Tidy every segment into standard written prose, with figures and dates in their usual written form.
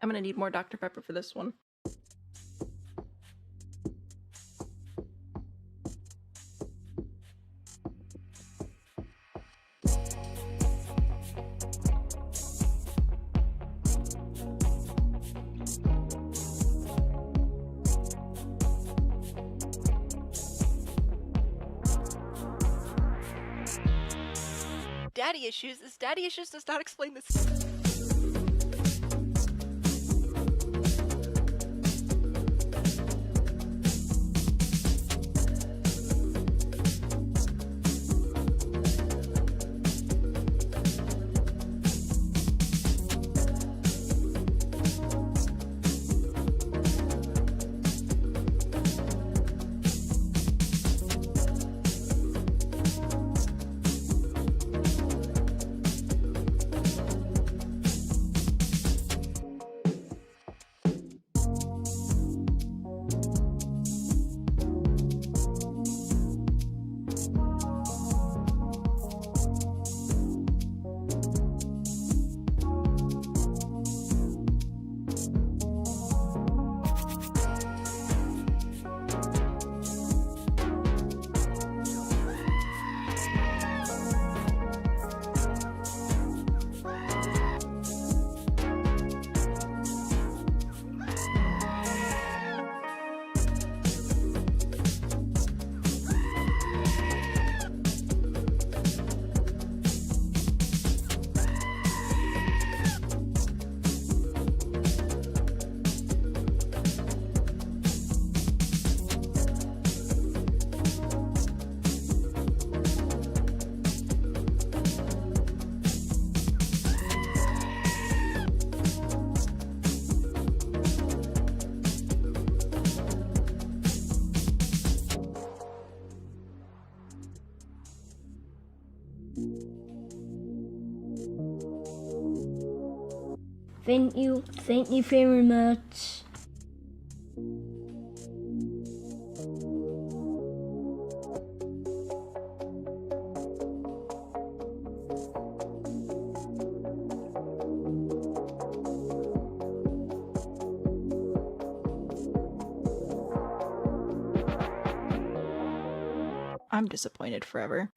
I'm gonna need more Dr. Pepper for this one. Daddy issues? Is daddy issues does not explain this. Thank you very much. I'm disappointed forever.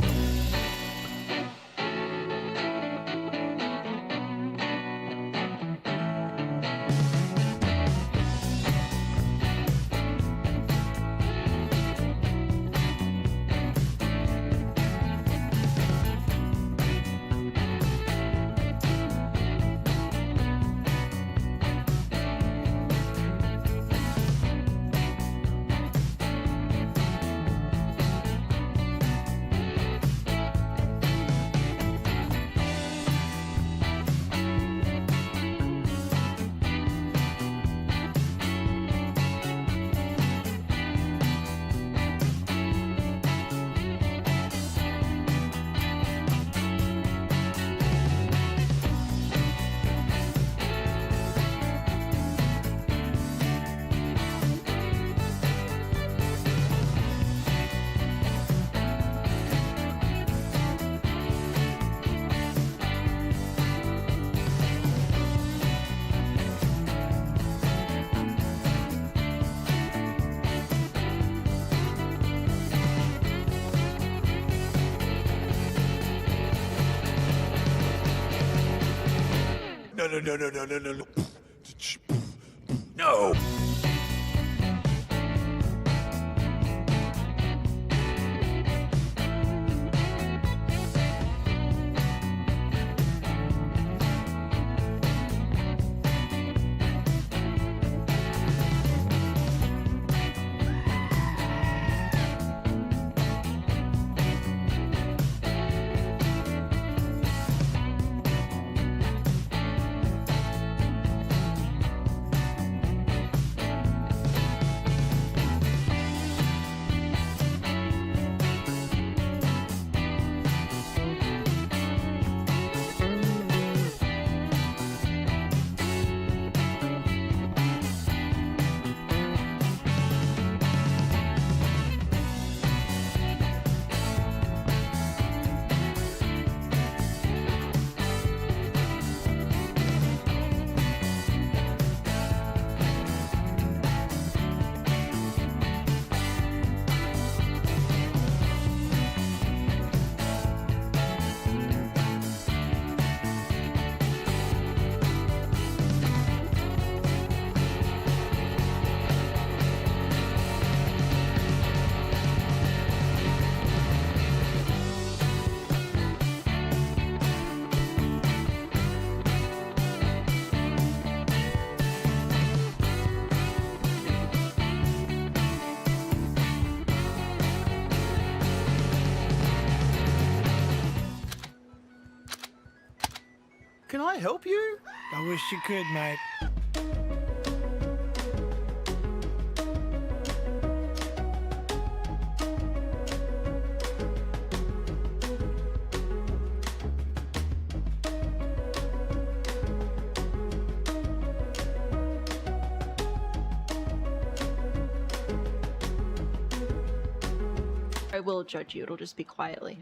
No. No. Can I help you? I wish you could, mate. I will judge you, it'll just be quietly.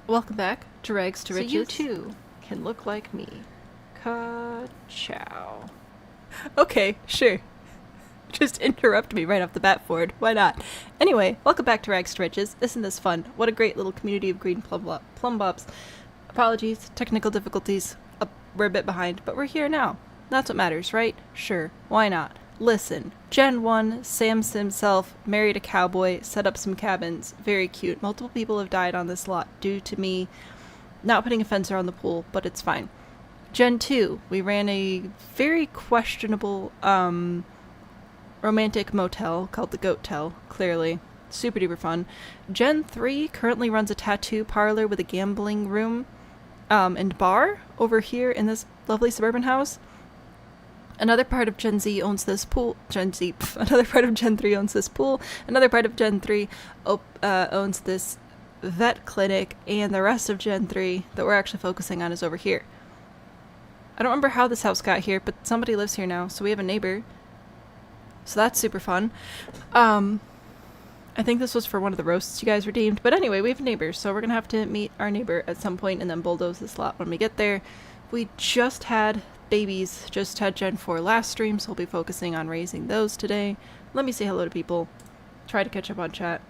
Welcome back to Rags to Riches. So you too can look like me. Ka-chow. Okay, sure. Just interrupt me right off the bat, Ford. Why not? Anyway, welcome back to Rags to Riches. Isn't this fun? What a great little community of green plum bobs. Apologies, technical difficulties. We're a bit behind, but we're here now. That's what matters, right? Sure, why not? Listen, Gen 1, Sam himself married a cowboy, set up some cabins. Very cute. Multiple people have died on this lot due to me not putting a fence around the pool, but it's fine. Gen 2, we ran a very questionable romantic motel called the Goat Tell, clearly. Super duper fun. Gen 3 currently runs a tattoo parlor with a gambling room. and bar over here in this lovely suburban house. Another part of Gen Z owns this pool. Another part of Gen 3 owns this pool. Another part of Gen 3 owns this vet clinic, and the rest of Gen 3 that we're actually focusing on is over here. I don't remember how this house got here, but somebody lives here now, so we have a neighbor. So that's super fun. I think this was for one of the roasts you guys redeemed. But anyway, we have a neighbor, so we're going to have to meet our neighbor at some point and then bulldoze this lot when we get there. We just had babies, just had Gen 4 last stream, so we'll be focusing on raising those today. Let me say hello to people. Try to catch up on chat.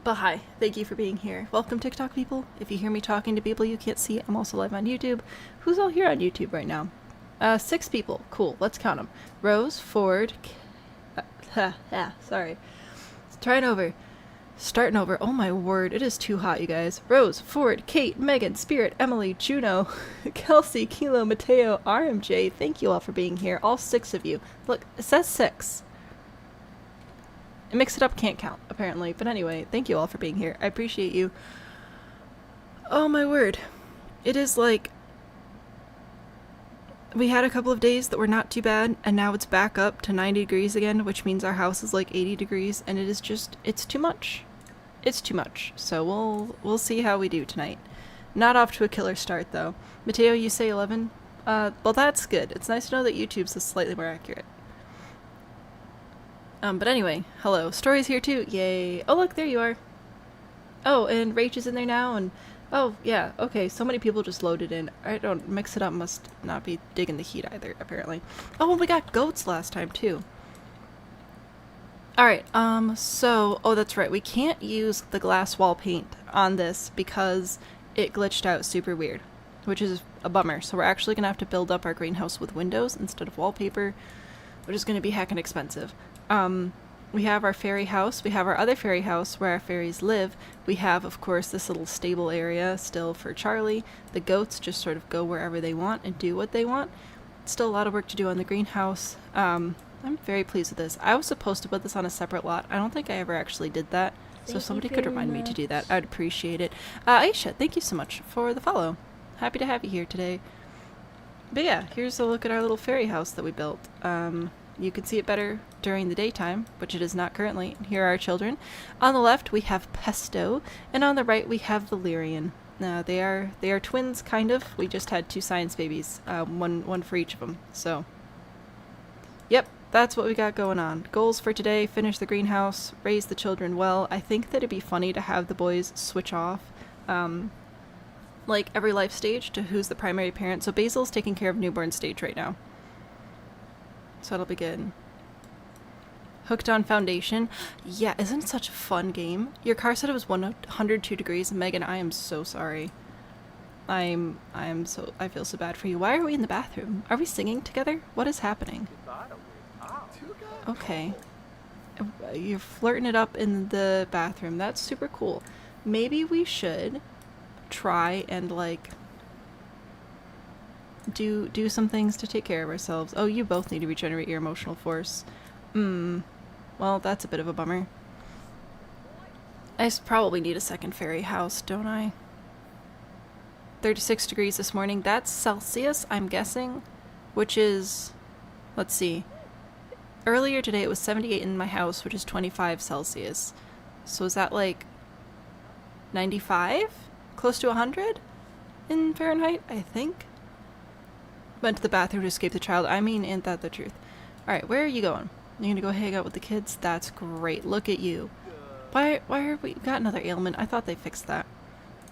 But hi, thank you for being here. Welcome TikTok people. If you hear me talking to people you can't see, I'm also live on YouTube. Who's all here on YouTube right now? 6 people. Cool, let's count them. Rose, Ford, sorry. Trying over. Starting over. Oh my word, it is too hot, you guys. Rose, Ford, Kate, Megan, Spirit, Emily, Juno, Kelsey, Kilo, Mateo, RMJ, thank you all for being here. All 6 of you. Look, it says 6. Mix it up can't count, apparently. But anyway, thank you all for being here. I appreciate you. Oh my word. It is like... We had a couple of days that were not too bad, and now it's back up to 90 degrees again, which means our house is like 80 degrees, and it is just, it's too much. It's too much. So we'll see how we do tonight. Not off to a killer start, though. Mateo, you say 11? Well, that's good. It's nice to know that YouTube's is slightly more accurate. But anyway, hello. Story's here too. Yay. Oh, look, there you are. Oh, and Rach is in there now, and... Oh, yeah, okay, so many people just loaded in. I don't mix it up, must not be digging the heat either, apparently. Oh, and we got goats last time, too. Alright, oh, that's right, we can't use the glass wall paint on this because it glitched out super weird, which is a bummer. So we're actually gonna have to build up our greenhouse with windows instead of wallpaper, which is gonna be heckin' expensive. We have our fairy house, we have our other fairy house where our fairies live, we have, of course, this little stable area still for Charlie. The goats just sort of go wherever they want and do what they want. Still a lot of work to do on the greenhouse. I'm very pleased with this. I was supposed to put this on a separate lot. I don't think I ever actually did that, so if somebody could remind me to do that, I'd appreciate it. Aisha, thank you so much for the follow. Happy to have you here today. But yeah, here's a look at our little fairy house that we built. You can see it better during the daytime, which it is not currently. Here are our children. On the left, we have Pesto, and on the right, we have Valerian. They are twins, kind of. We just had 2 science babies, one for each of them. So, yep, that's what we got going on. Goals for today: finish the greenhouse, raise the children well. I think that it'd be funny to have the boys switch off, like every life stage to who's the primary parent. So Basil's taking care of newborn stage right now. So that'll be good. Hooked on Foundation. Yeah, isn't it such a fun game? Your car said it was 102 degrees. Megan, I am so sorry. I feel so bad for you. Why are we in the bathroom? Are we singing together? What is happening? Okay. You're flirting it up in the bathroom. That's super cool. Maybe we should try and, like... do some things to take care of ourselves. Oh, you both need to regenerate your emotional force. Well, that's a bit of a bummer. I probably need a second fairy house, don't I? 36 degrees this morning. That's Celsius, I'm guessing, which is... Let's see. Earlier today it was 78 in my house, which is 25 Celsius. So is that like 95? Close to 100 in Fahrenheit, I think? Went to the bathroom to escape the child. I mean, ain't that the truth? Alright, where are you going? You gonna go hang out with the kids? That's great. Look at you. Why are we got another ailment? I thought they fixed that.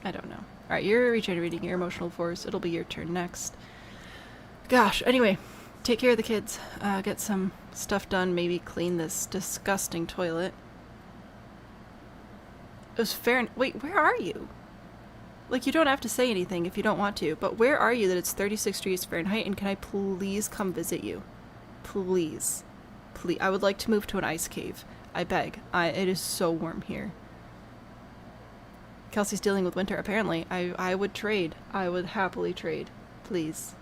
I don't know. Alright, you're regenerating your emotional force. It'll be your turn next. Gosh, anyway. Take care of the kids. Get some stuff done. Maybe clean this disgusting toilet. It was fair. Wait, where are you? Like, you don't have to say anything if you don't want to, but where are you that it's 36 degrees Fahrenheit, and can I please come visit you? Please. Please. I would like to move to an ice cave. I beg. It is so warm here. Kelsey's dealing with winter, apparently. I would trade. I would happily trade. Please.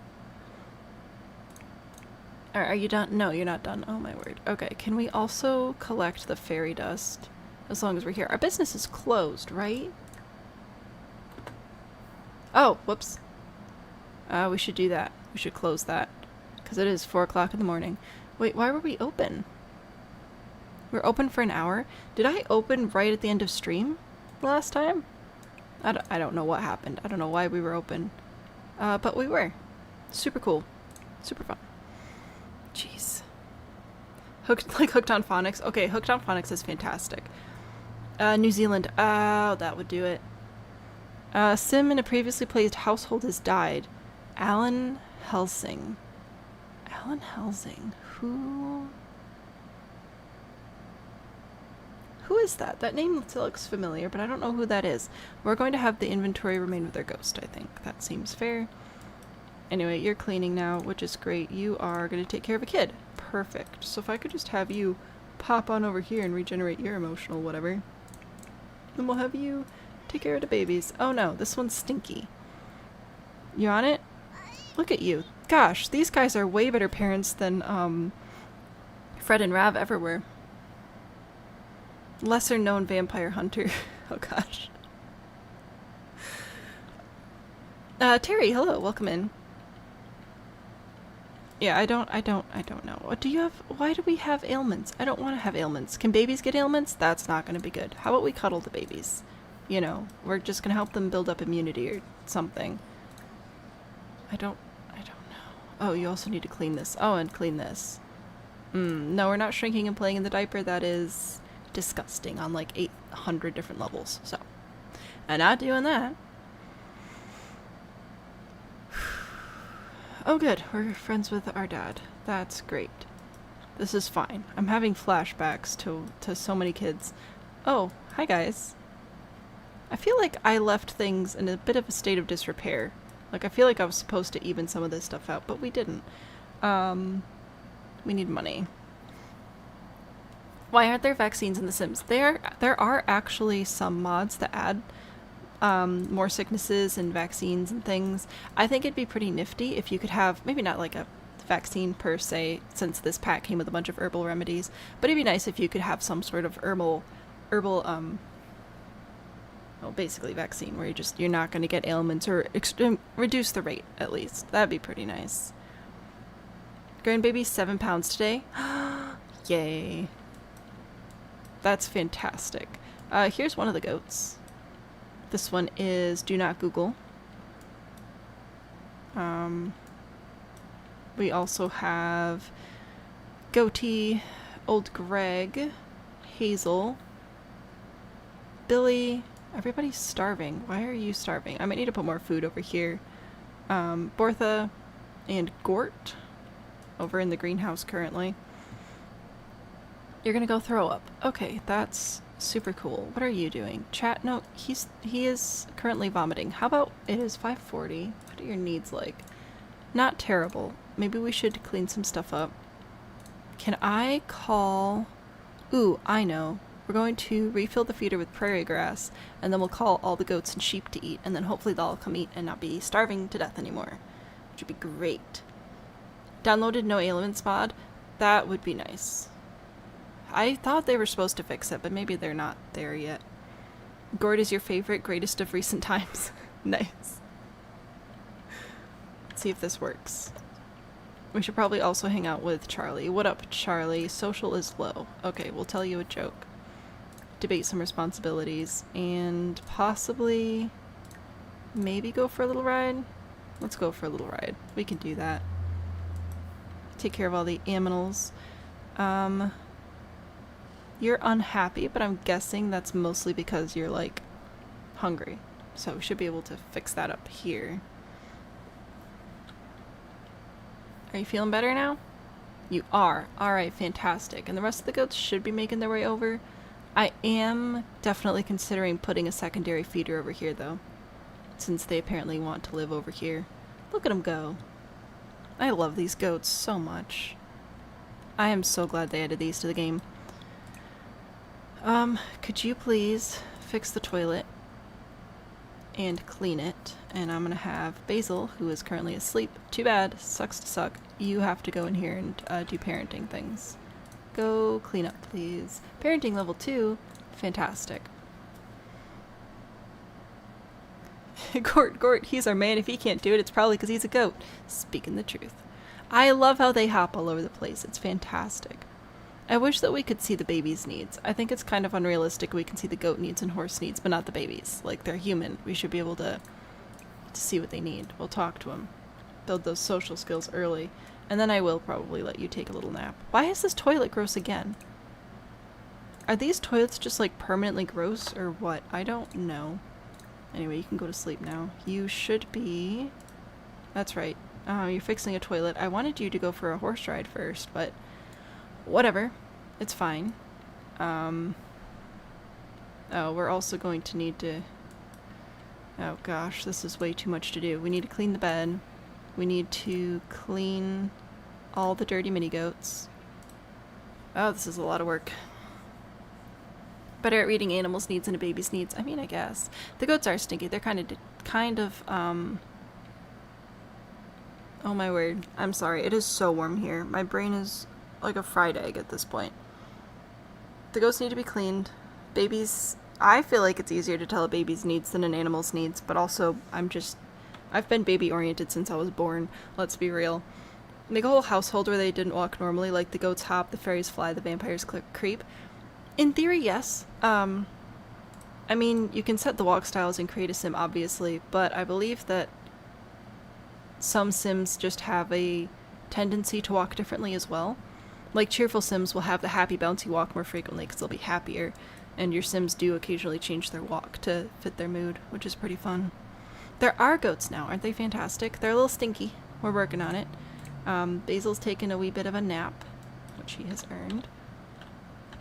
Are you done? No, you're not done. Oh my word. Okay, can we also collect the fairy dust? As long as we're here. Our business is closed, right? Oh, whoops. We should do that. We should close that. Because it is 4 o'clock in the morning. Wait, why were we open? We're open for an hour? Did I open right at the end of stream last time? I don't know what happened. I don't know why we were open. But we were. Super cool. Super fun. Jeez. Hooked on phonics. Okay, Hooked on phonics is fantastic. New Zealand. Oh, that would do it. Sim in a previously played household has died. Alan Helsing. Alan Helsing. Who is that? That name looks familiar, but I don't know who that is. We're going to have the inventory remain with their ghost, I think. That seems fair. Anyway, you're cleaning now, which is great. You are going to take care of a kid. Perfect. So if I could just have you pop on over here and regenerate your emotional whatever. Then we'll have you take care of the babies. Oh no, this one's stinky. You on it? Look at you. Gosh, these guys are way better parents than Fred and Rav ever were. Lesser known vampire hunter. Oh gosh. Terry, hello, welcome in. Yeah, I don't know. What do you have? Why do we have ailments? I don't want to have ailments. Can babies get ailments? That's not going to be good. How about we cuddle the babies? You know, we're just going to help them build up immunity or something. I don't know. Oh, you also need to clean this. Oh, and clean this. No, we're not shrinking and playing in the diaper. That is disgusting on like 800 different levels. So, I'm not doing that. Oh good, we're friends with our dad. That's great. This is fine. I'm having flashbacks to so many kids. Oh, hi guys. I feel like I left things in a bit of a state of disrepair. Like I feel like I was supposed to even some of this stuff out, but we didn't. We need money. Why aren't there vaccines in The Sims? There are actually some mods that add more sicknesses and vaccines and things. I think it'd be pretty nifty if you could have, maybe not like a vaccine per se, since this pack came with a bunch of herbal remedies, but it'd be nice if you could have some sort of herbal well, basically vaccine where you're not going to get ailments or reduce the rate at least. That'd be pretty nice. Grandbaby's 7 pounds today. Yay. That's fantastic. Here's one of the goats. This one is Do Not Google. We also have Goatee, Old Greg, Hazel, Billy. Everybody's starving. Why are you starving? I might need to put more food over here. Bortha and Gort over in the greenhouse currently. You're gonna go throw up. Okay, that's super cool. What are you doing? Chat? No, he is currently vomiting. How about it is 5:40? What are your needs like? Not terrible. Maybe we should clean some stuff up. Can I call... Ooh, I know. We're going to refill the feeder with prairie grass, and then we'll call all the goats and sheep to eat, and then hopefully they'll all come eat and not be starving to death anymore. Which would be great. Downloaded no ailments mod? That would be nice. I thought they were supposed to fix it, but maybe they're not there yet. Gord is your favorite, greatest of recent times. Nice. Let's see if this works. We should probably also hang out with Charlie. What up, Charlie? Social is low. Okay, we'll tell you a joke. Debate some responsibilities. And possibly... maybe go for a little ride? Let's go for a little ride. We can do that. Take care of all the aminals. You're unhappy, but I'm guessing that's mostly because you're, like, hungry. So we should be able to fix that up here. Are you feeling better now? You are. Alright, fantastic. And the rest of the goats should be making their way over. I am definitely considering putting a secondary feeder over here, though. Since they apparently want to live over here. Look at them go. I love these goats so much. I am so glad they added these to the game. Could you please fix the toilet and clean it? And I'm gonna have Basil, who is currently asleep. Too bad. Sucks to suck. You have to go in here and do parenting things. Go clean up, please. Parenting level 2. Fantastic. Gort, he's our man. If he can't do it, it's probably because he's a goat. Speaking the truth. I love how they hop all over the place. It's fantastic. I wish that we could see the baby's needs. I think it's kind of unrealistic we can see the goat needs and horse needs, but not the babies. Like, they're human. We should be able to see what they need. We'll talk to them. Build those social skills early. And then I will probably let you take a little nap. Why is this toilet gross again? Are these toilets just, like, permanently gross or what? I don't know. Anyway, you can go to sleep now. You should be... That's right. You're fixing a toilet. I wanted you to go for a horse ride first, but whatever. It's fine. Oh, we're also going to need to... Oh gosh, this is way too much to do. We need to clean the bed. We need to clean all the dirty mini goats. Oh, this is a lot of work. Better at reading animals' needs and a baby's needs. I mean, I guess. The goats are stinky. They're kind of, oh my word. I'm sorry. It is so warm here. My brain is like a fried egg at this point. The goats need to be cleaned. Babies... I feel like it's easier to tell a baby's needs than an animal's needs, but also I've been baby-oriented since I was born. Let's be real. Make a whole household where they didn't walk normally, like the goats hop, the fairies fly, the vampires creep. In theory, yes. I mean, you can set the walk styles and create a sim, obviously, but I believe that some sims just have a tendency to walk differently as well. Like, cheerful sims will have the happy, bouncy walk more frequently because they'll be happier, and your sims do occasionally change their walk to fit their mood, which is pretty fun. There are goats now, aren't they fantastic? They're a little stinky. We're working on it. Basil's taken a wee bit of a nap, which he has earned.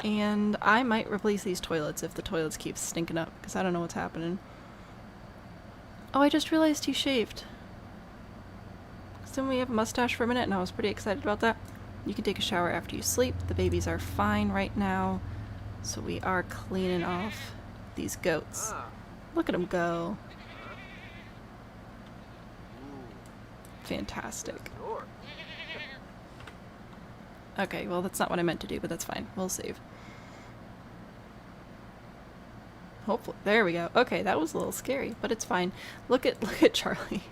And I might replace these toilets if the toilets keep stinking up, because I don't know what's happening. Oh, I just realized he shaved. Didn't we have a mustache for a minute, and I was pretty excited about that. You can take a shower after you sleep. The babies are fine right now, so we are cleaning off these goats. Look at them go. Fantastic. Okay, well, that's not what I meant to do, but that's fine. We'll save. Hopefully. There we go. Okay, that was a little scary, but it's fine. Look at Charlie.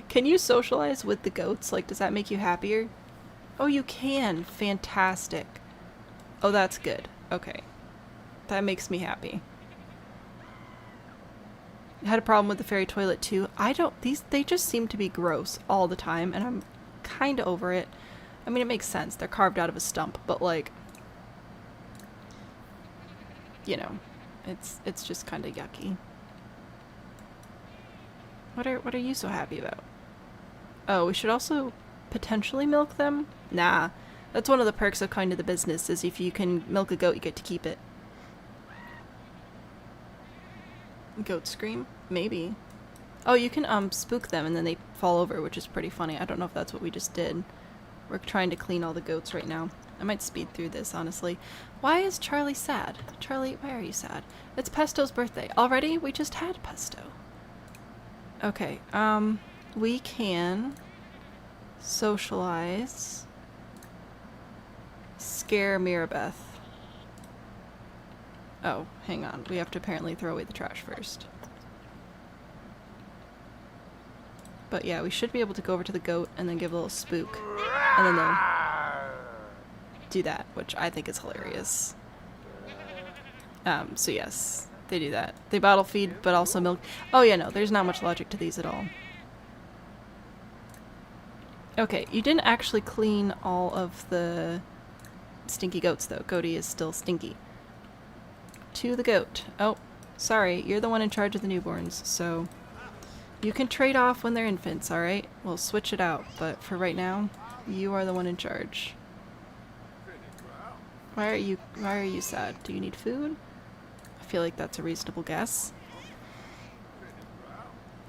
Can you socialize with the goats? Like, does that make you happier? Oh, you can. Fantastic. Oh, that's good. Okay. That makes me happy. I had a problem with the fairy toilet too. They just seem to be gross all the time, and I'm kind of over it. I mean, it makes sense. They're carved out of a stump, but like, you know, it's just kind of yucky. What are you so happy about? Oh, we should also potentially milk them? Nah. That's one of the perks of kind of the business, is if you can milk a goat, you get to keep it. Goat scream? Maybe. Oh, you can spook them and then they fall over, which is pretty funny. I don't know if that's what we just did. We're trying to clean all the goats right now. I might speed through this, honestly. Why is Charlie sad? Charlie, why are you sad? It's Pesto's birthday. Already? We just had Pesto. Okay, we can socialize. Scare Mirabeth. Oh, hang on. We have to apparently throw away the trash first. But yeah, we should be able to go over to the goat and then give a little spook. And then they'll do that, which I think is hilarious. So yes, they do that. They bottle feed, but also milk. Oh yeah, no, there's not much logic to these at all. Okay, you didn't actually clean all of the stinky goats, though. Goaty is still stinky. To the goat. Oh, sorry, you're the one in charge of the newborns, so you can trade off when they're infants, alright? We'll switch it out, but for right now, you are the one in charge. Why are you sad? Do you need food? I feel like that's a reasonable guess.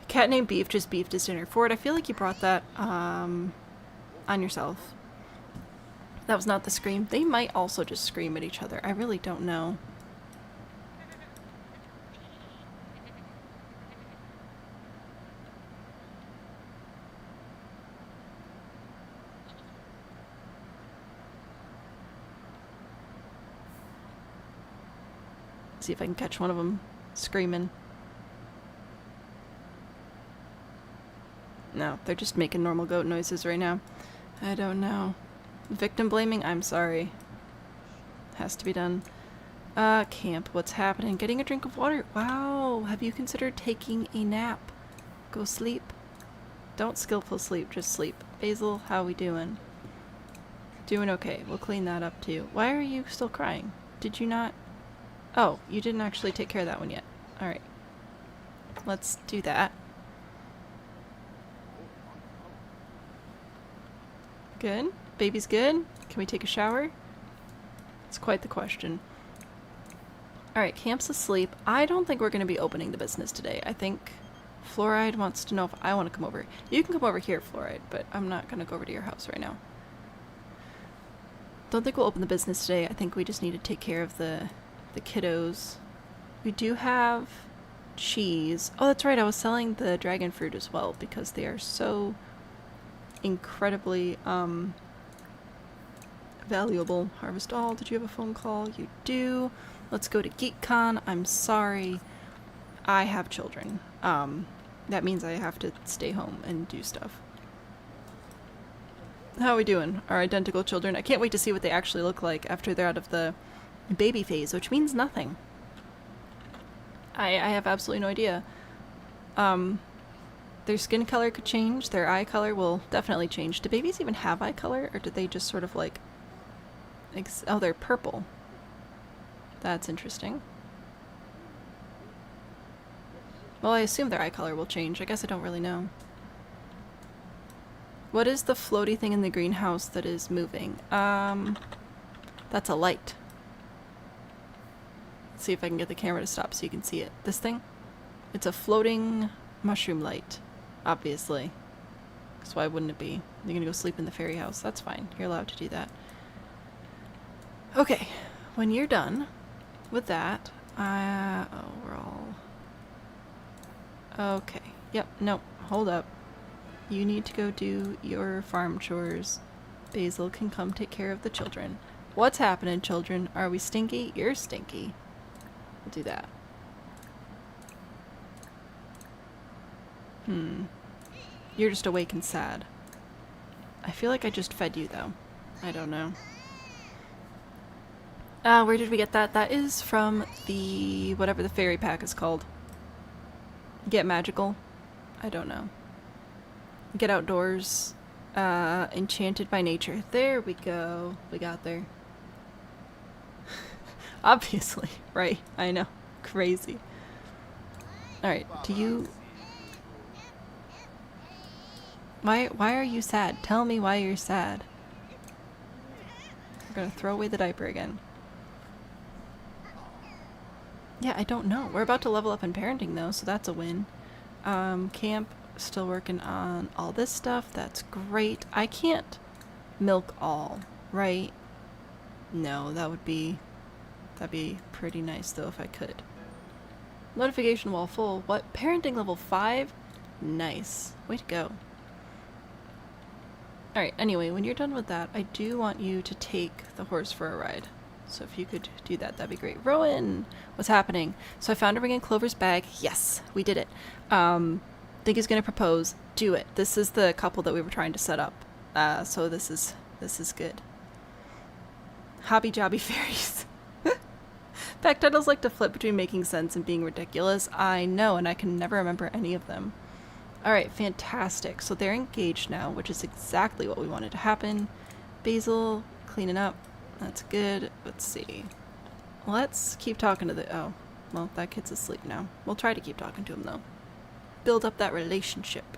A cat named Beef just beefed his dinner. Ford, I feel like you brought that on yourself. That was not the scream. They might also just scream at each other. I really don't know. See if I can catch one of them screaming. No, they're just making normal goat noises right now. I don't know. Victim blaming? I'm sorry. Has to be done. Camp, what's happening? Getting a drink of water. Wow, have you considered taking a nap? Go sleep. Don't skillful sleep, just sleep. Basil, how we doing? Doing okay. We'll clean that up too. Why are you still crying? Did you not? Oh, you didn't actually take care of that one yet. Alright. Let's do that. Good? Baby's good? Can we take a shower? It's quite the question. Alright, camp's asleep. I don't think we're going to be opening the business today. I think Fluoride wants to know if I want to come over. You can come over here, Fluoride, but I'm not going to go over to your house right now. Don't think we'll open the business today. I think we just need to take care of the kiddos. We do have cheese. Oh, that's right. I was selling the dragon fruit as well because they are so incredibly valuable. Harvest all. Did you have a phone call? You do. Let's go to GeekCon. I'm sorry. I have children. That means I have to stay home and do stuff. How are we doing? Our identical children. I can't wait to see what they actually look like after they're out of the baby phase, which means nothing. I have absolutely no idea. Their skin color could change. Their eye color will definitely change. Do babies even have eye color, or do they just sort of like... oh, they're purple. That's interesting. Well, I assume their eye color will change. I guess I don't really know. What is the floaty thing in the greenhouse that is moving? That's a light. Let's see if I can get the camera to stop so you can see it. This thing? It's a floating mushroom light, obviously. Because why wouldn't it be? You're gonna go sleep in the fairy house. That's fine. You're allowed to do that. Okay. When you're done with that, oh, we're all... Okay. Yep. No. Hold up. You need to go do your farm chores. Basil can come take care of the children. What's happening, children? Are we stinky? You're stinky. We'll do that. You're just awake and sad. I feel like I just fed you, though. I don't know. Where did we get that? That is from the... whatever the fairy pack is called. Get magical? I don't know. Get outdoors. Enchanted by nature. There we go. We got there. Obviously, right? I know. Crazy. Alright, do you... Why are you sad? Tell me why you're sad. We're gonna throw away the diaper again. Yeah, I don't know. We're about to level up in parenting though, so that's a win. Camp, still working on all this stuff. That's great. I can't milk all, right? No, that'd be pretty nice though if I could. Notification wall full. What? Parenting level 5? Nice. Way to go. Alright, anyway, when you're done with that, I do want you to take the horse for a ride. So if you could do that, that'd be great. Rowan! What's happening? So I found a ring in Clover's bag. Yes, we did it. Think he's gonna propose. Do it. This is the couple that we were trying to set up. So this is good. Hobby jobby fairies. Fact titles like to flip between making sense and being ridiculous. I know, and I can never remember any of them. Alright, fantastic. So they're engaged now, which is exactly what we wanted to happen. Basil, cleaning up. That's good. Let's see. Let's keep talking to the... Oh, well, that kid's asleep now. We'll try to keep talking to him, though. Build up that relationship.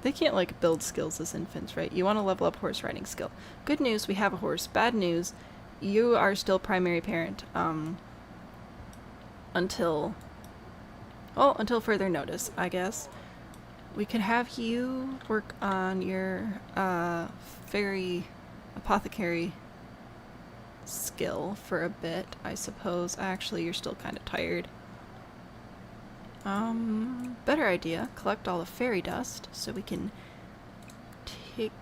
They can't, like, build skills as infants, right? You want to level up horse riding skill. Good news, we have a horse. Bad news, you are still primary parent, until further notice, I guess. We could have you work on your, fairy apothecary skill for a bit, I suppose. Actually, you're still kind of tired. Better idea. Collect all the fairy dust so we can take...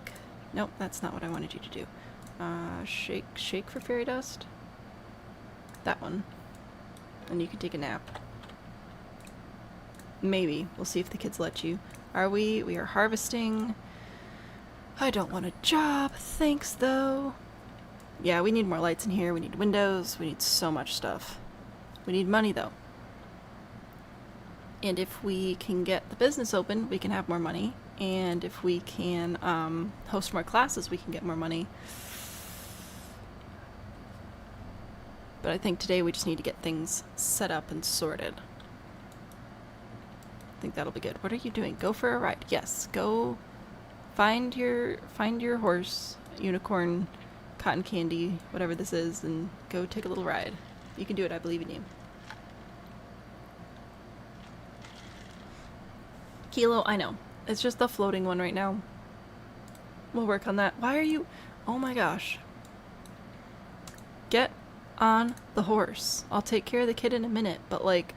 Nope, that's not what I wanted you to do. Shake for fairy dust? That one. and you can take a nap. Maybe. We'll see if the kids let you. Are we? We are harvesting. I don't want a job. Thanks, though. Yeah, we need more lights in here. We need windows. We need so much stuff. We need money, though. And if we can get the business open, we can have more money. And if we can host more classes, we can get more money. But I think today we just need to get things set up and sorted. I think that'll be good. What are you doing? Go for a ride. Yes, go find your horse, unicorn, cotton candy, whatever this is, and go take a little ride. You can do it. I believe in you. Kilo, I know. It's just the floating one right now. We'll work on that. Why are you... Oh my gosh. Get on the horse. I'll take care of the kid in a minute, but like,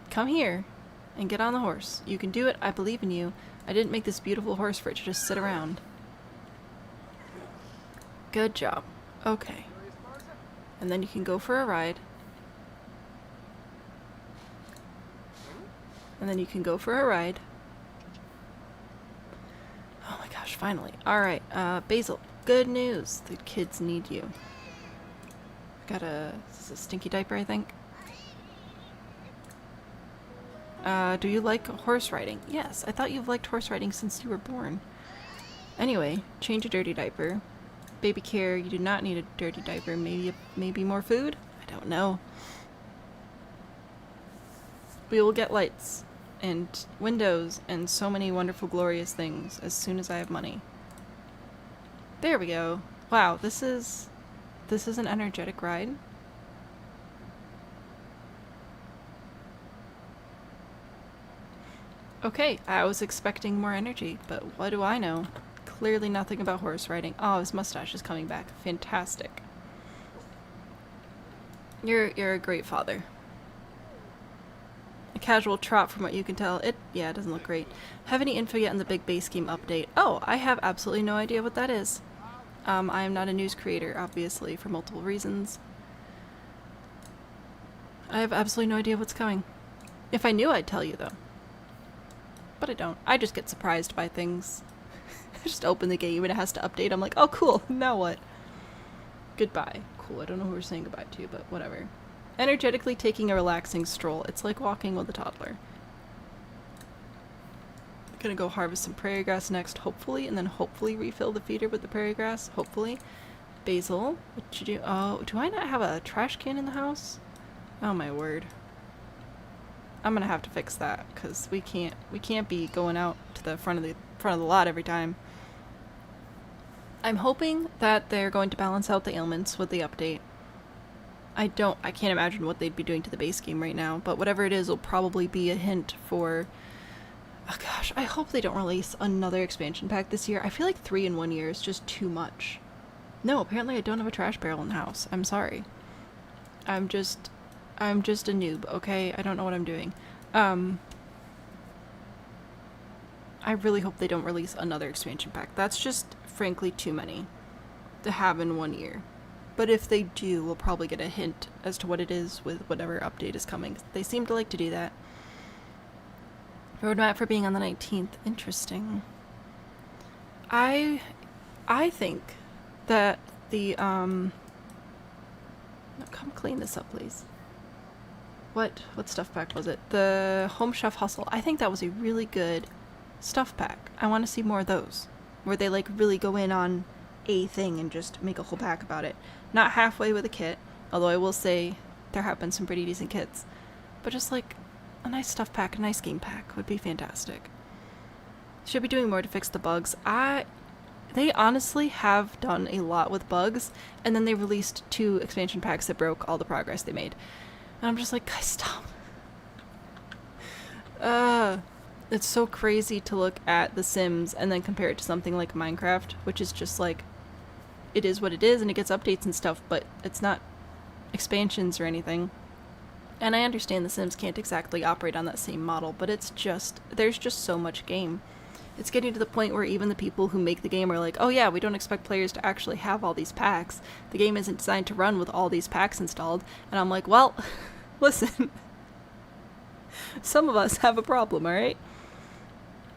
come here and get on the horse. You can do it. I believe in you. I didn't make this beautiful horse for it to just sit around. Good job. Okay. And then you can go for a ride. And then you can go for a ride. Oh my gosh, finally. Alright, Basil, good news. The kids need you. Got this is a stinky diaper, I think. Do you like horse riding? Yes, I thought you've liked horse riding since you were born. Anyway, change a dirty diaper. Baby care, you do not need a dirty diaper. Maybe more food? I don't know. We will get lights and windows and so many wonderful, glorious things as soon as I have money. There we go. Wow, this is an energetic ride. Okay, I was expecting more energy, but what do I know? Clearly nothing about horse riding. Oh, his mustache is coming back. Fantastic. You're a great father. A casual trot from what you can tell. It doesn't look great. Have any info yet on the big base game update? Oh, I have absolutely no idea what that is. I am not a news creator, obviously, for multiple reasons. I have absolutely no idea what's coming. If I knew, I'd tell you, though. But I don't. I just get surprised by things. I just open the game and it has to update. I'm like, oh cool, now what? Goodbye. Cool, I don't know who we're saying goodbye to, but whatever. Energetically taking a relaxing stroll. It's like walking with a toddler. Gonna go harvest some prairie grass next, hopefully, and then hopefully refill the feeder with the prairie grass, hopefully. Basil, what you do? Oh, do I not have a trash can in the house? Oh my word. I'm gonna have to fix that, because we can't be going out to the front of the lot every time. I'm hoping that they're going to balance out the ailments with the update. I can't imagine what they'd be doing to the base game right now, but whatever it is will probably be a hint for... Oh gosh, I hope they don't release another expansion pack this year. I feel like 3 in 1 year is just too much. No, apparently I don't have a trash barrel in the house. I'm sorry. I'm just a noob, okay? I don't know what I'm doing. I really hope they don't release another expansion pack. That's just, frankly, too many to have in 1 year. But if they do, we'll probably get a hint as to what it is with whatever update is coming. They seem to like to do that. Roadmap for being on the 19th. Interesting. I think that the, no, come clean this up, please. What stuff pack was it? The Home Chef Hustle. I think that was a really good stuff pack. I want to see more of those. Where they, like, really go in on a thing and just make a whole pack about it. Not halfway with a kit, although I will say there have been some pretty decent kits. But just, like, a nice stuff pack, a nice game pack would be fantastic. Should be doing more to fix the bugs. They honestly have done a lot with bugs, and then they released 2 expansion packs that broke all the progress they made. And I'm just like, guys, stop. It's so crazy to look at The Sims and then compare it to something like Minecraft, which is just like, it is what it is and it gets updates and stuff, but it's not expansions or anything. And I understand The Sims can't exactly operate on that same model, but it's just, there's just so much game. It's getting to the point where even the people who make the game are like, oh yeah, we don't expect players to actually have all these packs. The game isn't designed to run with all these packs installed. And I'm like, well, Listen. Some of us have a problem, alright?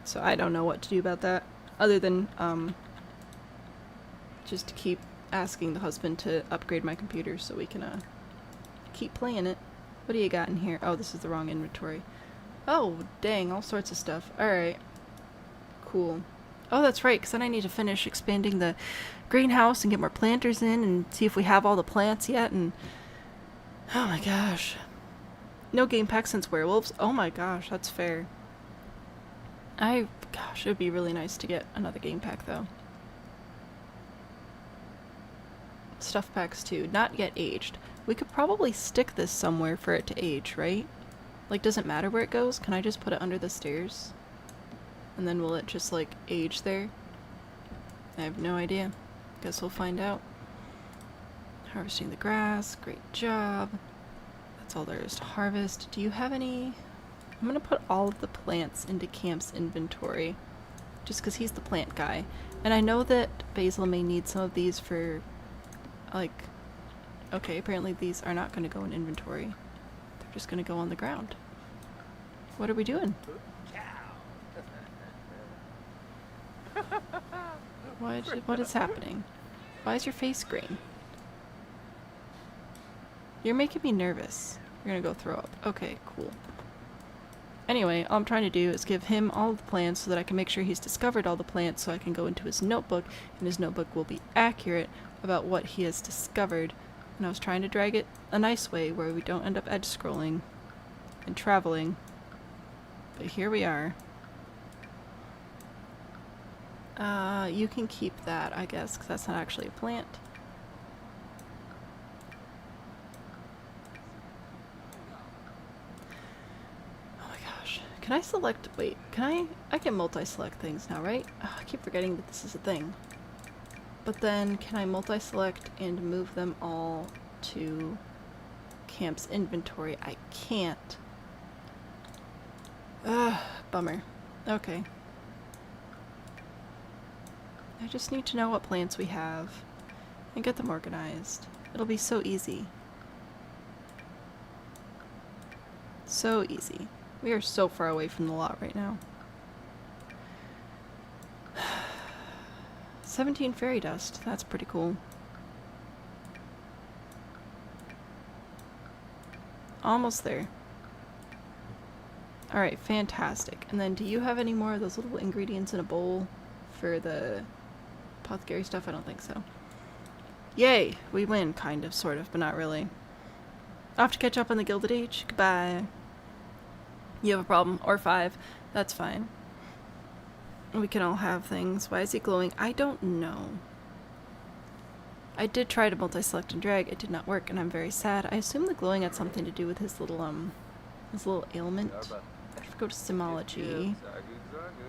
So I don't know what to do about that. Other than, just keep asking the husband to upgrade my computer so we can, keep playing it. What do you got in here? Oh, this is the wrong inventory. Oh, dang, all sorts of stuff. Alright. Cool. Oh, that's right, because then I need to finish expanding the greenhouse and get more planters in and see if we have all the plants yet, and... Oh my gosh. No game pack since werewolves? Oh my gosh, that's fair. Gosh, it would be really nice to get another game pack, though. Stuff packs, too. Not yet aged. We could probably stick this somewhere for it to age, right? Like, doesn't matter where it goes? Can I just put it under the stairs? And then will it just, like, age there? I have no idea. Guess we'll find out. Harvesting the grass. Great job. That's all there is to harvest. Do you have any... I'm gonna put all of the plants into Camp's inventory. Just because he's the plant guy. And I know that Basil may need some of these for... Like... Okay, apparently these are not gonna go in inventory. They're just gonna go on the ground. What are we doing? What is happening? Why is your face green? You're making me nervous. You're gonna go throw up. Okay, cool. Anyway, all I'm trying to do is give him all the plants so that I can make sure he's discovered all the plants so I can go into his notebook, and his notebook will be accurate about what he has discovered. And I was trying to drag it a nice way where we don't end up edge scrolling and traveling. But here we are. You can keep that, I guess, because that's not actually a plant. Oh my gosh. Can I select... Wait, can I can multi-select things now, right? Oh, I keep forgetting that this is a thing. But then, can I multi-select and move them all to Camp's inventory? I can't. Ugh, bummer. Okay. I just need to know what plants we have and get them organized. It'll be so easy. So easy. We are so far away from the lot right now. 17 fairy dust. That's pretty cool. Almost there. Alright, fantastic. And then do you have any more of those little ingredients in a bowl for the apothecary stuff? I don't think so. Yay! We win, kind of, sort of, but not really. Off to catch up on the Gilded Age. Goodbye. You have a problem. Or 5. That's fine. We can all have things. Why is he glowing? I don't know. I did try to multi-select and drag. It did not work, and I'm very sad. I assume the glowing had something to do with his little ailment. I have to go to Simology.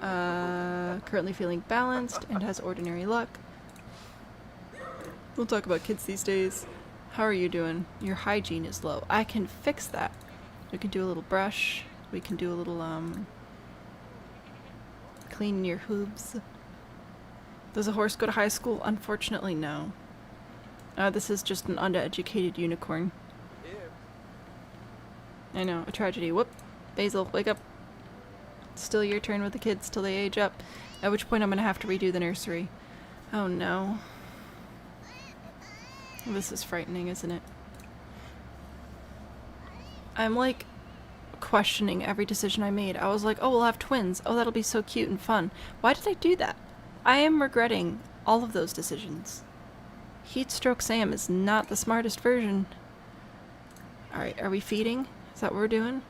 Currently feeling balanced and has ordinary luck. We'll talk about kids these days. How are you doing? Your hygiene is low. I can fix that. We can do a little brush. We can do a little, clean your hooves. Does a horse go to high school? Unfortunately, no. This is just an undereducated unicorn. I know, a tragedy. Whoop. Basil, wake up. It's still your turn with the kids till they age up. At which point I'm gonna have to redo the nursery. Oh no. This is frightening, isn't it? I'm like questioning every decision I made. I was like, oh, we'll have twins. Oh, that'll be so cute and fun. Why did I do that? I am regretting all of those decisions. Heatstroke Sam is not the smartest version. Alright, are we feeding? Is that what we're doing?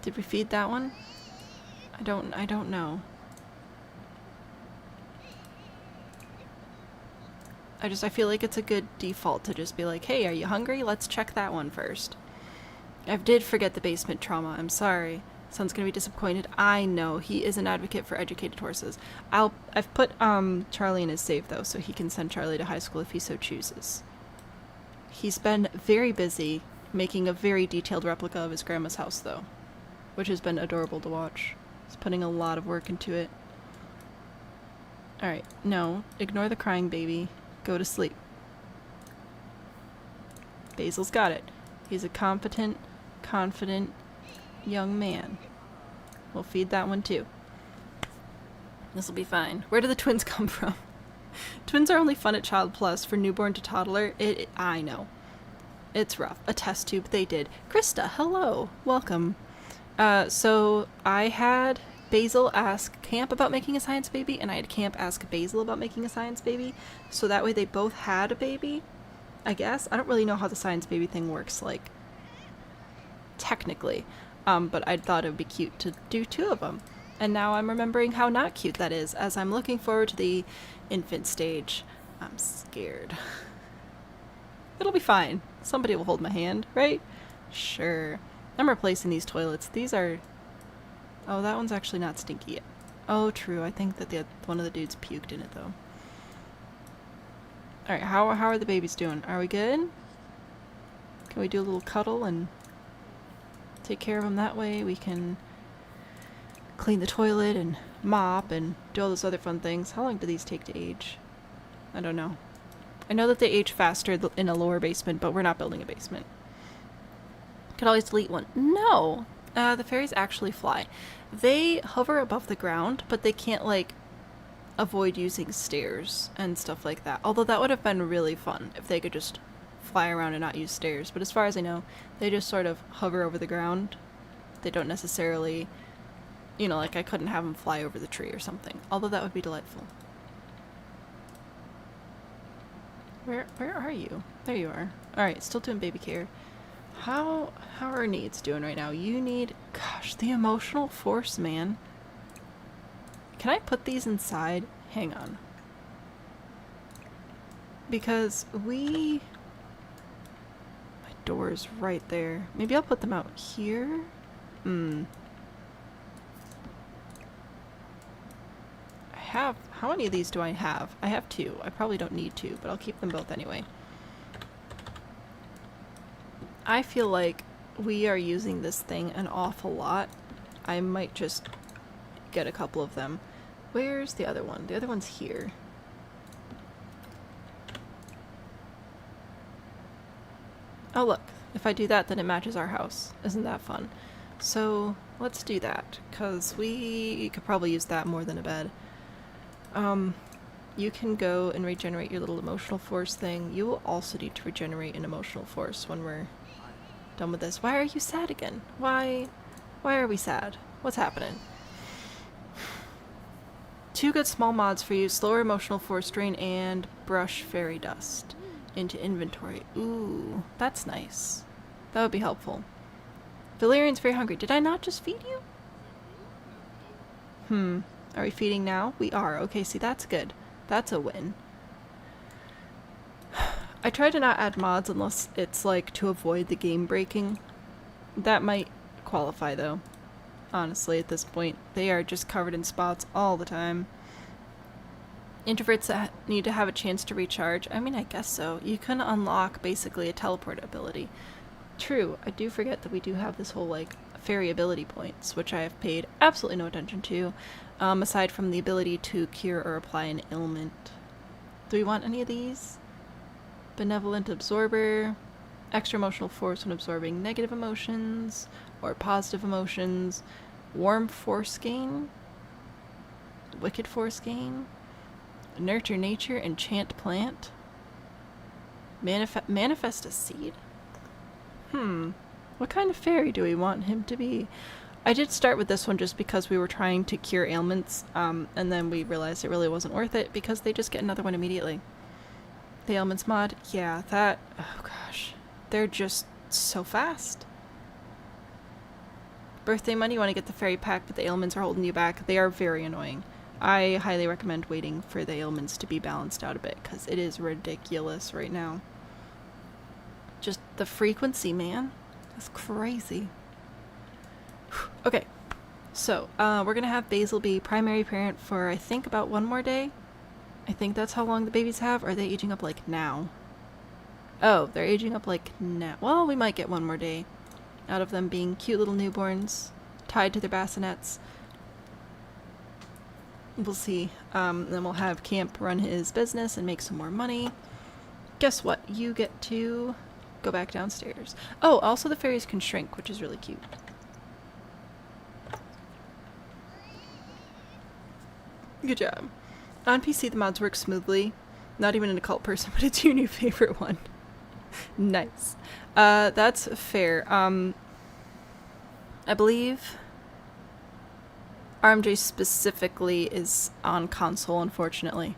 Did we feed that one? I don't know. I feel like it's a good default to just be like, hey, are you hungry? Let's check that one first. I did forget the basement trauma. I'm sorry. Son's gonna be disappointed. I know. He is an advocate for educated horses. I've put Charlie in his save though, so he can send Charlie to high school if he so chooses. He's been very busy making a very detailed replica of his grandma's house though, which has been adorable to watch. He's putting a lot of work into it. Alright, no. Ignore the crying baby. Go to sleep. Basil's got it. He's a competent, confident young man. We'll feed that one too. This'll be fine. Where do the twins come from? Twins are only fun at Child Plus for newborn to toddler. I know. It's rough. A test tube, they did. Krista, hello. Welcome. So I had Basil ask Camp about making a science baby, and I had Camp ask Basil about making a science baby. So that way they both had a baby, I guess. I don't really know how the science baby thing works, like, technically. But I thought it would be cute to do 2 of them. And now I'm remembering how not cute that is, as I'm looking forward to the infant stage. I'm scared. It'll be fine. Somebody will hold my hand, right? Sure. I'm replacing these toilets. These are... Oh, that one's actually not stinky yet. Oh, true. I think that one of the dudes puked in it, though. Alright, how are the babies doing? Are we good? Can we do a little cuddle and take care of them that way? We can clean the toilet and mop and do all those other fun things. How long do these take to age? I don't know. I know that they age faster in a lower basement, but we're not building a basement. Could always delete one. No! The fairies actually fly. They hover above the ground, but they can't, like, avoid using stairs and stuff like that. Although that would have been really fun if they could just fly around and not use stairs. But as far as I know, they just sort of hover over the ground. They don't necessarily... You know, like I couldn't have them fly over the tree or something. Although that would be delightful. Where are you? There you are. Alright, still doing baby care. How are our needs doing right now? You need... Gosh, the emotional force, man. Can I put these inside? Hang on. Because my door's right there. Maybe I'll put them out here? How many of these do I have? I have 2. I probably don't need 2, but I'll keep them both anyway. I feel like we are using this thing an awful lot. I might just get a couple of them. Where's the other one? The other one's here. Oh look, if I do that then it matches our house. Isn't that fun? So let's do that, because we could probably use that more than a bed. You can go and regenerate your little emotional force thing. You will also need to regenerate an emotional force when we're done with this. Why are you sad again? Why are we sad? What's happening? 2 good small mods for you. Slower emotional force drain and brush fairy dust into inventory. Ooh, that's nice. That would be helpful. Valerian's very hungry. Did I not just feed you? Are we feeding now? We are. Okay, see, that's good. That's a win. I try to not add mods unless it's, like, to avoid the game breaking. That might qualify, though. Honestly, at this point. They are just covered in spots all the time. Introverts that need to have a chance to recharge. I mean, I guess so. You can unlock, basically, a teleport ability. True, I do forget that we do have this whole, like, fairy ability points, which I have paid absolutely no attention to, aside from the ability to cure or apply an ailment. Do we want any of these? Benevolent absorber, extra emotional force when absorbing negative emotions or positive emotions, warm force gain, wicked force gain, nurture nature, enchant plant, manifest a seed? What kind of fairy do we want him to be? I did start with this one just because we were trying to cure ailments, and then we realized it really wasn't worth it because they just get another one immediately. The ailments mod, yeah, that, oh gosh, they're just so fast. Birthday money, you want to get the fairy pack, but the ailments are holding you back. They are very annoying. I highly recommend waiting for the ailments to be balanced out a bit because it is ridiculous right now. Just the frequency, man. That's crazy. Okay, so we're gonna have Basil be primary parent for I think about 1 more day. I think that's how long the babies have. Or are they aging up like now? Oh, they're aging up like now. Well, we might get 1 more day out of them being cute little newborns tied to their bassinets. We'll see. Then we'll have Camp run his business and make some more money. Guess what? You get to go back downstairs. Oh, also the fairies can shrink, which is really cute. Good job. On PC, the mods work smoothly. Not even an occult person, but it's your new favorite one. Nice. That's fair. I believe RMJ specifically is on console, unfortunately.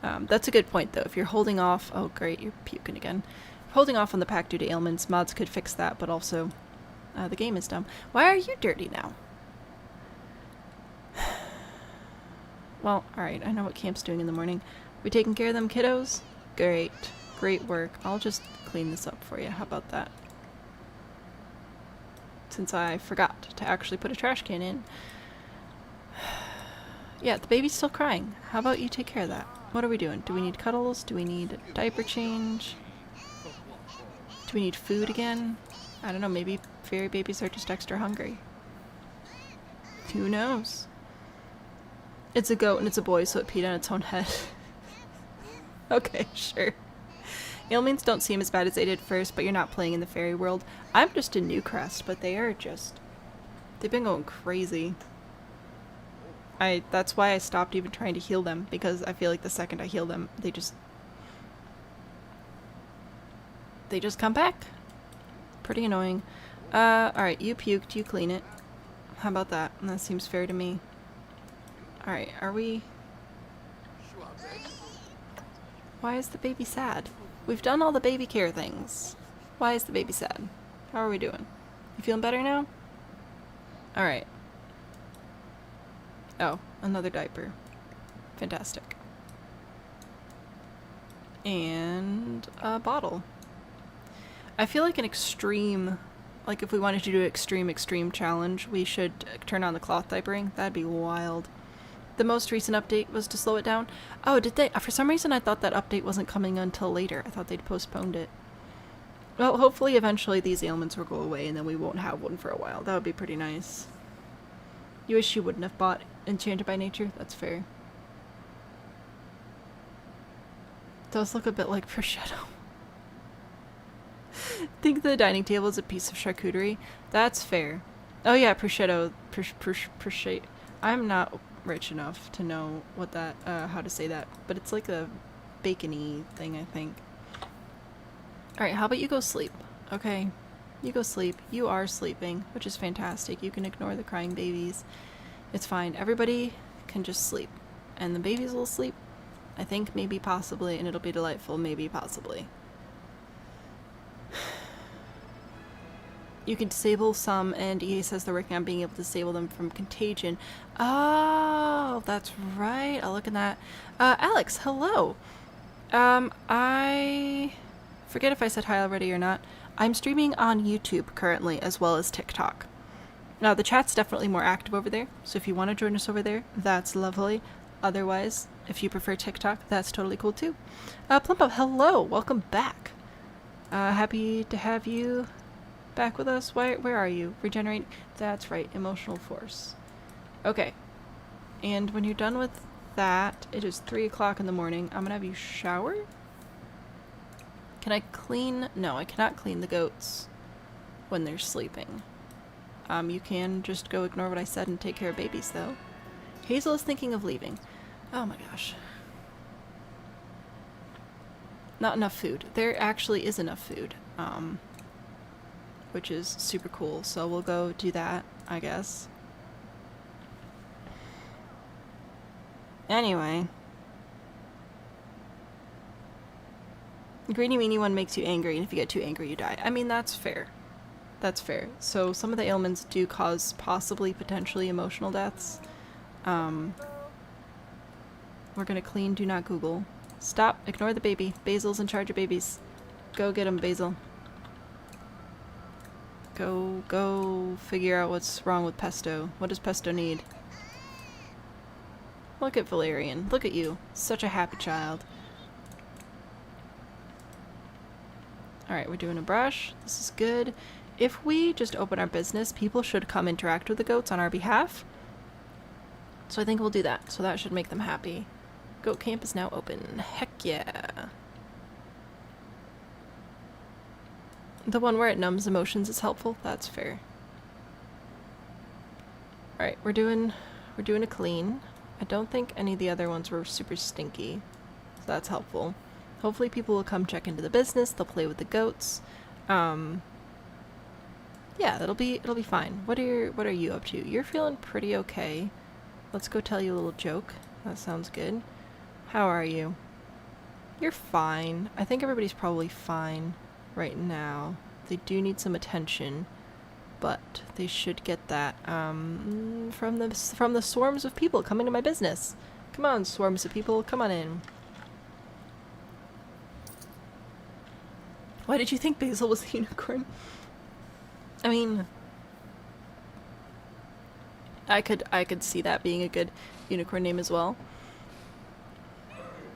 That's a good point, though. If you're holding off... Oh, great, you're puking again. Holding off on the pack due to ailments, mods could fix that, but also the game is dumb. Why are you dirty now? Well, alright, I know what camp's doing in the morning. We taking care of them kiddos? Great. Great work. I'll just clean this up for you. How about that? Since I forgot to actually put a trash can in. Yeah, the baby's still crying. How about you take care of that? What are we doing? Do we need cuddles? Do we need a diaper change? Do we need food again? I don't know, maybe fairy babies are just extra hungry. Who knows? It's a goat and it's a boy, so it peed on its own head. Okay, sure. Ailments don't seem as bad as they did first, but you're not playing in the fairy world. I'm just in Newcrest, but they are just... They've been going crazy. That's why I stopped even trying to heal them, because I feel like the second I heal them, they just come back. Pretty annoying. Alright, you puked, you clean it. How about that? That seems fair to me. Alright, are we... Why is the baby sad? We've done all the baby care things. Why is the baby sad? How are we doing? You feeling better now? Alright. Oh, another diaper. Fantastic. And a bottle. I feel like an extreme... Like if we wanted to do an extreme challenge, we should turn on the cloth diapering. That'd be wild. The most recent update was to slow it down. Oh, did they? For some reason I thought that update wasn't coming until later. I thought they'd postponed it. Well, hopefully eventually these ailments will go away and then we won't have one for a while. That would be pretty nice. You wish you wouldn't have bought Enchanted by Nature? That's fair. It does look a bit like prosciutto. Think the dining table is a piece of charcuterie? That's fair. Oh yeah, prosciutto. Prosciutto. I'm not rich enough to know what that, how to say that, but it's like a bacon-y thing, I think. Alright, how about you go sleep? Okay, you go sleep. You are sleeping, which is fantastic. You can ignore the crying babies. It's fine. Everybody can just sleep. And the babies will sleep, I think, maybe, possibly, and it'll be delightful, maybe, possibly. You can disable some, and EA says they're working on being able to disable them from contagion. Oh, that's right. I'll look at that. Alex, hello. I forget if I said hi already or not. I'm streaming on YouTube currently, as well as TikTok. Now, the chat's definitely more active over there, so if you want to join us over there, that's lovely. Otherwise, if you prefer TikTok, that's totally cool too. Plump Up, hello. Welcome back. Happy to have you back with us. Where are you? Regenerate. That's right. Emotional force. Okay. And when you're done with that, it is 3 o'clock in the morning. I'm gonna have you shower. Can I clean? No, I cannot clean the goats when they're sleeping. You can just go ignore what I said and take care of babies, though. Hazel is thinking of leaving. Oh my gosh. Not enough food. There actually is enough food. Which is super cool, so we'll go do that, I guess. Anyway. The greeny meanie one makes you angry, and if you get too angry, you die. I mean, that's fair. That's fair. So some of the ailments do cause possibly, potentially emotional deaths. We're gonna clean, do not Google. Stop, ignore the baby. Basil's in charge of babies. Go get him, Basil. Go figure out what's wrong with Pesto. What does Pesto need? Look at Valerian. Look at you. Such a happy child. Alright, we're doing a brush. This is good. If we just open our business, people should come interact with the goats on our behalf. So I think we'll do that. So that should make them happy. Goat camp is now open. Heck yeah. The one where it numbs emotions is helpful. That's fair. Alright, we're doing a clean. I don't think any of the other ones were super stinky, so that's helpful. Hopefully people will come check into the business, they'll play with the goats. Yeah, it'll be fine. What are you up to? You're feeling pretty okay. Let's go tell you a little joke. That sounds good. How are you? You're fine. I think everybody's probably fine right now. They do need some attention, but they should get that from the swarms of people coming to my business. Come on, swarms of people, come on in. Why did you think Basil was a unicorn? I mean, I could see that being a good unicorn name as well.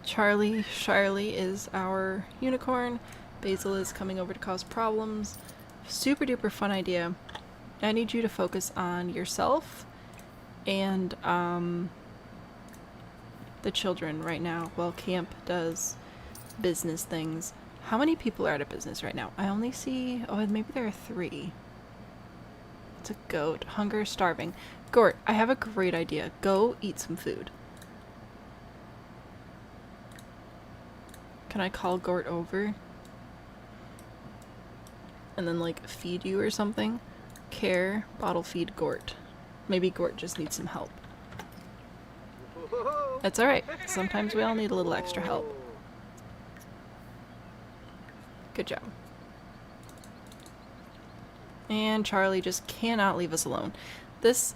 Charlie is our unicorn. Basil is coming over to cause problems. Super duper fun idea. I need you to focus on yourself and the children right now while camp does business things. How many people are out of business right now? I only see, oh, maybe there are 3. It's a goat. Hunger, starving. Gort, I have a great idea. Go eat some food. Can I call Gort over? And then, like, feed you or something? Care, bottle feed Gort. Maybe Gort just needs some help. That's alright. Sometimes we all need a little extra help. Good job. And Charlie just cannot leave us alone. This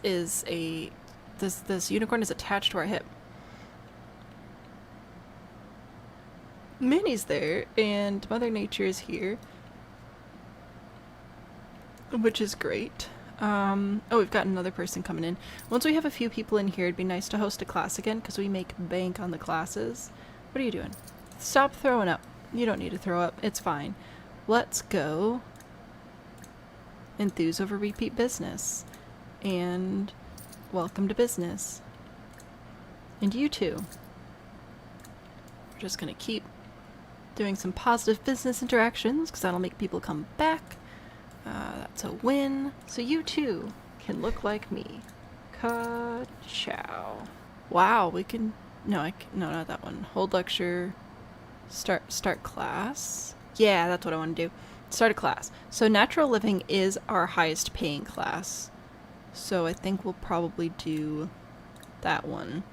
unicorn is attached to our hip. Minnie's there, and Mother Nature is here. Which is great. Oh, we've got another person coming in. Once we have a few people in here, it'd be nice to host a class again, because we make bank on the classes. What are you doing? Stop throwing up. You don't need to throw up. It's fine. Let's go enthuse over repeat business. And welcome to business. And you too. We're just gonna keep doing some positive business interactions, because that'll make people come back. That's a win. So you too can look like me. Ka-chow. Wow, we can... No, no, not that one. Hold lecture. Start class. Yeah, that's what I want to do. Start a class. So natural living is our highest paying class. So I think we'll probably do that one.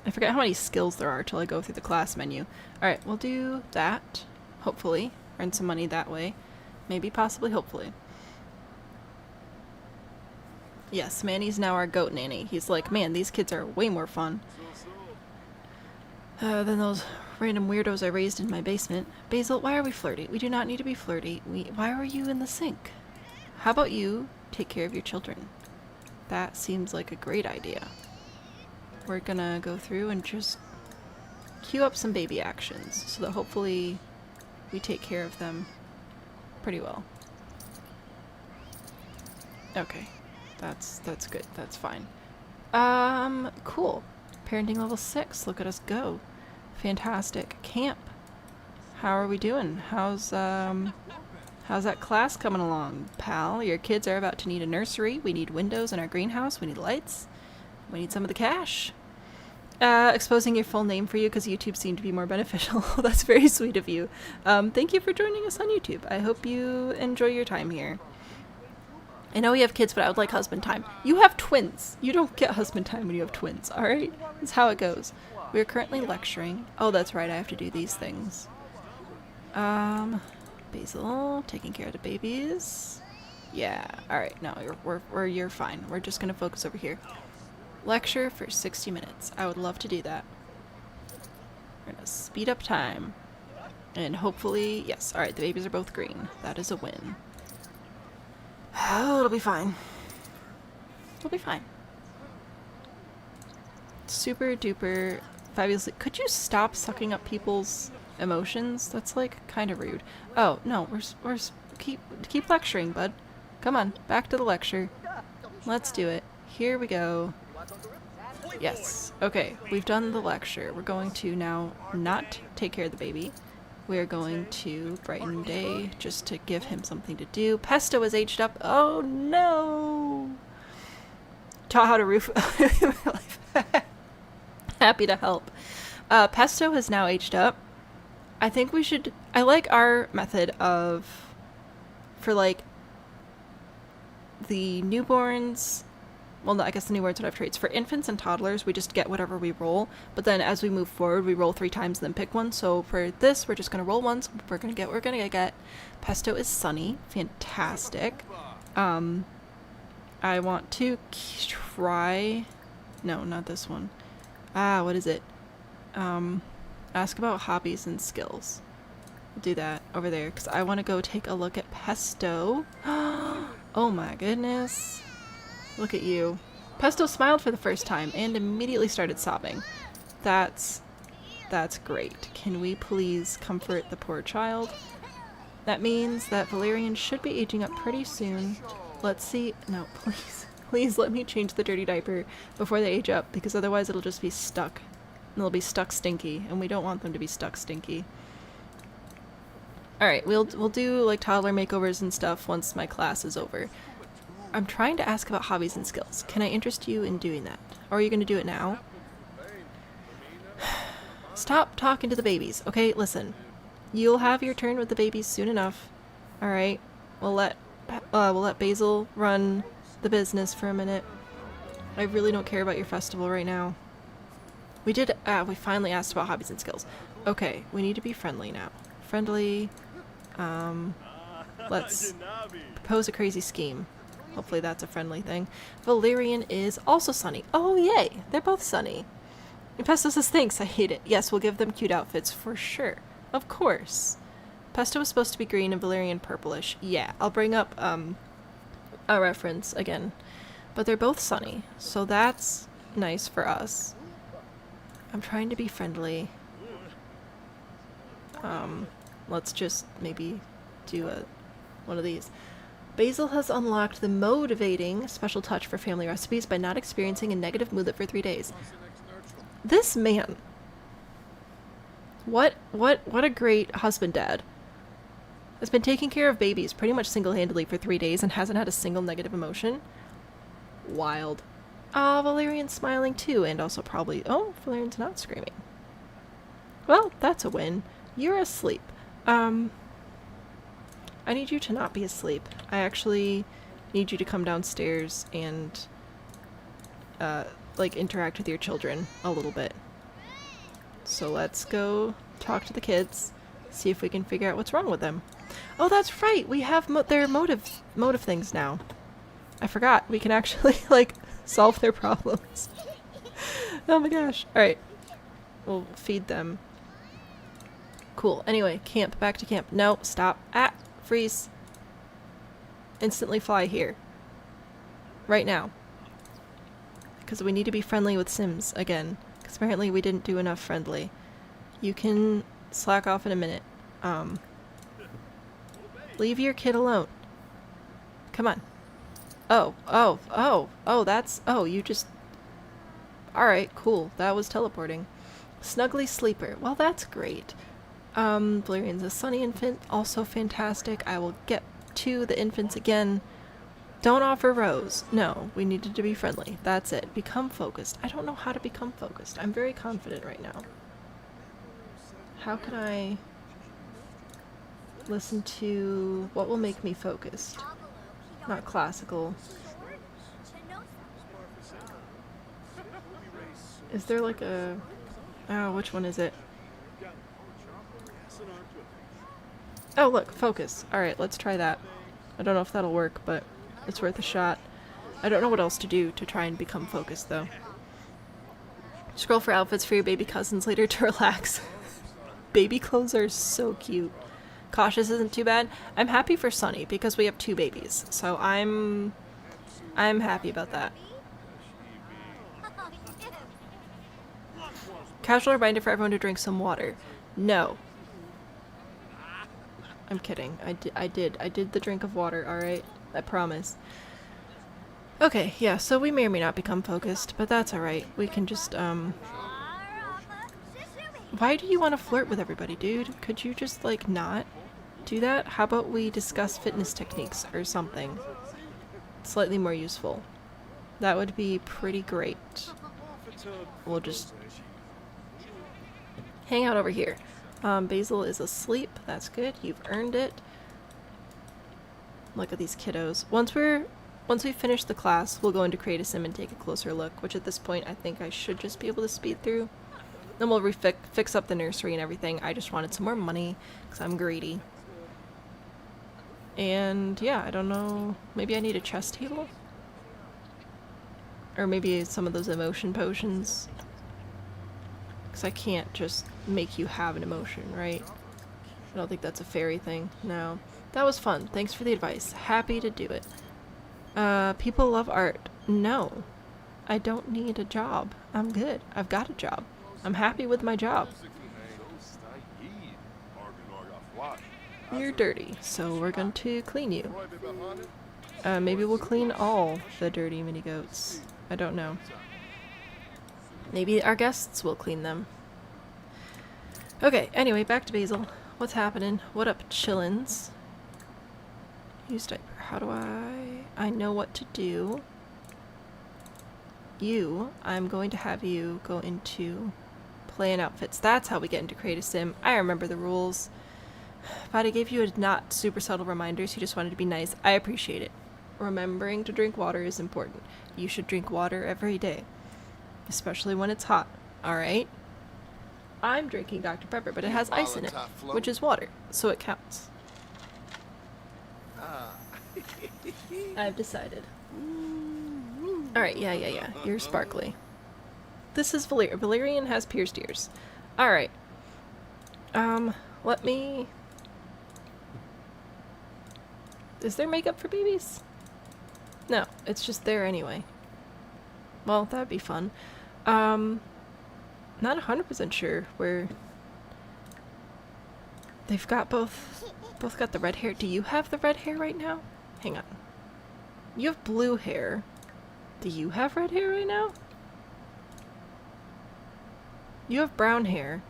I forget how many skills there are till I go through the class menu. Alright, we'll do that. Hopefully. Earn some money that way. Maybe, possibly, hopefully. Yes, Manny's now our goat nanny. He's like, man, these kids are way more fun than those random weirdos I raised in my basement. Basil, why are we flirty? We do not need to be flirty. Why are you in the sink? How about you take care of your children? That seems like a great idea. We're gonna go through and just queue up some baby actions so that hopefully we take care of them pretty well. Okay. That's good. That's fine. Cool. Parenting level 6. Look at us go. Fantastic. Camp. How are we doing? How's that class coming along, pal? Your kids are about to need a nursery. We need windows in our greenhouse. We need lights. We need some of the cash. Exposing your full name for you because YouTube seemed to be more beneficial. That's very sweet of you. Thank you for joining us on YouTube. I hope you enjoy your time here. I know you have kids, but I would like husband time. You have twins. You don't get husband time when you have twins, alright? That's how it goes. We're currently lecturing. Oh, that's right, I have to do these things. Basil, taking care of the babies. Yeah, alright, no, you're fine. We're just gonna focus over here. Lecture for 60 minutes. I would love to do that. We're gonna speed up time. And hopefully, yes, alright, the babies are both green. That is a win. Oh, it'll be fine. It'll be fine. Super duper fabulously. Could you stop sucking up people's emotions? That's like kind of rude. Oh no, we're keep lecturing, bud. Come on, back to the lecture. Let's do it. Here we go. Yes. Okay, we've done the lecture. We're going to now not take care of the baby we're going to brighten day just to give him something to do. Pesto is aged up. Oh no! Taught how to roof. Happy to help. Pesto has now aged up. I think we should. I like our method of, for like the newborns. Well, I guess the newborns would have traits. For infants and toddlers, we just get whatever we roll. But then as we move forward, we roll 3 times and then pick one. So for this, we're just going to roll once. We're going to get. Pesto is sunny. Fantastic. I want to try... No, not this one. What is it? Ask about hobbies and skills. We'll do that over there, because I want to go take a look at Pesto. Oh my goodness. Look at you. Pesto smiled for the first time and immediately started sobbing. That's great. Can we please comfort the poor child? That means that Valerian should be aging up pretty soon. Let's see. No, please. Please let me change the dirty diaper before they age up, because otherwise it'll just be stuck. And they'll be stuck stinky, and we don't want them to be stuck stinky. Alright, we'll do like toddler makeovers and stuff once my class is over. I'm trying to ask about hobbies and skills. Can I interest you in doing that? Or are you going to do it now? Stop talking to the babies, okay? Listen. You'll have your turn with the babies soon enough. Alright? We'll let Basil run the business for a minute. I really don't care about your festival right now. We finally asked about hobbies and skills. Okay, we need to be friendly now. Friendly. Let's propose a crazy scheme. Hopefully that's a friendly thing. Valerian is also sunny. Oh, yay! They're both sunny. Pesto says, thanks, I hate it. Yes, we'll give them cute outfits for sure. Of course. Pesto was supposed to be green and Valerian purplish. Yeah, I'll bring up a reference again. But they're both sunny, so that's nice for us. I'm trying to be friendly. Let's just maybe do one of these. Basil has unlocked the motivating special touch for family recipes by not experiencing a negative moodlet for 3 days. This man. What a great husband dad. Has been taking care of babies pretty much single-handedly for 3 days and hasn't had a single negative emotion. Wild. Valerian's smiling too, and also probably... Oh, Valerian's not screaming. Well, that's a win. You're asleep. I need you to not be asleep. I actually need you to come downstairs and, like, interact with your children a little bit. So let's go talk to the kids, see if we can figure out what's wrong with them. Oh, that's right! We have their motive things now. I forgot. We can actually, like, solve their problems. Oh my gosh. Alright. We'll feed them. Cool. Anyway, camp. Back to camp. No, stop. Freeze. Instantly fly here. Right now. Because we need to be friendly with Sims again. Because apparently we didn't do enough friendly. You can slack off in a minute. Leave your kid alone. Come on. You just... Alright, cool. That was teleporting. Snuggly sleeper. Well, that's great. Valerian's a sunny infant, also fantastic. I will get to the infants again. Don't offer Rose. No, we needed to be friendly. That's it. Become focused. I don't know how to become focused. I'm very confident right now. How can I listen to what will make me focused? Not classical. Is there like a... Oh, which one is it? Oh, look, focus. Alright, let's try that. I don't know if that'll work, but it's worth a shot. I don't know what else to do to try and become focused, though. Scroll for outfits for your baby cousins later to relax. Baby clothes are so cute. Cautious isn't too bad. I'm happy for Sunny, because we have 2 babies, so I'm happy about that. Casual reminder for everyone to drink some water. No. I'm kidding. I did the drink of water, alright? I promise. Okay, yeah, so we may or may not become focused, but that's alright. We can just, Why do you want to flirt with everybody, dude? Could you just, like, not do that? How about we discuss fitness techniques or something? Slightly more useful. That would be pretty great. We'll just hang out over here. Basil is asleep. That's good. You've earned it. Look at these kiddos. Once we finish the class, we'll go into Create a Sim and take a closer look, which at this point I think I should just be able to speed through. Then we'll fix up the nursery and everything. I just wanted some more money because I'm greedy. And yeah, I don't know. Maybe I need a chess table? Or maybe some of those emotion potions. Because I can't just make you have an emotion, right? I don't think that's a fairy thing. No. That was fun. Thanks for the advice. Happy to do it. People love art. No. I don't need a job. I'm good. I've got a job. I'm happy with my job. You're dirty, so we're going to clean you. Maybe we'll clean all the dirty mini goats. I don't know. Maybe our guests will clean them. Okay, anyway, back to Basil. What's happening? What up, chillins? Use diaper. How do I know what to do. I'm going to have you go into play and outfits. That's how we get into Create a Sim. I remember the rules. But I gave you a not super subtle reminder, so you just wanted to be nice. I appreciate it. Remembering to drink water is important. You should drink water every day. Especially when it's hot. Alright? I'm drinking Dr. Pepper, but it has ice in it, which is water, so it counts. I've decided. Alright, yeah. You're sparkly. This is Valerian. Valerian has pierced ears. Alright. Let me... Is there makeup for babies? No, it's just there anyway. Well, that'd be fun. Not 100% sure where... They've got both got the red hair. Do you have the red hair right now? Hang on. You have blue hair. Do you have red hair right now? You have brown hair.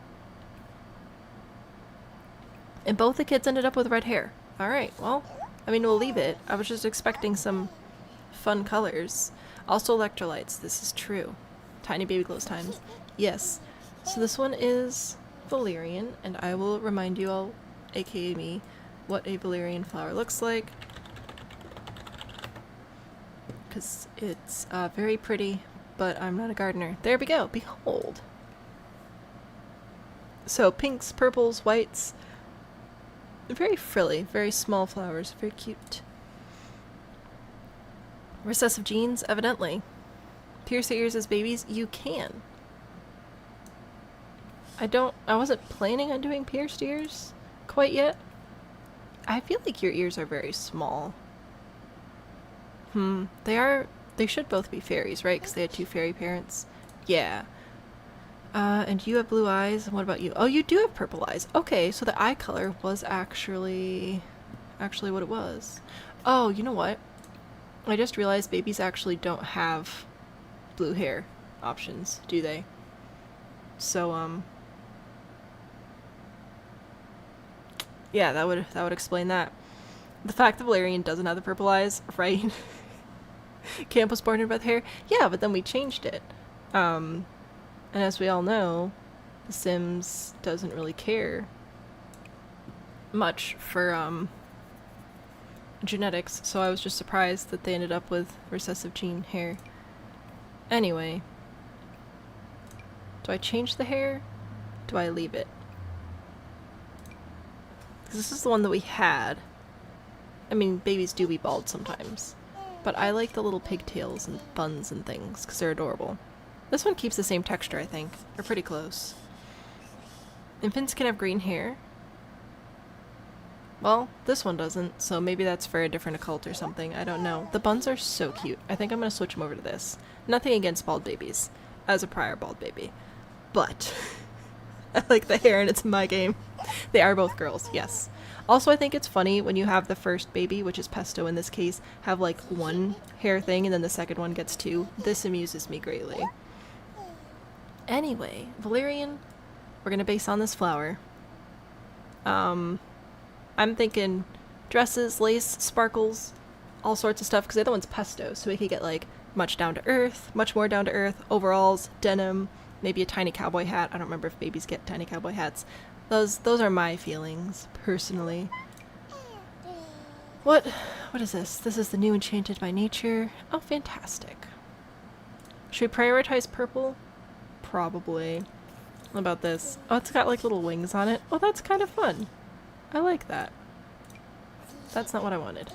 And both the kids ended up with red hair. Alright, well, I mean, we'll leave it. I was just expecting some fun colors. Also electrolytes, this is true. Tiny baby glows times. Yes. So this one is Valerian, and I will remind you all, aka me, what a Valerian flower looks like. Because it's very pretty, but I'm not a gardener. There we go, behold. So pinks, purples, whites. Very frilly, very small flowers, very cute. Recessive genes, evidently. Pierce the ears as babies, you can. I wasn't planning on doing pierced ears quite yet. I feel like your ears are very small. They should both be fairies, right? Because they had two fairy parents. Yeah. And you have blue eyes, and what about you? Oh, you do have purple eyes. Okay, so the eye color was actually what it was. Oh, you know what? I just realized babies actually don't have blue hair options, do they? So, yeah, that would explain that. The fact that Valerian doesn't have the purple eyes, right? Camp was born in red hair. Yeah, but then we changed it. And as we all know, The Sims doesn't really care much for genetics, so I was just surprised that they ended up with recessive gene hair. Anyway, do I change the hair? Do I leave it? Because this is the one that we had. I mean, babies do be bald sometimes, but I like the little pigtails and buns and things because they're adorable. This one keeps the same texture, I think. They're pretty close. Infants can have green hair. Well, this one doesn't, so maybe that's for a different occult or something. I don't know. The buns are so cute. I think I'm going to switch them over to this. Nothing against bald babies, as a prior bald baby. But I like the hair and it's my game. They are both girls, yes. Also, I think it's funny when you have the first baby, which is Pesto in this case, have like one hair thing and then the second one gets two. This amuses me greatly. Anyway, Valerian, we're gonna base on this flower. I'm thinking dresses, lace, sparkles, all sorts of stuff, because the other one's pesto, so we could get like much down to earth, much more down to earth, overalls, denim, maybe a tiny cowboy hat. I don't remember if babies get tiny cowboy hats. Those are my feelings, personally. What is this? This is the new Enchanted by Nature. Oh, fantastic. Should we prioritize purple? Probably. What about this? Oh, it's got like little wings on it. Oh, that's kind of fun. I like that. That's not what I wanted.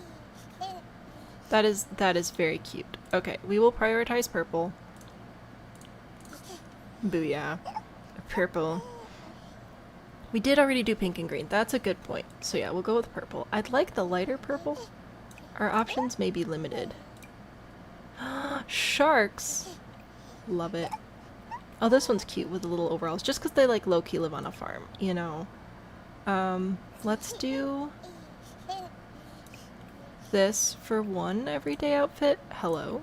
That is very cute. Okay, we will prioritize purple. Booyah. Purple. We did already do pink and green. That's a good point. So yeah, we'll go with purple. I'd like the lighter purple. Our options may be limited. Sharks! Love it. Oh, this one's cute with the little overalls. Just because they like low-key live on a farm, you know. Let's do this for one everyday outfit. Hello.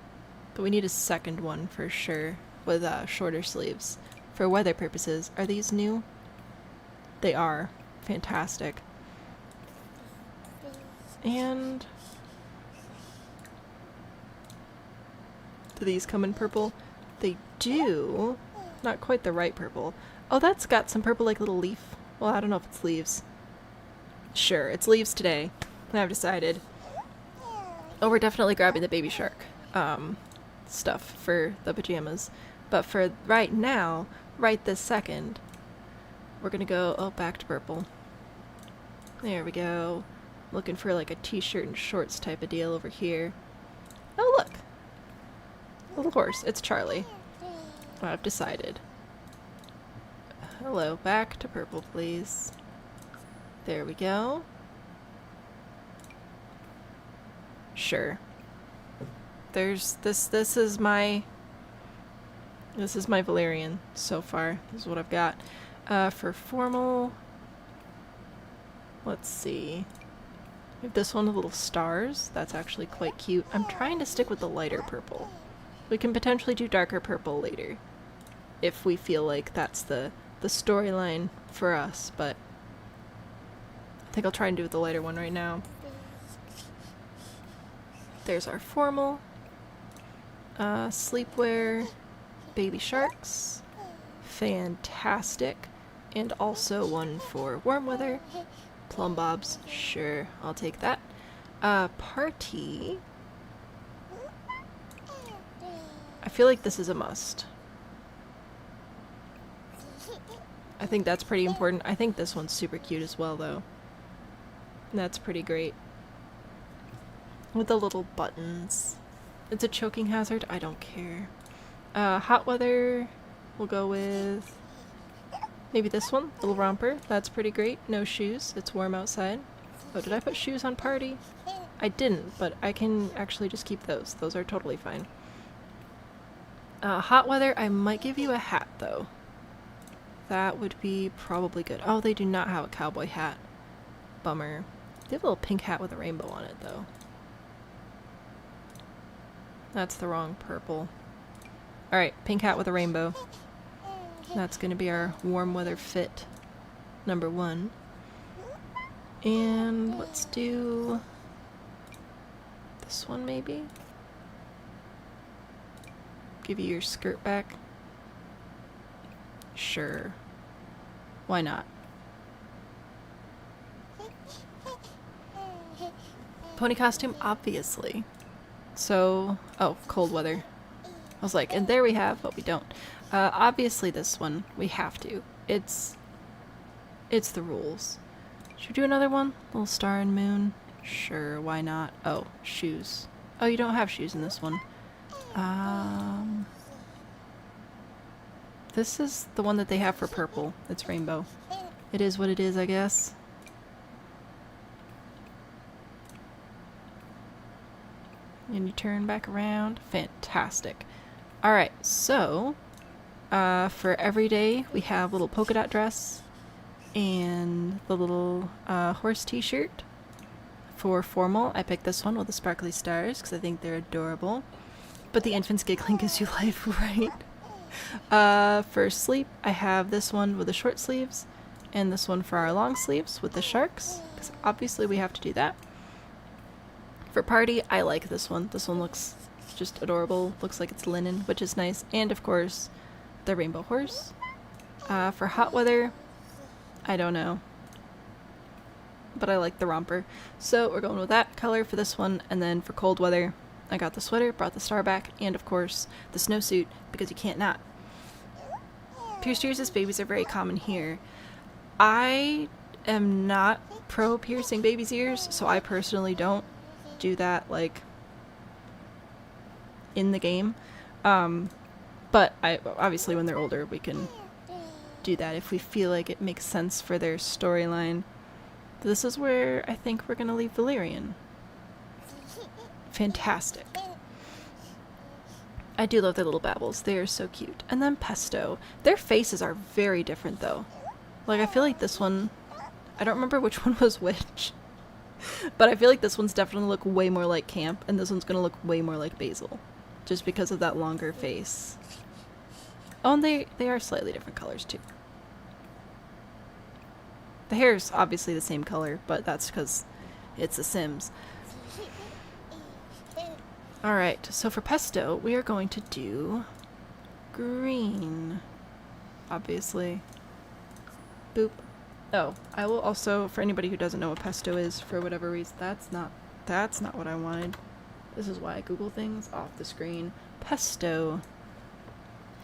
But we need a second one for sure with shorter sleeves. For weather purposes. Are these new? They are. Fantastic. And do these come in purple? They do. Not quite the right purple. Oh, that's got some purple like little leaf. Well, I don't know if it's leaves. Sure, it's leaves today. I've decided. Oh, we're definitely grabbing the baby shark stuff for the pajamas. But for right now, right this second, we're gonna go, back to purple. There we go. Looking for like a t-shirt and shorts type of deal over here. Oh, look! Little horse. It's Charlie. I've decided. Hello, back to purple, please. There we go. Sure. This is my Valerian so far. This is what I've got. For formal, let's see. We have this one with little stars. That's actually quite cute. I'm trying to stick with the lighter purple. We can potentially do darker purple later, if we feel like that's the storyline for us, but I think I'll try and do the lighter one right now. There's our formal. Sleepwear, baby sharks. Fantastic. And also one for warm weather. Plum bobs. Sure, I'll take that. Party. I feel like this is a must. I think that's pretty important. I think this one's super cute as well, though. That's pretty great. With the little buttons. It's a choking hazard. I don't care. Hot weather. We'll go with maybe this one. Little romper. That's pretty great. No shoes. It's warm outside. Oh, did I put shoes on party? I didn't, but I can actually just keep those. Those are totally fine. Hot weather. I might give you a hat, though. That would be probably good. Oh, they do not have a cowboy hat. Bummer. They have a little pink hat with a rainbow on it, though. That's the wrong purple. Alright, pink hat with a rainbow. That's gonna be our warm weather fit number 1. And let's do this one maybe? Give you your skirt back. Sure. Why not? Pony costume, obviously. So, oh, cold weather. I was like, and there we have, but we don't. Obviously this one, we have to. It's the rules. Should we do another one? Little star and moon? Sure, why not? Oh, shoes. Oh, you don't have shoes in this one. This is the one that they have for purple. It's rainbow. It is what it is, I guess. And you turn back around. Fantastic. Alright, so for everyday we have a little polka dot dress and the little horse t-shirt. For formal, I picked this one with the sparkly stars because I think they're adorable. But the infant's giggling gives you life, right? For sleep, I have this one with the short sleeves, and this one for our long sleeves with the sharks, because obviously we have to do that. For party, I like this one. This one looks just adorable. Looks like it's linen, which is nice. And of course, the rainbow horse. For hot weather, I don't know. But I like the romper. So we're going with that color for this one. And then for cold weather, I got the sweater, brought the star back, and of course, the snowsuit, because you can't not. Pierced ears as babies are very common here. I am not pro piercing babies' ears, so I personally don't do that, like, in the game. But obviously when they're older, we can do that if we feel like it makes sense for their storyline. This is where I think we're gonna leave Valerian. Fantastic. I do love their little babbles. They are so cute. And then Pesto. Their faces are very different, though. Like, I feel like this one... I don't remember which one was which. But I feel like this one's definitely look way more like Camp, and this one's gonna look way more like Basil. Just because of that longer face. Oh, and they are slightly different colors, too. The hair is obviously the same color, but that's because it's The Sims. Alright, so for Pesto, we are going to do green. Obviously. Boop. Oh, I will also, for anybody who doesn't know what Pesto is, for whatever reason, that's not what I wanted. This is why I Google things off the screen. Pesto.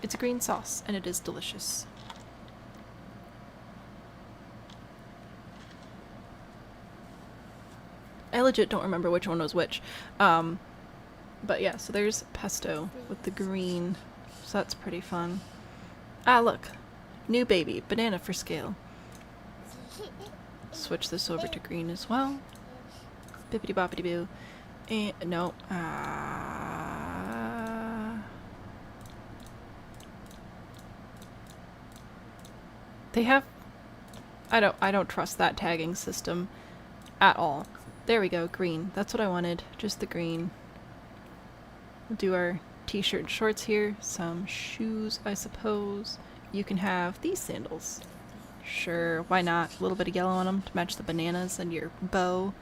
It's a green sauce, and it is delicious. I legit don't remember which one was which. But yeah, so there's Pesto with the green. So that's pretty fun. Ah, look. New baby. Banana for scale. Switch this over to green as well. Bippity boppity boo. And no. They have... I don't trust that tagging system at all. There we go, green. That's what I wanted. Just the green. We'll do our t-shirt and shorts here. Some shoes, I suppose. You can have these sandals. Sure, why not? A little bit of yellow on them to match the bananas and your bow.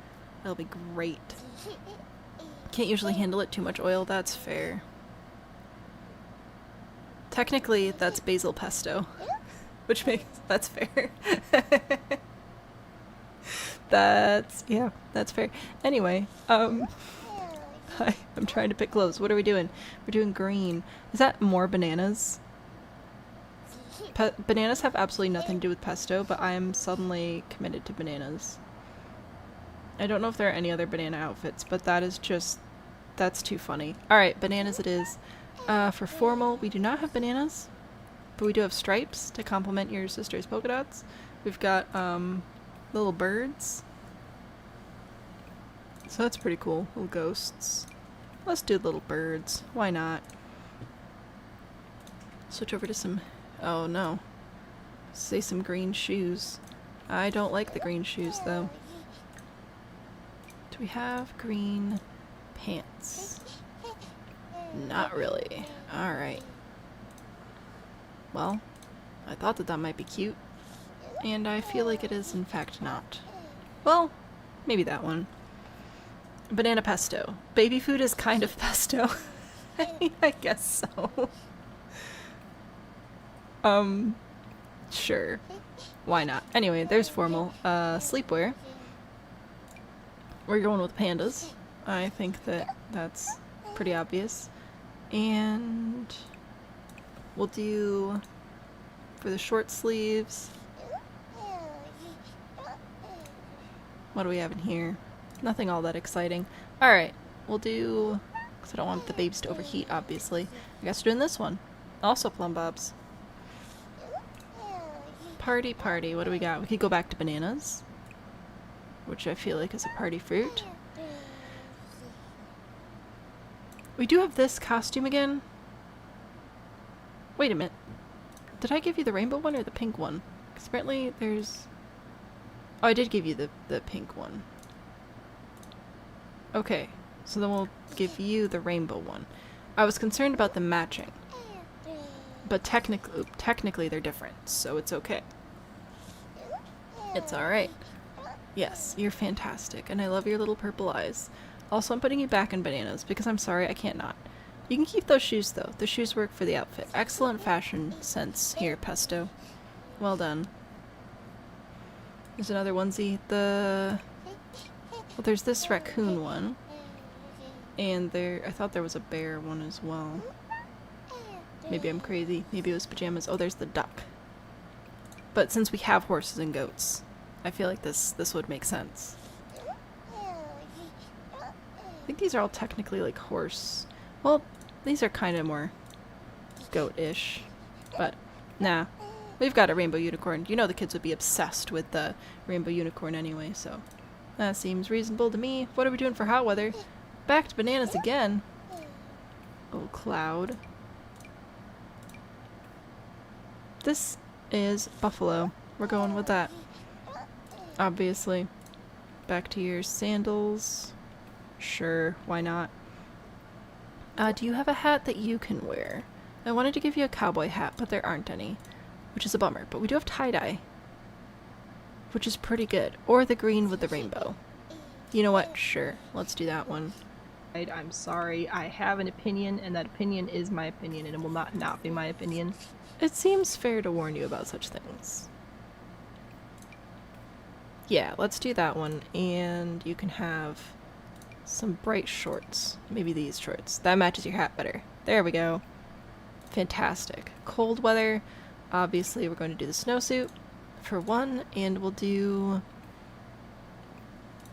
That'll be great. Can't usually handle it too much oil, that's fair. Technically, that's basil pesto. Which makes... that's fair. That's fair. Anyway, I'm trying to pick clothes. What are we doing? We're doing green. Is that more bananas? Bananas have absolutely nothing to do with pesto, but I am suddenly committed to bananas. I don't know if there are any other banana outfits, but that is just... that's too funny. Alright, bananas it is. For formal, we do not have bananas, but we do have stripes to complement your sister's polka dots. We've got, little birds. So that's pretty cool. Little ghosts. Let's do little birds. Why not? Switch over to some... oh no. Say some green shoes. I don't like the green shoes though. Do we have green pants? Not really. Alright. Well, I thought that might be cute. And I feel like it is in fact not. Well, maybe that one. Banana pesto. Baby food is kind of pesto. I mean, I guess so. Sure. Why not? Anyway, there's formal. Sleepwear. We're going with pandas. I think that that's pretty obvious. And we'll do, for the short sleeves, what do we have in here? Nothing all that exciting. Alright, we'll do, because I don't want the babes to overheat, obviously. I guess we're doing this one. Also plum bobs. Party, party. What do we got? We could go back to bananas, which I feel like is a party fruit. We do have this costume again. Wait a minute. Did I give you the rainbow one or the pink one? Because apparently there's... oh, I did give you the pink one. Okay, so then we'll give you the rainbow one. I was concerned about the matching. But technically they're different, so it's okay. It's alright. Yes, you're fantastic, and I love your little purple eyes. Also, I'm putting you back in bananas, because I'm sorry, I can't not. You can keep those shoes, though. The shoes work for the outfit. Excellent fashion sense here, Pesto. Well done. There's another onesie. Well, there's this raccoon one. And I thought there was a bear one as well. Maybe I'm crazy. Maybe it was pajamas. Oh, there's the duck. But since we have horses and goats, I feel like this would make sense. I think these are all technically like horse. Well, these are kind of more goat-ish. But, nah. We've got a rainbow unicorn. You know the kids would be obsessed with the rainbow unicorn anyway, so that seems reasonable to me. What are we doing for hot weather? Back to bananas again. Oh, cloud. This is buffalo. We're going with that. Obviously. Back to your sandals. Sure, why not? Do you have a hat that you can wear? I wanted to give you a cowboy hat, but there aren't any. Which is a bummer, but we do have tie-dye. Which is pretty good. Or the green with the rainbow. You know what? Sure. Let's do that one. I'm sorry. I have an opinion, and that opinion is my opinion, and it will not be my opinion. It seems fair to warn you about such things. Yeah, let's do that one. And you can have some bright shorts. Maybe these shorts. That matches your hat better. There we go. Fantastic. Cold weather. Obviously, we're going to do the snowsuit for one, and we'll do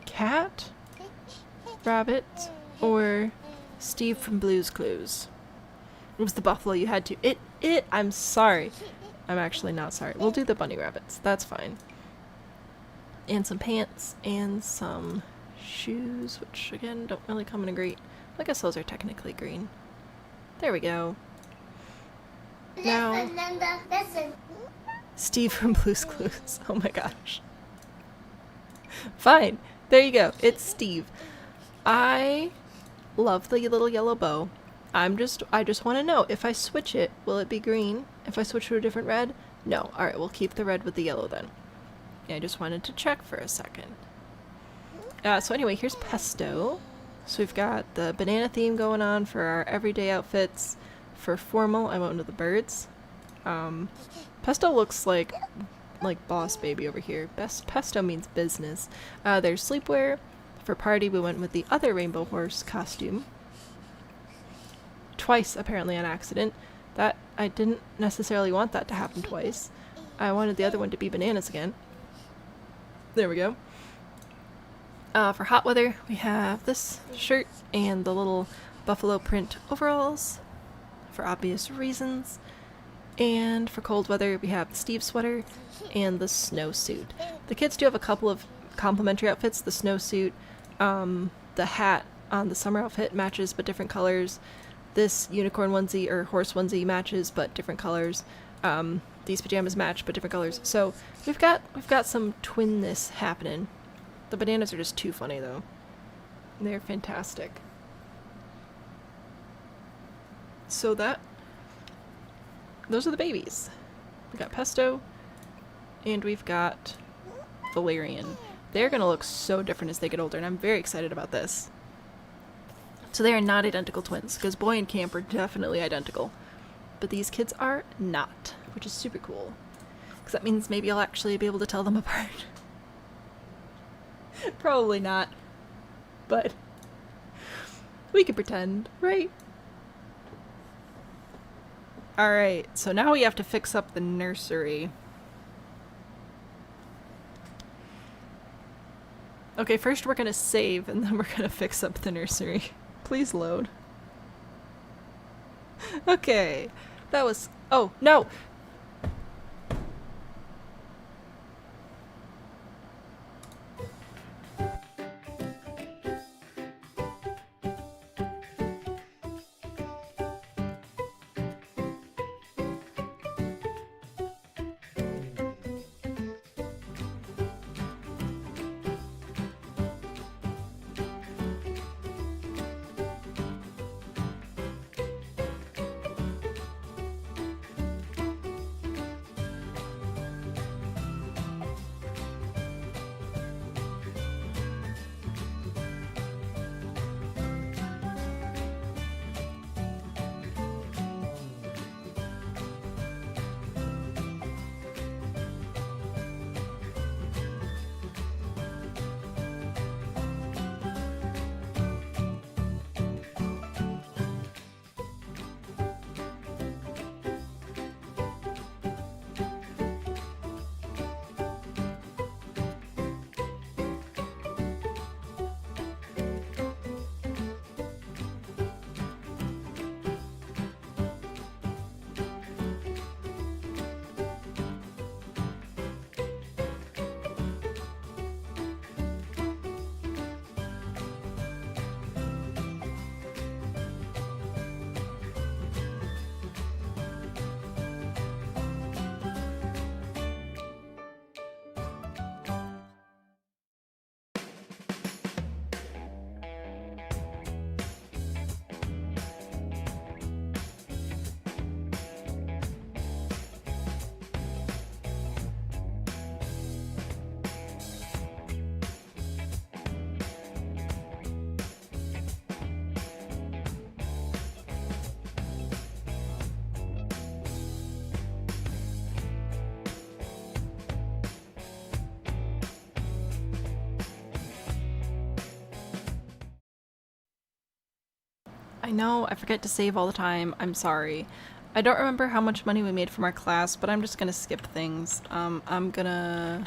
Cat, Rabbit, or Steve from Blue's Clues. It was the buffalo you had to. I'm sorry. I'm actually not sorry. We'll do the bunny rabbits. That's fine. And some pants and some shoes, which again don't really come in a great. I guess those are technically green. There we go. Now, Steve from Blue's Clues. Oh my gosh. Fine. There you go. It's Steve. I love the little yellow bow. I just want to know, if I switch it, will it be green? If I switch to a different red? No. Alright, we'll keep the red with the yellow then. Yeah, I just wanted to check for a second. So anyway, here's Pesto. So we've got the banana theme going on for our everyday outfits. For formal, I went into the birds. Pesto looks like Boss Baby over here. Pesto means business. There's sleepwear. For party, we went with the other rainbow horse costume. Twice, apparently on accident. That I didn't necessarily want that to happen twice. I wanted the other one to be bananas again. There we go. For hot weather, we have this shirt and the little buffalo print overalls, for obvious reasons. And for cold weather, we have the Steve sweater and the snowsuit. The kids do have a couple of complimentary outfits. The snowsuit, the hat on the summer outfit matches but different colors. This unicorn onesie or horse onesie matches but different colors. These pajamas match but different colors. So we've got some twinness happening. The bananas are just too funny though. They're fantastic. So those are the babies. We got Pesto, and we've got Valerian. They're gonna look so different as they get older, and I'm very excited about this. So they are not identical twins, because Boy and Camp are definitely identical. But these kids are not, which is super cool. Because that means maybe I'll actually be able to tell them apart. Probably not. But we can pretend, right? Alright, so now we have to fix up the nursery. Okay, first we're gonna save, and then we're gonna fix up the nursery. Please load. Okay, that was... Oh, no! I know, I forget to save all the time. I'm sorry. I don't remember how much money we made from our class, but I'm just gonna skip things. I'm gonna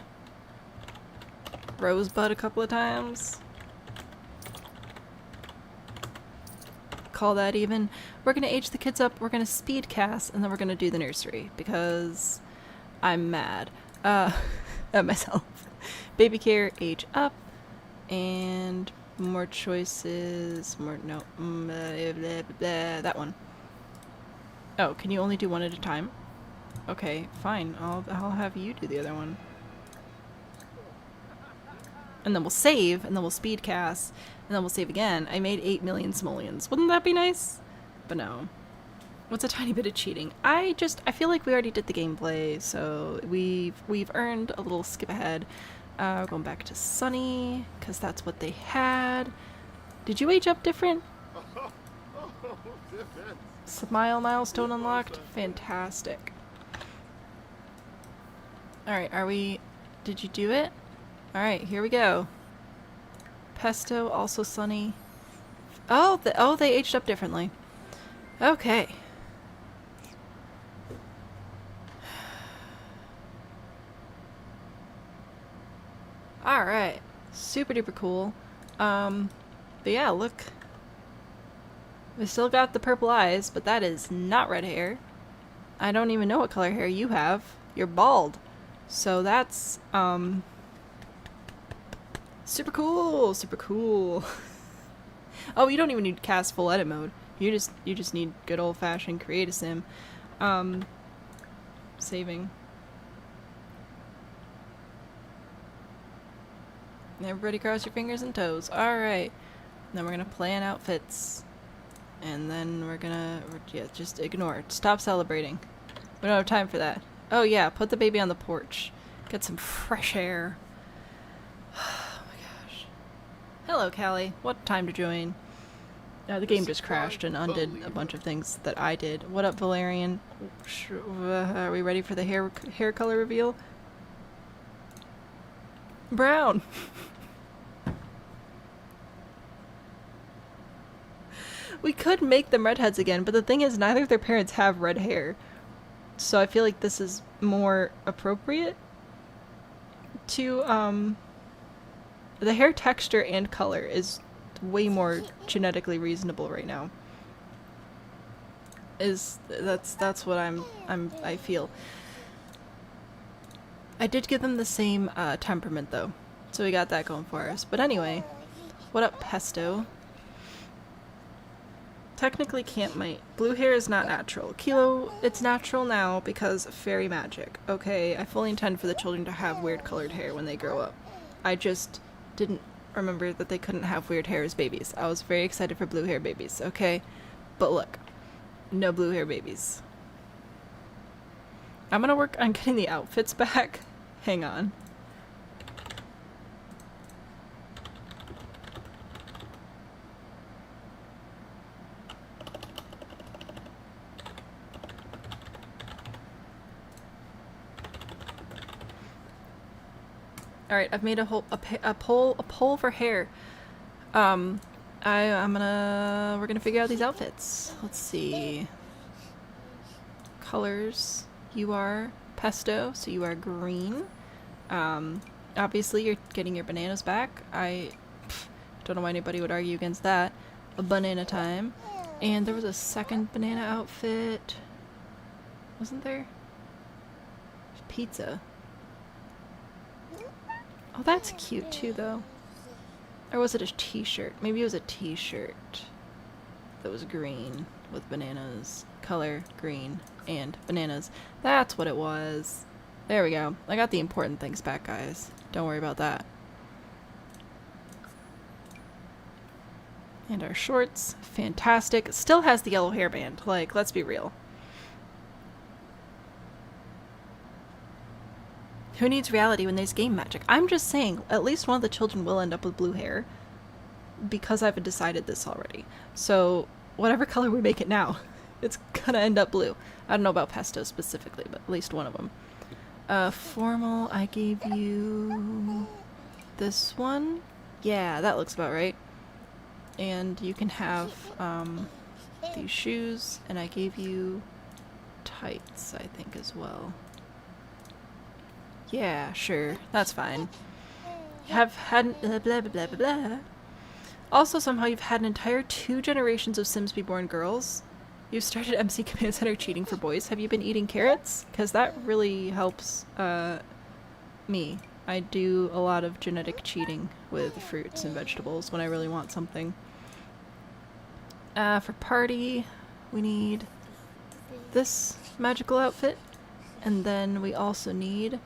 rosebud a couple of times. Call that even. We're gonna age the kids up, we're gonna speed cast, and then we're gonna do the nursery, because I'm mad. At myself. Baby care, age up, and more choices, that one. Oh, can you only do one at a time? Okay, fine. I'll have you do the other one. And then we'll save, and then we'll speed cast, and then we'll save again. I made 8 million simoleons. Wouldn't that be nice? But no. What's a tiny bit of cheating? I feel like we already did the gameplay, so we've earned a little skip ahead. Going back to Sunny, because that's what they had. Did you age up different? Smile milestone unlocked? Fantastic. Alright, did you do it? Alright, here we go. Pesto, also Sunny. Oh, they aged up differently. Okay. Alright. Super duper cool. But yeah, look. We still got the purple eyes, but that is not red hair. I don't even know what color hair you have. You're bald. So that's, super cool! Super cool. Oh, you don't even need to cast full edit mode. You just need good old-fashioned create a sim. Saving. Everybody cross your fingers and toes. Alright. Then we're gonna plan outfits. And then yeah, just ignore it. Stop celebrating. We don't have time for that. Oh yeah, put the baby on the porch. Get some fresh air. Oh my gosh. Hello, Callie. What time to join? The game just crashed and undid a bunch of things that I did. What up, Valerian? Are we ready for the hair color reveal? Brown! We could make them redheads again, but the thing is, neither of their parents have red hair. So I feel like this is more appropriate to, the hair texture and color is way more genetically reasonable right now. That's what I feel. I did give them the same, temperament though. So we got that going for us. But anyway, what up, Pesto? Technically can't mate. Blue hair is not natural. Kilo, it's natural now because of fairy magic. Okay, I fully intend for the children to have weird colored hair when they grow up. I just didn't remember that they couldn't have weird hair as babies. I was very excited for blue hair babies, okay? But look, no blue hair babies. I'm gonna work on getting the outfits back. Hang on. Alright, I've made a poll for hair. We're gonna figure out these outfits. Let's see. Colors. You are pesto, so you are green. Obviously you're getting your bananas back. I don't know why anybody would argue against that. A banana time. And there was a second banana outfit. Wasn't there? Pizza. Oh, that's cute too, though. Or was it a t-shirt? Maybe it was a t-shirt that was green with bananas. Color, green, and bananas. That's what it was. There we go. I got the important things back, guys. Don't worry about that. And our shorts. Fantastic. Still has the yellow hairband. Like, let's be real. Who needs reality when there's game magic? I'm just saying, at least one of the children will end up with blue hair. Because I've decided this already. So, whatever color we make it now, it's gonna end up blue. I don't know about pesto specifically, but at least one of them. Formal, I gave you this one. Yeah, that looks about right. And you can have, shoes, and I gave you tights, I think, as well. Yeah, sure. That's fine. Have had blah blah blah blah blah. Also, somehow you've had an entire 2 generations of Sims be born girls. You started MC Command Center cheating for boys. Have you been eating carrots? Because that really helps me. I do a lot of genetic cheating with fruits and vegetables when I really want something. For party, we need this magical outfit. And then we also need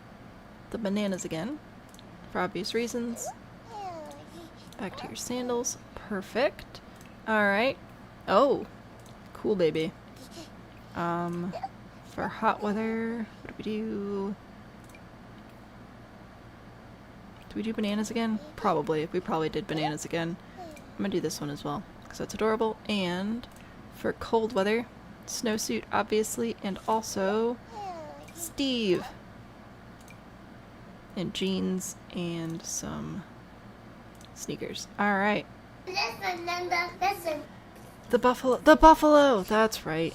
the bananas again, for obvious reasons. Back to your sandals. Perfect. Alright. Oh! Cool, baby. For hot weather, what do we do? Do we do bananas again? Probably. We probably did bananas again. I'm gonna do this one as well, because that's adorable. And for cold weather, snowsuit, obviously, and also Steve! And jeans and some sneakers. Alright. Listen. The buffalo! That's right.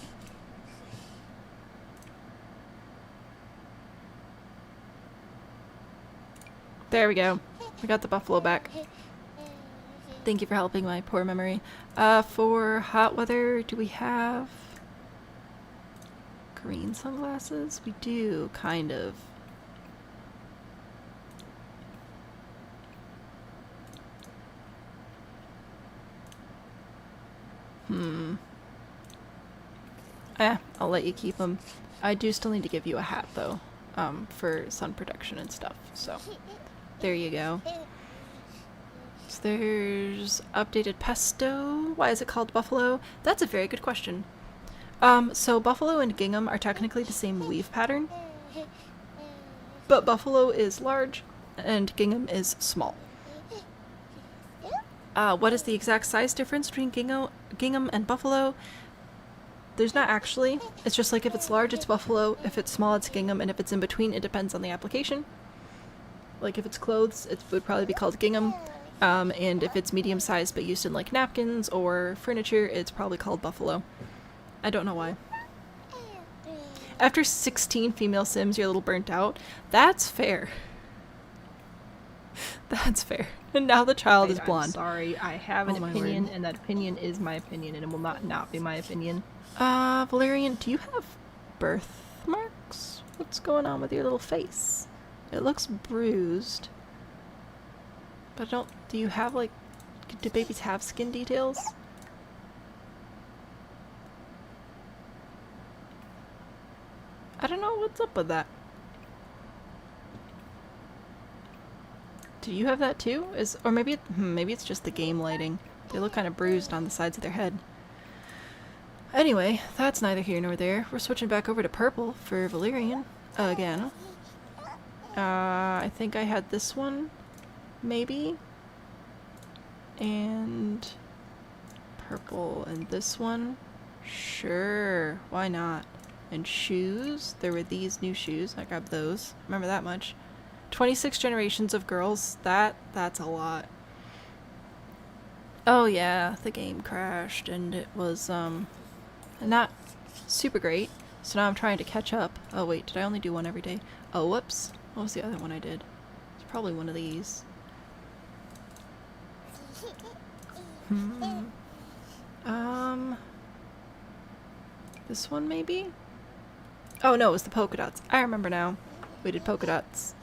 There we go. We got the buffalo back. Thank you for helping my poor memory. For hot weather, do we have green sunglasses? We do, kind of. I'll let you keep them. I do still need to give you a hat, though, for sun protection and stuff, so there you go. So there's updated pesto. Why is it called buffalo? That's a very good question. So buffalo and gingham are technically the same weave pattern, but buffalo is large and gingham is small. What is the exact size difference between gingham and buffalo? There's not actually. It's just like if it's large, it's buffalo. If it's small, it's gingham. And if it's in between, it depends on the application. Like if it's clothes, it would probably be called gingham. And if it's medium sized but used in like napkins or furniture, it's probably called buffalo. I don't know why. After 16 female Sims, you're a little burnt out. That's fair. That's fair. And now the child is blonde. I'm sorry, I have an Oh my opinion, word. and that opinion is my opinion, and it will not be my opinion. Valerian, do you have birthmarks? What's going on with your little face? It looks bruised. But I don't... Do you have, like... Do babies have skin details? I don't know what's up with that. Do you have that too? Or maybe maybe it's just the game lighting. They look kind of bruised on the sides of their head. Anyway, that's neither here nor there. We're switching back over to purple for Valerian again. I think I had this one, maybe, and purple and this one. Sure, why not? And shoes. There were these new shoes. I grabbed those. Remember that much. 26 generations of girls. That's a lot. Oh yeah, the game crashed and it was not super great. So now I'm trying to catch up. Oh wait, did I only do one every day? Oh whoops. What was the other one I did? It's probably one of these. This one maybe? Oh no, it was the polka dots. I remember now. We did polka dots.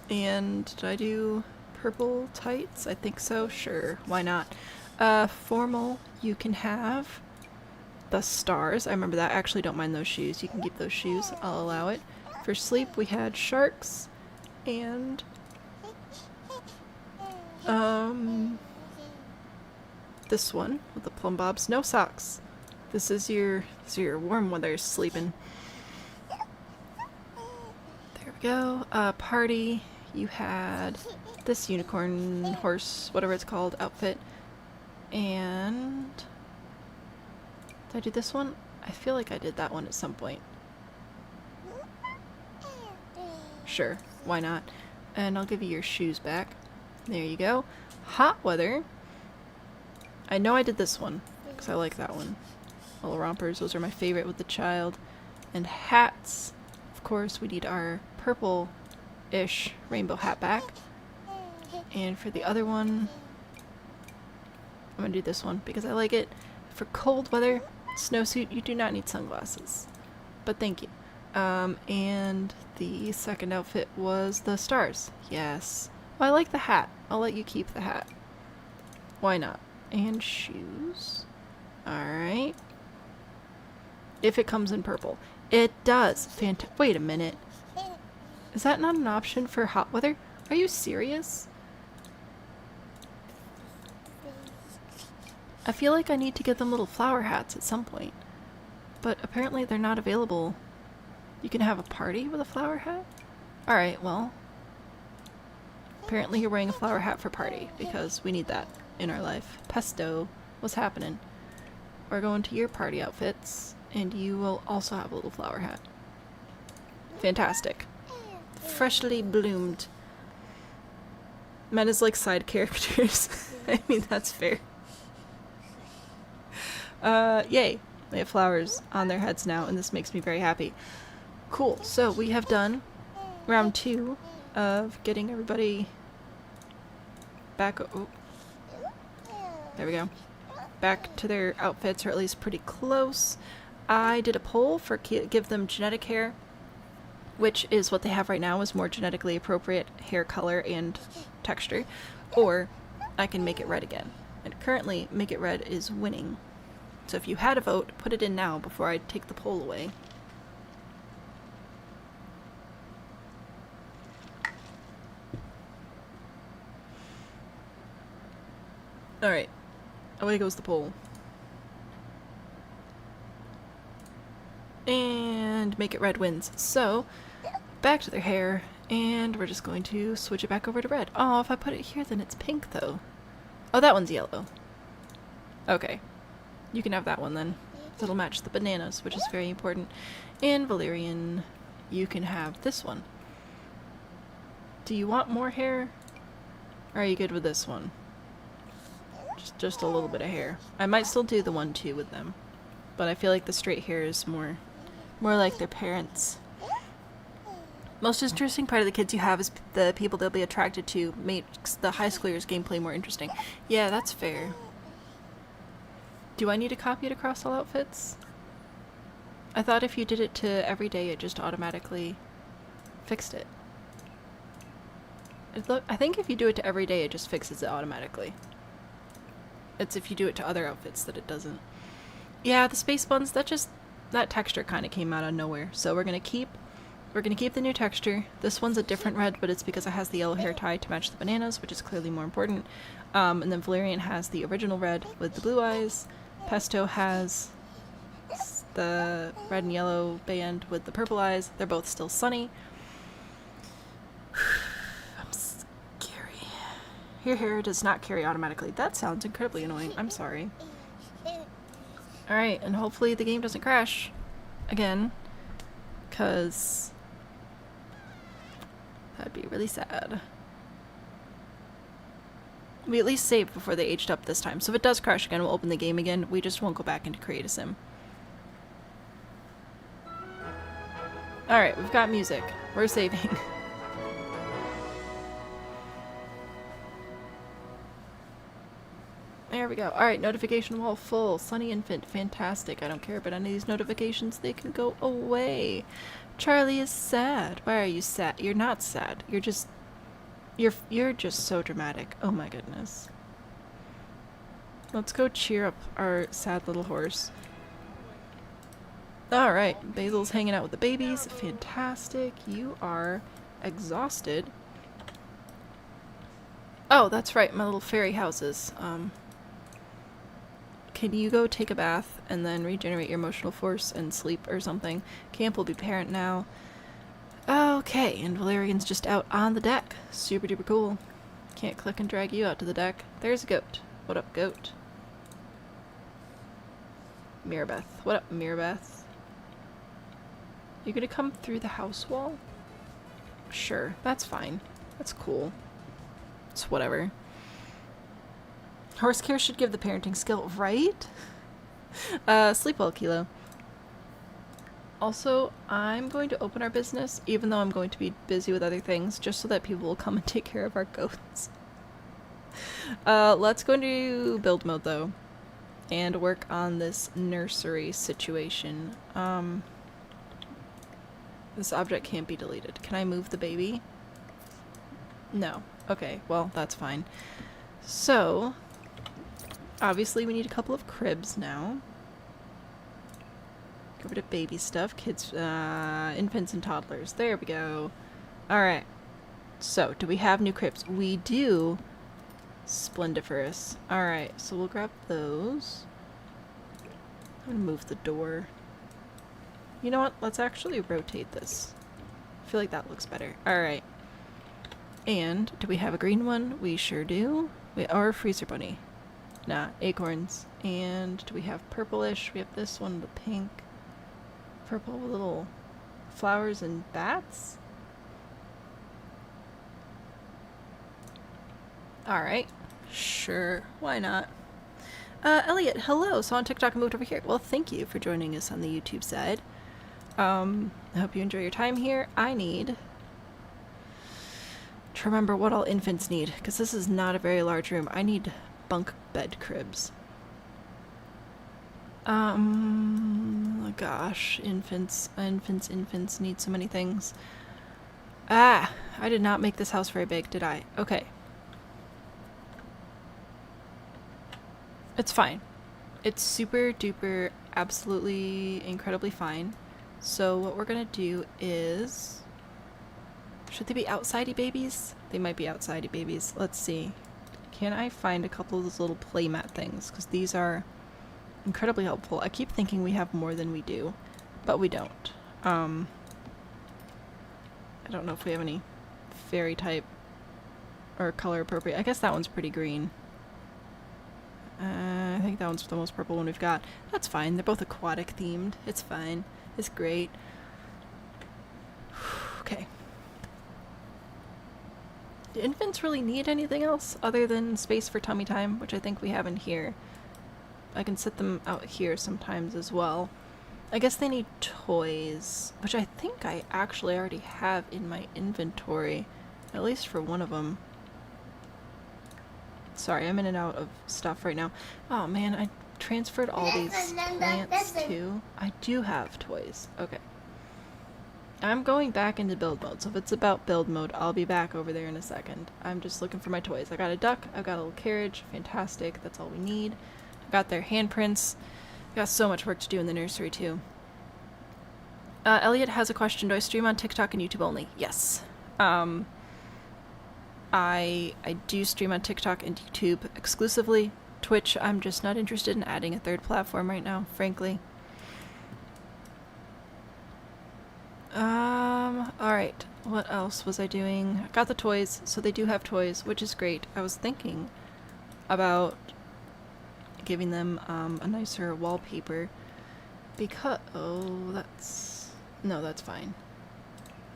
And did I do purple tights? I think so. Sure, why not? Formal, you can have the stars. I remember that. I actually don't mind those shoes. You can keep those shoes. I'll allow it. For sleep, we had sharks and this one with the plumb bobs. No socks. This is your warm weather sleeping. There we go. Party. You had this unicorn horse, whatever it's called, outfit. And did I do this one? I feel like I did that one at some point. Sure, why not? And I'll give you your shoes back. There you go. Hot weather. I know I did this one, because I like that one. Little rompers, those are my favorite with the child. And hats, of course, we need our purple-ish rainbow hat back. And for the other one, I'm gonna do this one because I like it. For cold weather, snowsuit, you do not need sunglasses. But thank you. And the second outfit was the stars. Yes. Well, I like the hat. I'll let you keep the hat. Why not? And shoes. Alright. If it comes in purple. It does. Wait a minute. Is that not an option for hot weather? Are you serious? I feel like I need to get them little flower hats at some point. But apparently they're not available. You can have a party with a flower hat? Alright, well. Apparently you're wearing a flower hat for party, because we need that in our life. Pesto, what's happening? We're going to your party outfits, and you will also have a little flower hat. Fantastic. Freshly bloomed. Men is like side characters. I mean, that's fair. Yay. They have flowers on their heads now, and this makes me very happy. Cool. So we have done round 2 of getting everybody back. Oh. There we go. Back to their outfits, or at least pretty close. I did a poll for give them genetic hair, which is what they have right now, is more genetically appropriate hair color and texture, or I can make it red again. And currently, make it red is winning. So if you had a vote, put it in now before I take the poll away. Alright, away goes the poll. And make it red wins. So, back to their hair, and we're just going to switch it back over to red. Oh, if I put it here, then it's pink, though. Oh, that one's yellow. Okay. You can have that one, then. It'll match the bananas, which is very important. And Valerian, you can have this one. Do you want more hair? Or are you good with this one? Just a little bit of hair. I might still do the 1-2 with them. But I feel like the straight hair is more like their parents. Most interesting part of the kids you have is the people they'll be attracted to, makes the high school years gameplay more interesting. Yeah, that's fair. Do I need to copy it across all outfits? I thought if you did it to every day, it just automatically fixed it. I think if you do it to every day, it just fixes it automatically. It's if you do it to other outfits that it doesn't. Yeah, the space buns, that texture kind of came out of nowhere. So we're gonna keep the new texture. This one's a different red, but it's because it has the yellow hair tie to match the bananas, which is clearly more important. And then Valerian has the original red with the blue eyes. Pesto has the red and yellow band with the purple eyes. They're both still sunny. I'm scary. Your hair does not carry automatically. That sounds incredibly annoying. I'm sorry. Alright, and hopefully the game doesn't crash again, because that'd be really sad. We at least saved before they aged up this time, so if it does crash again, we'll open the game again. We just won't go back into Create a Sim. Alright, we've got music. We're saving. There we go. Alright, notification wall full. Sunny infant. Fantastic. I don't care about any of these notifications. They can go away. Charlie is sad. Why are you sad? You're not sad. You're just so dramatic. Oh my goodness. Let's go cheer up our sad little horse. Alright, Basil's hanging out with the babies. Fantastic. You are exhausted. Oh, that's right, my little fairy houses. Can you go take a bath and then regenerate your emotional force and sleep or something? Camp will be parent now. Okay, and Valerian's just out on the deck. Super duper cool. Can't click and drag you out to the deck. There's a goat. What up, goat? Mirabeth. What up, Mirabeth? You gonna come through the house wall? Sure, that's fine. That's cool. It's whatever. Horse care should give the parenting skill, right? Sleep well, Kilo. Also, I'm going to open our business, even though I'm going to be busy with other things, just so that people will come and take care of our goats. Let's go into build mode, though, and work on this nursery situation. This object can't be deleted. Can I move the baby? No. Okay, well, that's fine. So, obviously we need a couple of cribs now. Get rid of baby stuff. Kids, infants and toddlers. There we go. Alright. So, do we have new cribs? We do. Splendiferous. Alright, so we'll grab those. I'm gonna move the door. You know what? Let's actually rotate this. I feel like that looks better. Alright. And, do we have a green one? We sure do. Or a freezer bunny. Nah, acorns. And do we have purplish? We have this one, the pink. Purple with little flowers and bats. Alright. Sure. Why not? Elliot, hello. So on TikTok I moved over here. Well, thank you for joining us on the YouTube side. I hope you enjoy your time here. I need to remember what all infants need, because this is not a very large room. I need bunk bed cribs. Gosh, infants need so many things. Ah, I did not make this house very big, did I? Okay. It's fine. It's super duper absolutely incredibly fine. So what we're gonna do is... Should they be outsidey babies? They might be outsidey babies. Let's see. Can I find a couple of those little playmat things? Because these are incredibly helpful. I keep thinking we have more than we do, but we don't. I don't know if we have any fairy type or color appropriate. I guess that one's pretty green. I think that one's the most purple one we've got. That's fine. They're both aquatic themed. It's fine. It's great. Okay. Do infants really need anything else other than space for tummy time, which I think we have in here? I can set them out here sometimes as well. I guess they need toys, which I think I actually already have in my inventory, at least for one of them. Sorry, I'm in and out of stuff right now. Oh man, I transferred all these plants too. I do have toys. Okay. I'm going back into build mode, so if it's about build mode, I'll be back over there in a second. I'm just looking for my toys. I got a duck, I've got a little carriage, fantastic, that's all we need. I got their handprints. Got so much work to do in the nursery too. Elliot has a question. Do I stream on TikTok and YouTube only? Yes. I do stream on TikTok and YouTube exclusively. Twitch, I'm just not interested in adding a third platform right now, frankly. Alright. What else was I doing? I got the toys, so they do have toys, which is great. I was thinking about giving them a nicer wallpaper because... Oh, that's... No, that's fine.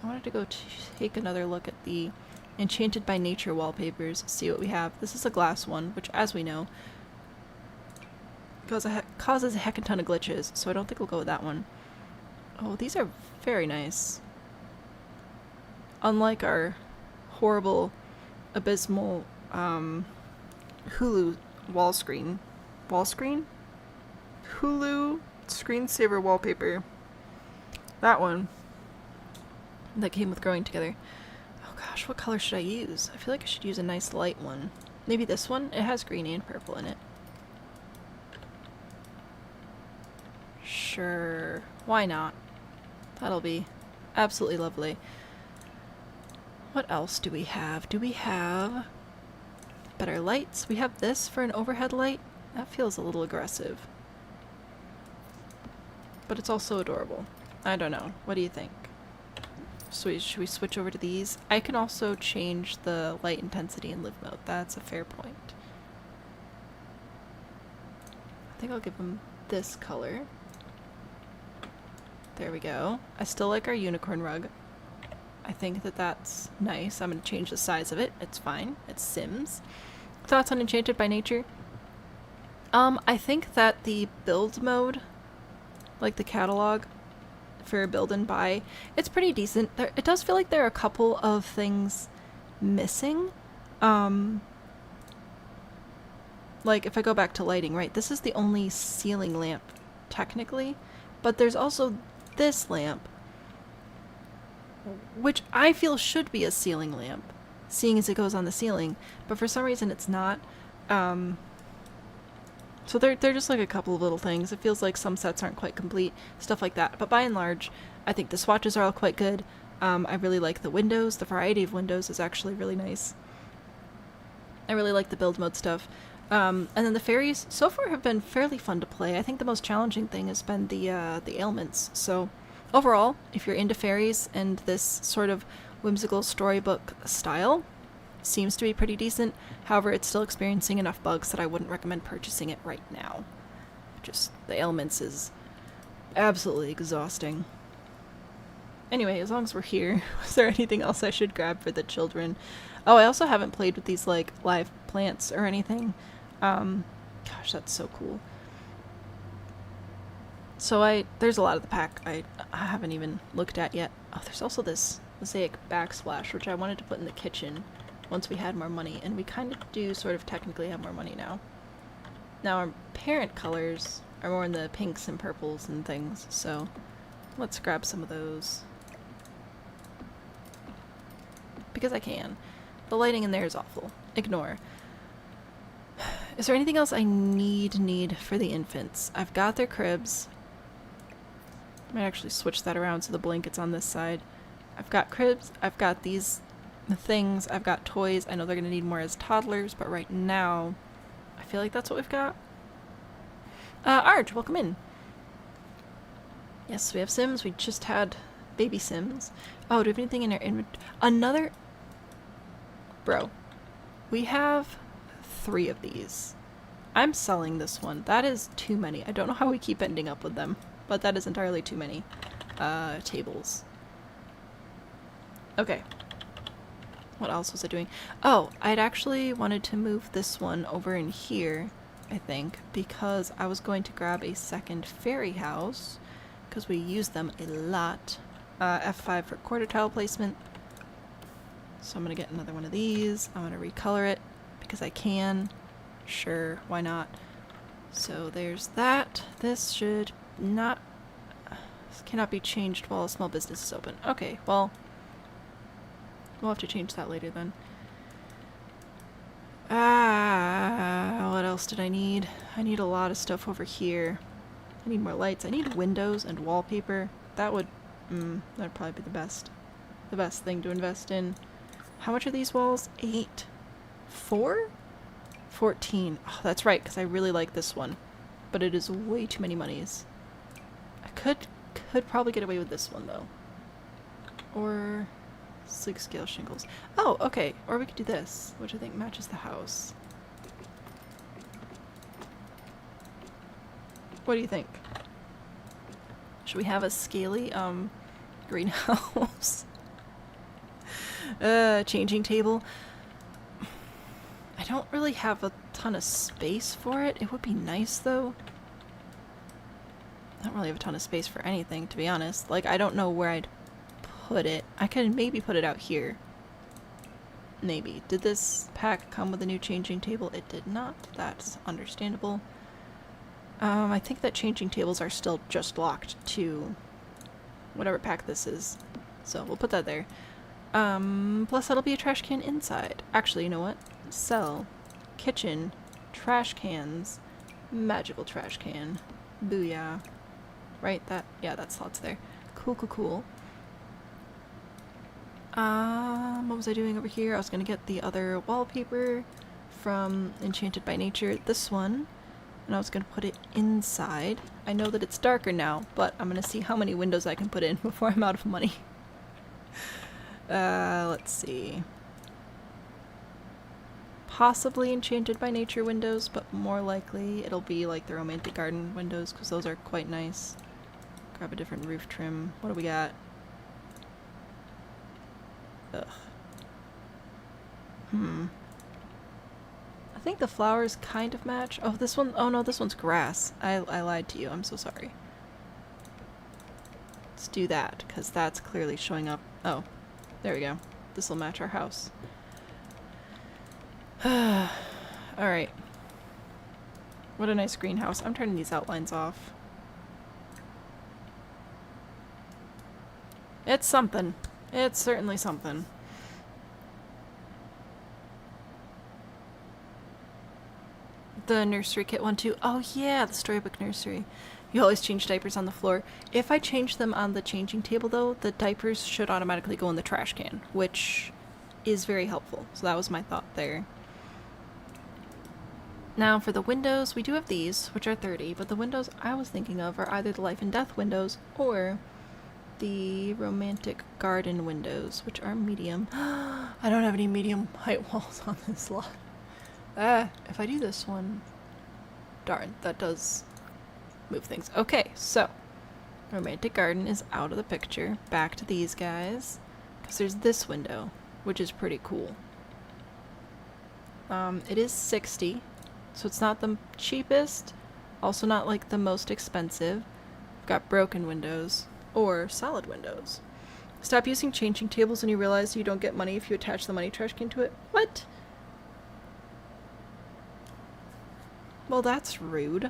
I wanted to go take another look at the Enchanted by Nature wallpapers, see what we have. This is a glass one, which, as we know, causes a heck of a ton of glitches, so I don't think we'll go with that one. Oh, these are very nice. Unlike our horrible, abysmal, Hulu wall screen. Wall screen? Hulu screensaver wallpaper. That one. That came with growing together. Oh gosh, what color should I use? I feel like I should use a nice light one. Maybe this one? It has green and purple in it. Sure. Why not? That'll be absolutely lovely. What else do we have? Do we have better lights? We have this for an overhead light. That feels a little aggressive. But it's also adorable. I don't know. What do you think? So should we switch over to these? I can also change the light intensity in live mode. That's a fair point. I think I'll give them this color. There we go. I still like our unicorn rug. I think that that's nice. I'm going to change the size of it. It's fine. It's Sims. Thoughts on Enchanted by Nature? I think that the build mode, like the catalog for build and buy, it's pretty decent. It does feel like there are a couple of things missing. Like if I go back to lighting, right? This is the only ceiling lamp, technically, but there's also this lamp, which I feel should be a ceiling lamp, seeing as it goes on the ceiling, but for some reason it's not. So they're just like a couple of little things. It feels like some sets aren't quite complete, stuff like that. But by and large, I think the swatches are all quite good. I really like the windows. The variety of windows is actually really nice. I really like the build mode stuff. And then the fairies so far have been fairly fun to play. I think the most challenging thing has been the ailments. So overall, if you're into fairies and this sort of whimsical storybook style, seems to be pretty decent. However, it's still experiencing enough bugs that I wouldn't recommend purchasing it right now. Just the ailments is absolutely exhausting. Anyway, as long as we're here, was there anything else I should grab for the children? Oh, I also haven't played with these like live plants or anything. Gosh, that's so cool. So there's a lot of the pack I haven't even looked at yet. Oh, there's also this mosaic backsplash, which I wanted to put in the kitchen once we had more money, and we kind of do sort of technically have more money now. Now our parent colors are more in the pinks and purples and things, so let's grab some of those. Because I can. The lighting in there is awful. Ignore. Is there anything else I need for the infants? I've got their cribs. I might actually switch that around so the blanket's on this side. I've got cribs, I've got these things, I've got toys. I know they're going to need more as toddlers, but right now I feel like that's what we've got. Arj, welcome in. Yes, we have Sims. We just had baby Sims. Oh, do we have anything in our inventory? Another... Bro, we have 3 of these. I'm selling this one. That is too many. I don't know how we keep ending up with them, but that is entirely too many tables. Okay. What else was I doing? Oh, I'd actually wanted to move this one over in here, I think, because I was going to grab a second fairy house, because we use them a lot. F5 for quarter tile placement. So I'm going to get another one of these. I'm going to recolor it, because I can. Sure, why not? So there's that. This should not... This cannot be changed while a small business is open. Okay, well... We'll have to change that later then. What else did I need? I need a lot of stuff over here. I need more lights. I need windows and wallpaper. That would, that'd probably be the best thing to invest in. How much are these walls? 8? 4? 14. Oh, that's right, because I really like this one. But it is way too many monies. I could probably get away with this one, though. Or... sleek scale shingles. Oh, okay. Or we could do this, which I think matches the house. What do you think? Should we have a scaly, greenhouse? Changing table. I don't really have a ton of space for it. It would be nice, though. I don't really have a ton of space for anything, to be honest. Like, I don't know where I'd put it. I could maybe put it out here. Maybe. Did this pack come with a new changing table? It did not. That's understandable. I think that changing tables are still just locked to whatever pack this is. So we'll put that there. Plus that'll be a trash can inside. Actually, you know what? Sell. Kitchen. Trash cans. Magical trash can. Booyah. Right? Yeah, that slot's there. Cool, cool, cool. What was I doing over here? I was gonna get the other wallpaper from Enchanted by Nature, this one, and I was gonna put it inside. I know that it's darker now, but I'm gonna see how many windows I can put in before I'm out of money. Let's see. Possibly Enchanted by Nature windows, but more likely it'll be like the Romantic Garden windows, because those are quite nice. Grab a different roof trim. What do we got? Ugh. I think the flowers kind of match. Oh, this one, oh no, this one's grass. I lied to you, I'm so sorry. Let's do that, because that's clearly showing up. Oh, there we go. This will match our house. Alright. What a nice greenhouse. I'm turning these outlines off. It's something. It's certainly something. The nursery kit one too. Oh yeah, the storybook nursery. You always change diapers on the floor. If I change them on the changing table though, the diapers should automatically go in the trash can, which is very helpful. So that was my thought there. Now for the windows, we do have these, which are 30, but the windows I was thinking of are either the life and death windows or the romantic garden windows, which are medium. I don't have any medium height walls on this lot. If I do this one, darn, that does move things. Okay, so romantic garden is out of the picture. Back to these guys, because there's this window, which is pretty cool. It is 60, so it's not the cheapest, also not like the most expensive. We've got broken windows or solid windows. Stop using changing tables when you realize you don't get money if you attach the money trash can to it. What? Well, that's rude. I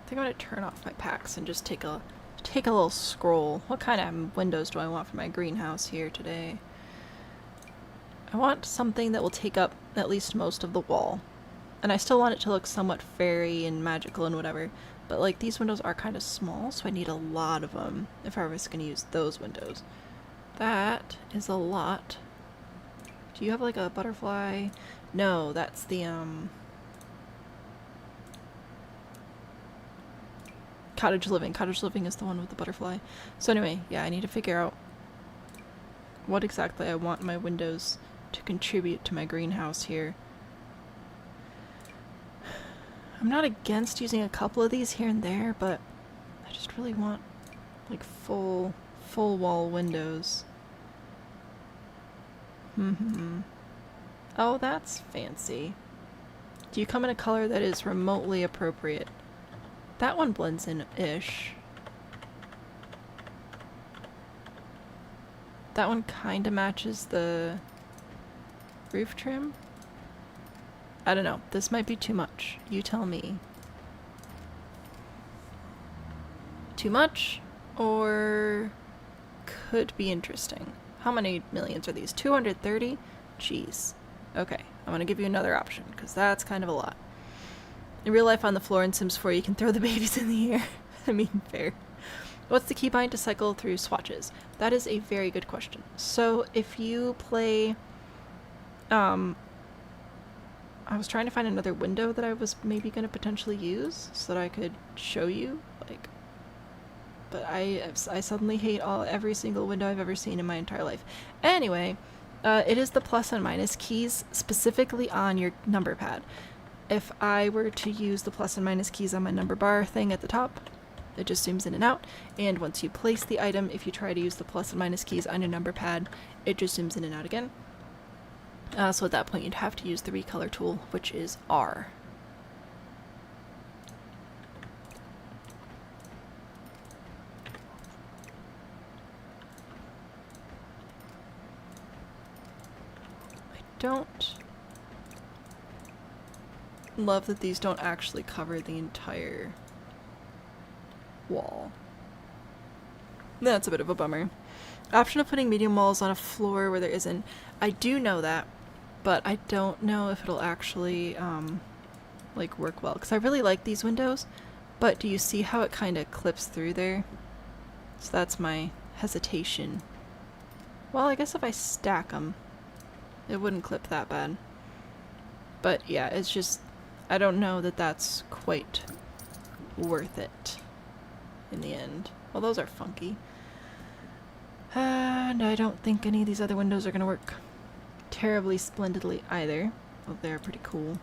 think I'm gonna turn off my packs and just take a little scroll. What kind of windows do I want for my greenhouse here today? I want something that will take up at least most of the wall. And I still want it to look somewhat fairy and magical and whatever. But like these windows are kind of small, so I need a lot of them if I was gonna use those windows. That is a lot. Do you have like a butterfly? No, that's the cottage living. Cottage living is the one with the butterfly. So anyway, yeah, I need to figure out what exactly I want my windows to contribute to my greenhouse here. I'm not against using a couple of these here and there, but I just really want like full wall windows. Oh, that's fancy. Do you come in a color that is remotely appropriate? That one blends in-ish. That one kind of matches the roof trim. I don't know. This might be too much. You tell me. Too much? Or could be interesting. How many millions are these? 230? Jeez. Okay, I'm gonna give you another option, because that's kind of a lot. In real life on the floor in Sims 4, you can throw the babies in the air. I mean, fair. What's the keybind to cycle through swatches? That is a very good question. So, if you play... I was trying to find another window that I was maybe going to potentially use, so that I could show you, like... But I suddenly hate every single window I've ever seen in my entire life. Anyway, it is the plus and minus keys specifically on your number pad. If I were to use the plus and minus keys on my number bar thing at the top, it just zooms in and out. And once you place the item, if you try to use the plus and minus keys on your number pad, it just zooms in and out again. So at that point, you'd have to use the recolor tool, which is R. Don't love that these don't actually cover the entire wall. That's a bit of a bummer. Option of putting medium walls on a floor where there isn't. I do know that, but I don't know if it'll actually like work well, because I really like these windows, but do you see how it kind of clips through there? So that's my hesitation. Well, I guess if I stack them, it wouldn't clip that bad. But yeah, it's just, I don't know that that's quite worth it in the end. Well, those are funky. And I don't think any of these other windows are going to work terribly splendidly either. Well, they're pretty cool.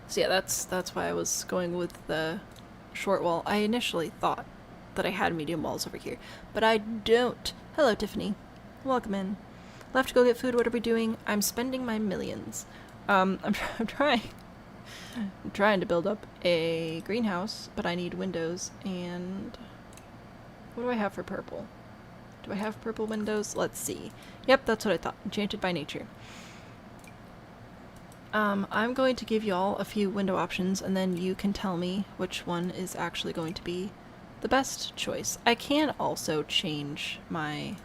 So yeah, that's why I was going with the short wall. I initially thought that I had medium walls over here, but I don't. Hello, Tiffany. Welcome in. Left to go get food. What are we doing? I'm spending my millions. I'm trying. I'm trying to build up a greenhouse, but I need windows, and what do I have for purple? Do I have purple windows? Let's see. Yep, that's what I thought. Enchanted by nature. I'm going to give y'all a few window options, and then you can tell me which one is actually going to be the best choice. I can also change my,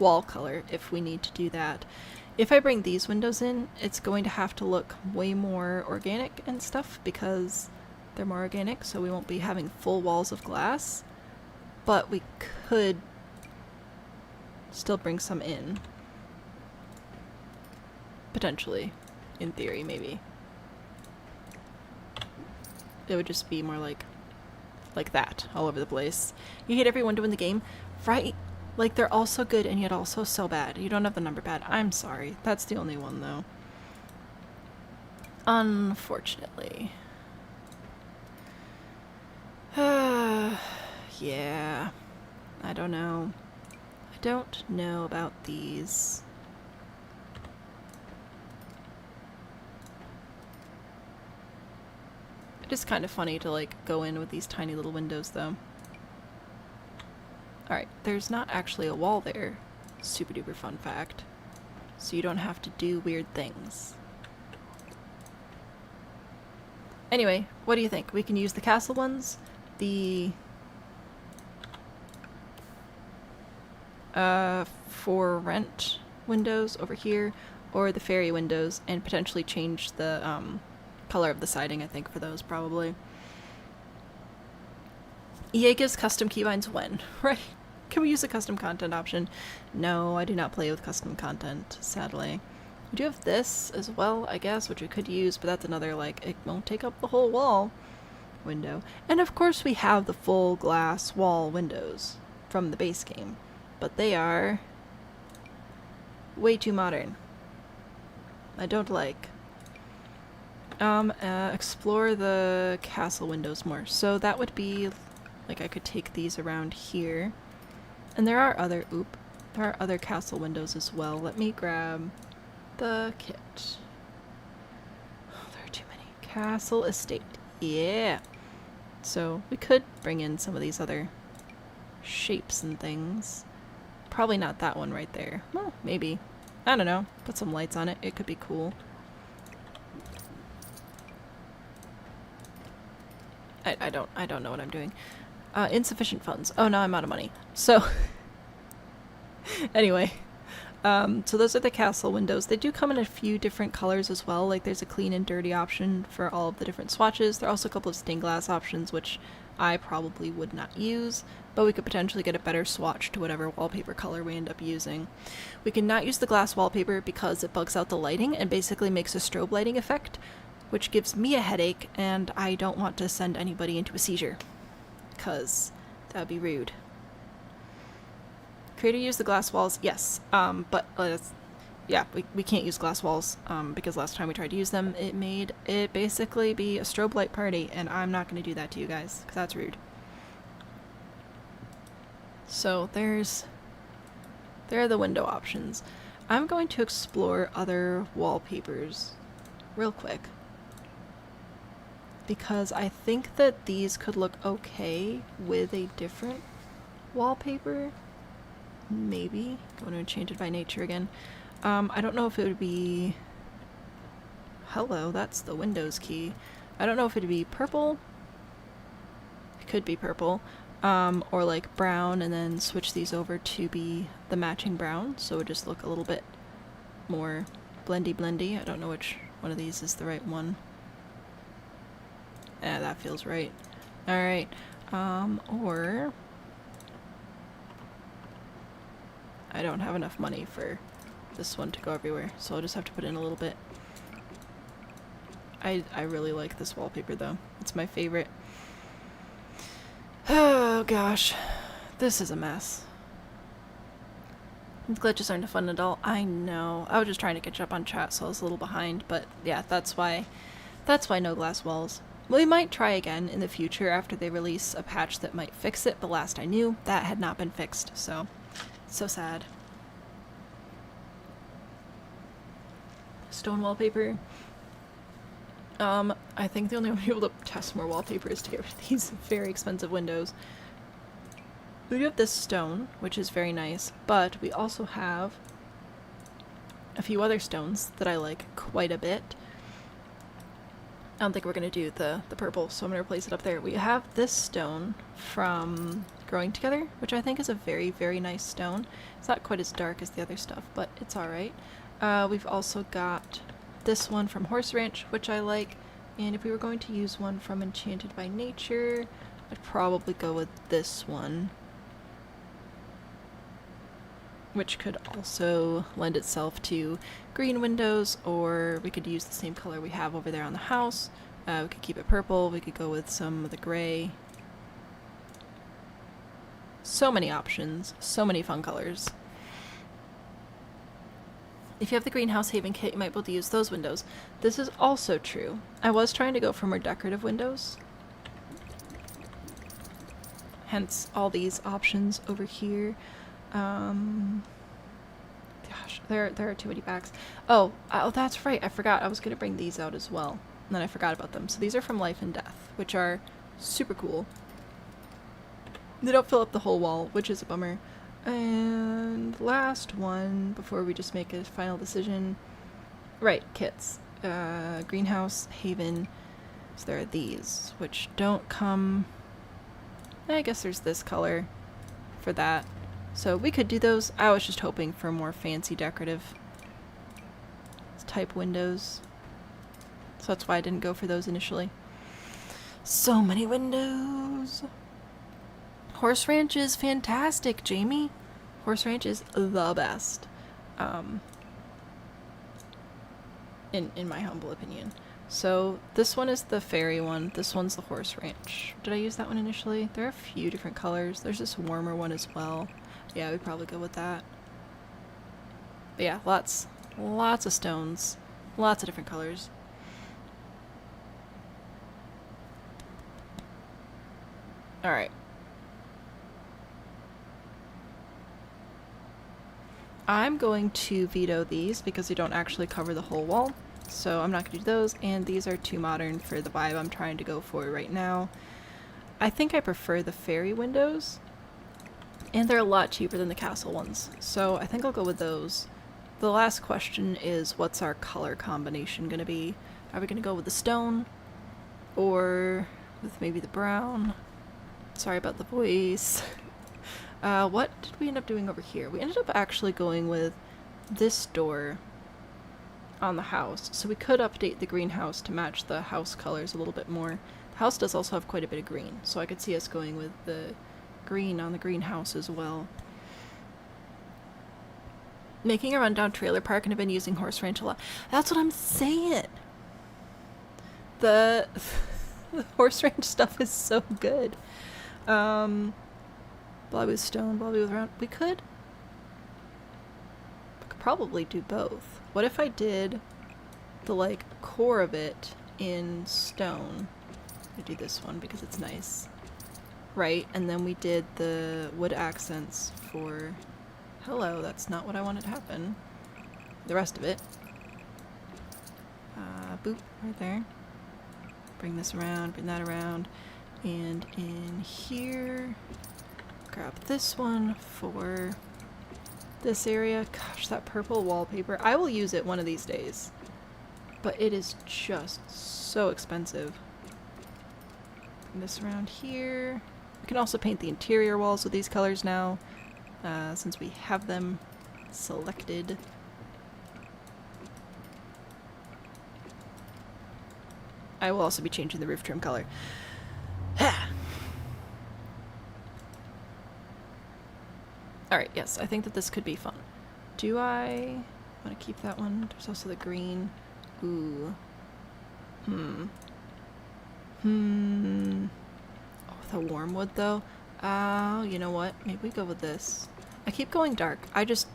wall color if we need to do that. If I bring these windows in, it's going to have to look way more organic and stuff because they're more organic, so we won't be having full walls of glass, but we could still bring some in. Potentially. In theory, maybe. It would just be more like that, all over the place. You hate every window in the game, right? Like, they're all so good and yet also so bad. You don't have the number pad. I'm sorry. That's the only one, though. Unfortunately. Yeah. I don't know. I don't know about these. It is kind of funny to, like, go in with these tiny little windows, though. Alright, there's not actually a wall there. Super duper fun fact. So you don't have to do weird things. Anyway, what do you think? We can use the castle ones, the for rent windows over here, or the fairy windows, and potentially change the color of the siding, I think, for those, probably. EA gives custom keybinds when, right? Can we use a custom content option? No, I do not play with custom content, sadly. We do have this as well, I guess, which we could use, but that's another, like, it won't take up the whole wall window. And of course we have the full glass wall windows from the base game, but they are way too modern. I don't like. Explore the castle windows more. So that would be, like, I could take these around here. And there are other, there are other castle windows as well. Let me grab the kit. Oh, there are too many. Castle estate. Yeah! So we could bring in some of these other shapes and things. Probably not that one right there. Well, maybe. I don't know. Put some lights on it. It could be cool. I don't know what I'm doing. Insufficient funds. Oh, now I'm out of money. So, anyway. So those are the castle windows. They do come in a few different colors as well. Like, there's a clean and dirty option for all of the different swatches. There are also a couple of stained glass options, which I probably would not use, but we could potentially get a better swatch to whatever wallpaper color we end up using. We cannot use the glass wallpaper because it bugs out the lighting and basically makes a strobe lighting effect, which gives me a headache, and I don't want to send anybody into a seizure, because that would be rude. Creator use the glass walls? Yes, but yeah, we can't use glass walls, because last time we tried to use them, it made it basically be a strobe light party, and I'm not going to do that to you guys, because that's rude. So there are the window options. I'm going to explore other wallpapers real quick, because I think that these could look okay with a different wallpaper. Maybe. Going to Enchanted by Nature again. I don't know if it would be... Hello, that's the Windows key. I don't know if it would be purple. It could be purple. Or like brown, and then switch these over to be the matching brown, so it would just look a little bit more blendy. I don't know which one of these is the right one. Yeah, that feels right. Alright. Or... I don't have enough money for this one to go everywhere, so I'll just have to put in a little bit. I really like this wallpaper, though. It's my favorite. Oh, gosh. This is a mess. These glitches aren't fun at all. I know. I was just trying to catch up on chat, so I was a little behind, but yeah, that's why no glass walls. We might try again in the future after they release a patch that might fix it, but last I knew, that had not been fixed, so sad. Stone wallpaper. I think the only way to be able to test more wallpaper is to get rid of these very expensive windows. We do have this stone, which is very nice, but we also have a few other stones that I like quite a bit. I don't think we're going to do the purple, so I'm going to replace it up there. We have this stone from Growing Together, which I think is a very, very nice stone. It's not quite as dark as the other stuff, but it's alright. We've also got this one from Horse Ranch, which I like, and if we were going to use one from Enchanted by Nature, I'd probably go with this one, which could also lend itself to green windows, or we could use the same color we have over there on the house. We could keep it purple, we could go with some of the gray. So many options, so many fun colors. If you have the greenhouse Haven kit, you might be able to use those windows. This is also true. I was trying to go for more decorative windows. Hence all these options over here. Gosh, there are too many bags. Oh, that's right. I forgot. I was going to bring these out as well. And then I forgot about them. So these are from Life and Death, which are super cool. They don't fill up the whole wall, which is a bummer. And last one, before we just make a final decision. Right, kits. Greenhouse, Haven. So there are these, which don't come... I guess there's this color for that. So we could do those. I was just hoping for more fancy decorative type windows. So that's why I didn't go for those initially. So many windows! Horse Ranch is fantastic, Jamie. Horse Ranch is the best. In my humble opinion. So this one is the fairy one. This one's the Horse Ranch. Did I use that one initially? There are a few different colors. There's this warmer one as well. Yeah, we'd probably go with that. But yeah, lots of stones. Lots of different colors. Alright. I'm going to veto these because they don't actually cover the whole wall. So I'm not going to do those, and these are too modern for the vibe I'm trying to go for right now. I think I prefer the fairy windows, and they're a lot cheaper than the castle ones, so I think I'll go with those. The last question is, what's our color combination going to be? Are we going to go with the stone, or with maybe the brown? Sorry about the voice. What did we end up doing over here? We ended up actually going with this door on the house, so we could update the greenhouse to match the house colors a little bit more. The house does also have quite a bit of green, so I could see us going with the green on the greenhouse as well. Making a rundown trailer park and have been using Horse Ranch a lot. That's what I'm saying! The Horse Ranch stuff is so good. Blobby with stone, Blobby with round. We could probably do both. What if I did the, like, core of it in stone? I do this one because it's nice. Right, and then we did the wood accents for... Hello, that's not what I wanted to happen. The rest of it. Boop, right there. Bring this around, bring that around. And in here, grab this one for this area. Gosh, that purple wallpaper. I will use it one of these days. But it is just so expensive. Bring this around here. We can also paint the interior walls with these colors now, since we have them selected. I will also be changing the roof trim color. Alright, yes, I think that this could be fun. Do I want to keep that one? There's also the green. Ooh. Oh, the warm wood, though. You know what? Maybe we go with this. I keep going dark. It's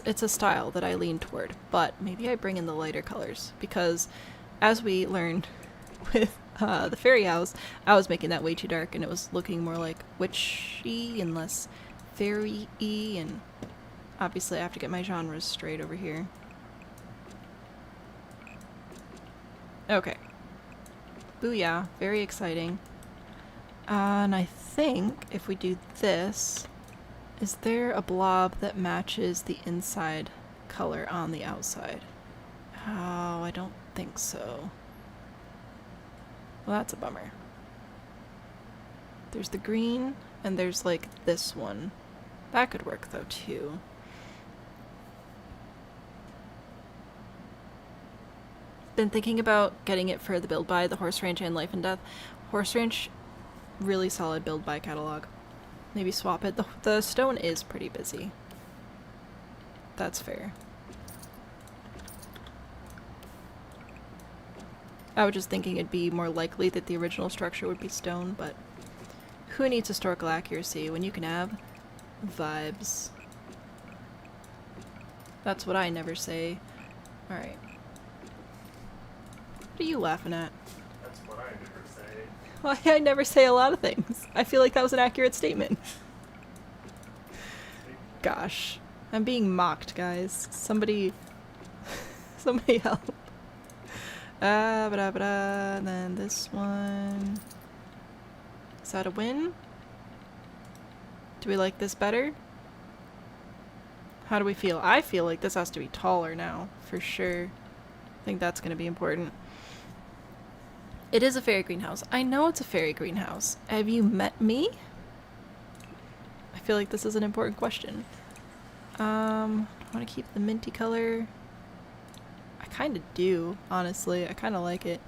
a style that I lean toward, but maybe I bring in the lighter colors, because as we learned with the fairy house, I was making that way too dark, and it was looking more like witchy and less fairy-y, and obviously I have to get my genres straight over here. Okay. Booyah. Very exciting. And I think if we do this, is there a blob that matches the inside color on the outside? Oh, I don't think so. Well, that's a bummer. There's the green, and there's like this one. That could work though too. Been thinking about getting it for the build by, the horse ranch and life and death. Horse ranch, really solid build by catalog. Maybe swap it. The stone is pretty busy. That's fair. I was just thinking it'd be more likely that the original structure would be stone, but who needs historical accuracy when you can have vibes? That's what I never say. Alright. What are you laughing at? That's what I never say. Well, I never say a lot of things. I feel like that was an accurate statement. Gosh. I'm being mocked, guys. Somebody help. And then this one. Is that a win? Do we like this better? How do we feel? I feel like this has to be taller now, for sure. I think that's going to be important. It is a fairy greenhouse. I know it's a fairy greenhouse. Have you met me? I feel like this is an important question. I want to keep the minty color. I kind of do, honestly. I kind of like it.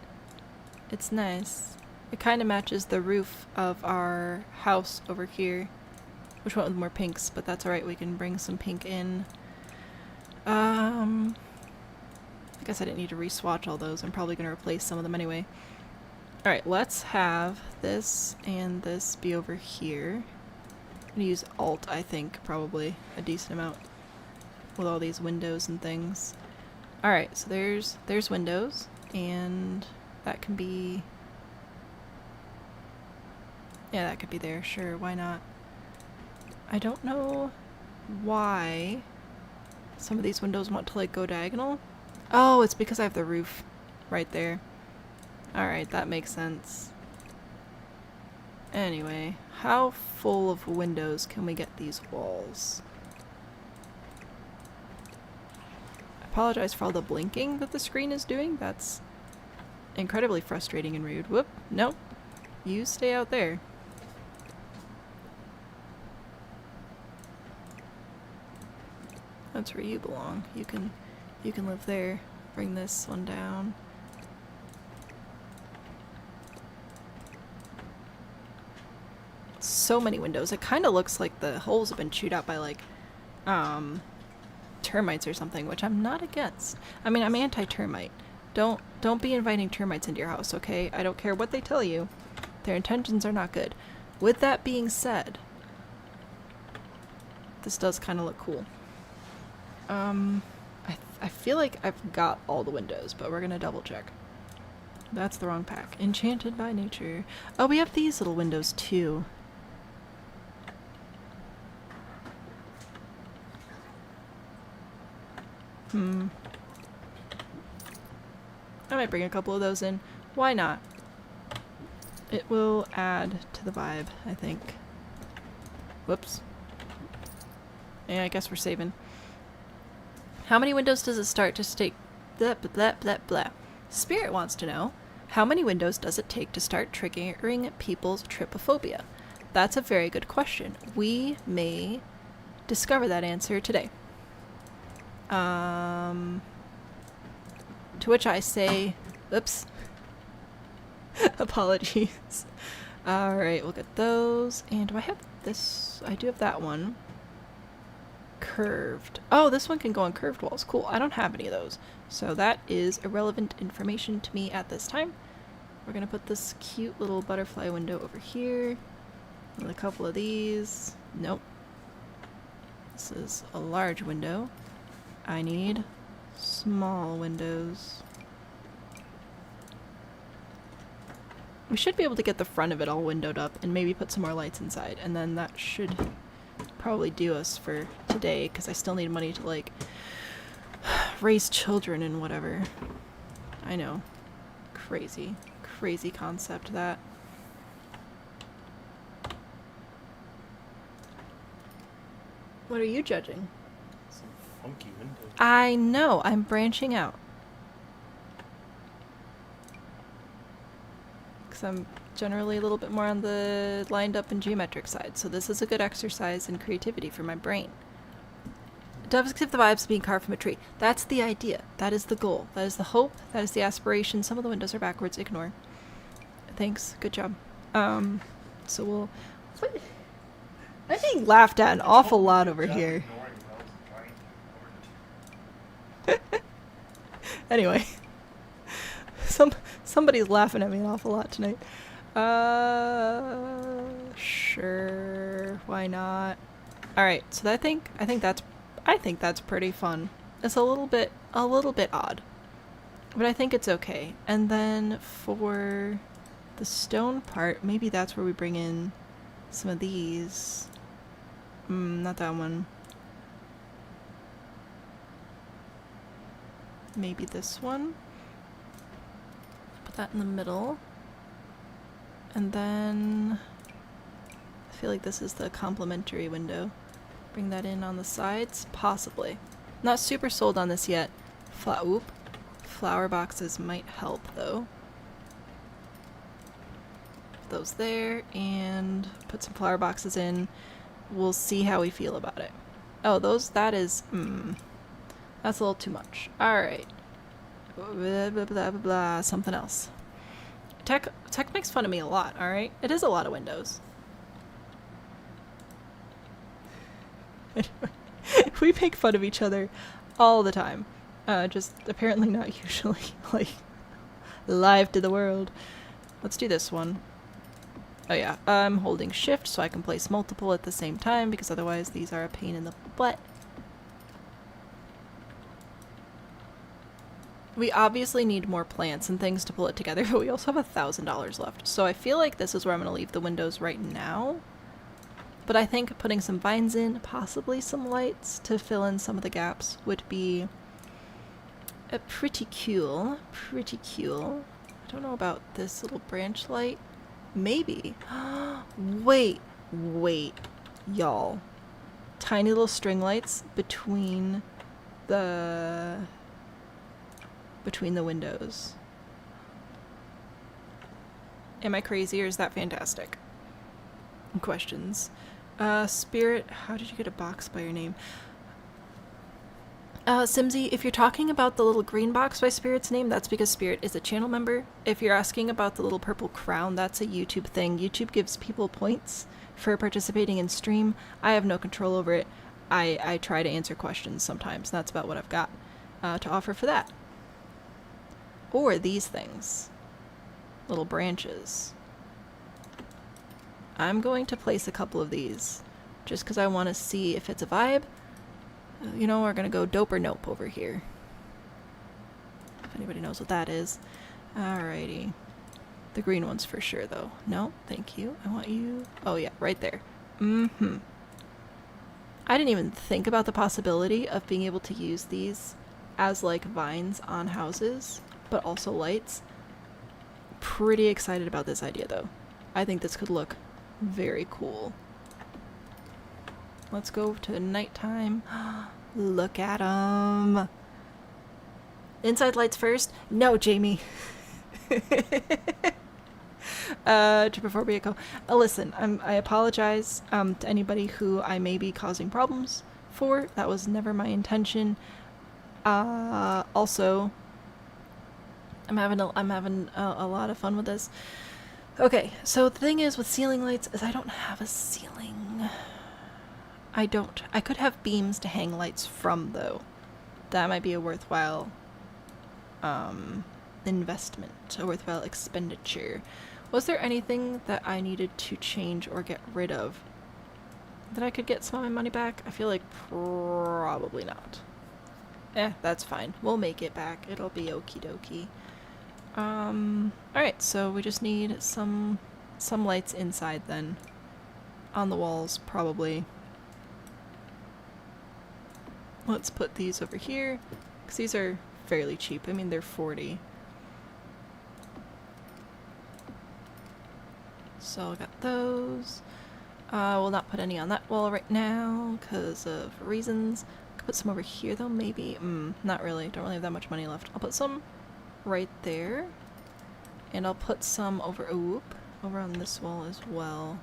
It's nice. It kind of matches the roof of our house over here, which went with more pinks, but that's alright. We can bring some pink in. I guess I didn't need to re-swatch all those. I'm probably going to replace some of them anyway. Alright, let's have this and this be over here. I'm going to use Alt, I think, probably a decent amount with all these windows and things. Alright, so there's windows, and that can be... yeah, that could be there, sure, why not? I don't know why some of these windows want to, like, go diagonal. Oh, it's because I have the roof right there. Alright, that makes sense. Anyway, how full of windows can we get these walls? I apologize for all the blinking that the screen is doing. That's incredibly frustrating and rude. Whoop, nope. You stay out there. That's where you belong. You can live there. Bring this one down. So many windows. It kind of looks like the holes have been chewed out by, like, termites or something, which I'm not against. I mean, I'm anti-termite. Don't be inviting termites into your house, okay? I don't care what they tell you. Their intentions are not good. With that being said, this does kind of look cool. I feel like I've got all the windows, but we're gonna double check. That's the wrong pack. Enchanted by nature. Oh, we have these little windows too. I might bring a couple of those in. Why not? It will add to the vibe, I think. Whoops. Yeah, I guess we're saving. How many windows does it start to take? Blah, blah, blah, blah, blah. Spirit wants to know, how many windows does it take to start triggering people's trypophobia? That's a very good question. We may discover that answer today. To which I say, oops. Apologies. Alright, we'll get those. And do I have this? I do have that one. Curved. Oh, this one can go on curved walls. Cool. I don't have any of those. So that is irrelevant information to me at this time. We're gonna put this cute little butterfly window over here. And a couple of these. Nope. This is a large window. I need small windows. We should be able to get the front of it all windowed up and maybe put some more lights inside, and then that should probably do us for today, because I still need money to, like, raise children and whatever. I know. Crazy. Crazy concept, that. What are you judging? Some funky window. I know, I'm branching out. Because I'm generally a little bit more on the lined up and geometric side, so this is a good exercise in creativity for my brain. Doves give the vibes of being carved from a tree. That's the idea. That is the goal. That is the hope. That is the aspiration. Some of the windows are backwards. Ignore. Thanks. Good job. So we'll... What? I'm being laughed at an awful lot over here. Anyway. Somebody's laughing at me an awful lot tonight. Sure. Why not? Alright, so I think that's pretty fun. It's a little bit odd. But I think it's okay. And then for the stone part, maybe that's where we bring in some of these. Not that one. Maybe this one. Put that in the middle. And then I feel like this is the complementary window. Bring that in on the sides? Possibly. Not super sold on this yet. Flower boxes might help, though. Put those there, and put some flower boxes in. We'll see how we feel about it. Oh, that is, that's a little too much. Alright. Blah, blah, blah, blah, blah. Something else. Tech makes fun of me a lot, alright? It is a lot of windows. We make fun of each other all the time. Just apparently not usually, like, live to the world. Let's do this one. Oh yeah, I'm holding shift so I can place multiple at the same time, because otherwise these are a pain in the butt. We obviously need more plants and things to pull it together, but we also have $1,000 left. So I feel like this is where I'm going to leave the windows right now. But I think putting some vines in, possibly some lights to fill in some of the gaps would be pretty cool. Pretty cool. I don't know about this little branch light. Maybe. Wait, y'all. Tiny little string lights between the windows. Am I crazy, or is that fantastic? Questions. Spirit, how did you get a box by your name? Simsy, if you're talking about the little green box by Spirit's name, that's because Spirit is a channel member. If you're asking about the little purple crown, that's a YouTube thing. YouTube gives people points for participating in stream. I have no control over it. I try to answer questions sometimes. That's about what I've got to offer for that. Or these things. Little branches. I'm going to place a couple of these, just because I want to see if it's a vibe. You know, we're going to go dope or nope over here. If anybody knows what that is. Alrighty. The green one's for sure, though. No, thank you. I want you... Oh, yeah, right there. I didn't even think about the possibility of being able to use these as, like, vines on houses, but also lights. Pretty excited about this idea, though. I think this could look very cool. Let's go to nighttime. Look at them. Inside lights first? No, Jamie. Before we go, listen, I apologize to anybody who I may be causing problems for. That was never my intention. Also, I'm having a lot of fun with this. Okay, so the thing is with ceiling lights is I don't have a ceiling. I could have beams to hang lights from, though. That might be a worthwhile investment, a worthwhile expenditure. Was there anything that I needed to change or get rid of that I could get some of my money back? I feel like probably not. That's fine. We'll make it back. It'll be okie dokie. Alright, so we just need some lights inside then. On the walls, probably. Let's put these over here, because these are fairly cheap. I mean, they're 40. So I got those. We'll not put any on that wall right now, because of reasons. Could put some over here though, maybe. Not really. Don't really have that much money left. I'll put some right there. And I'll put some over on this wall as well.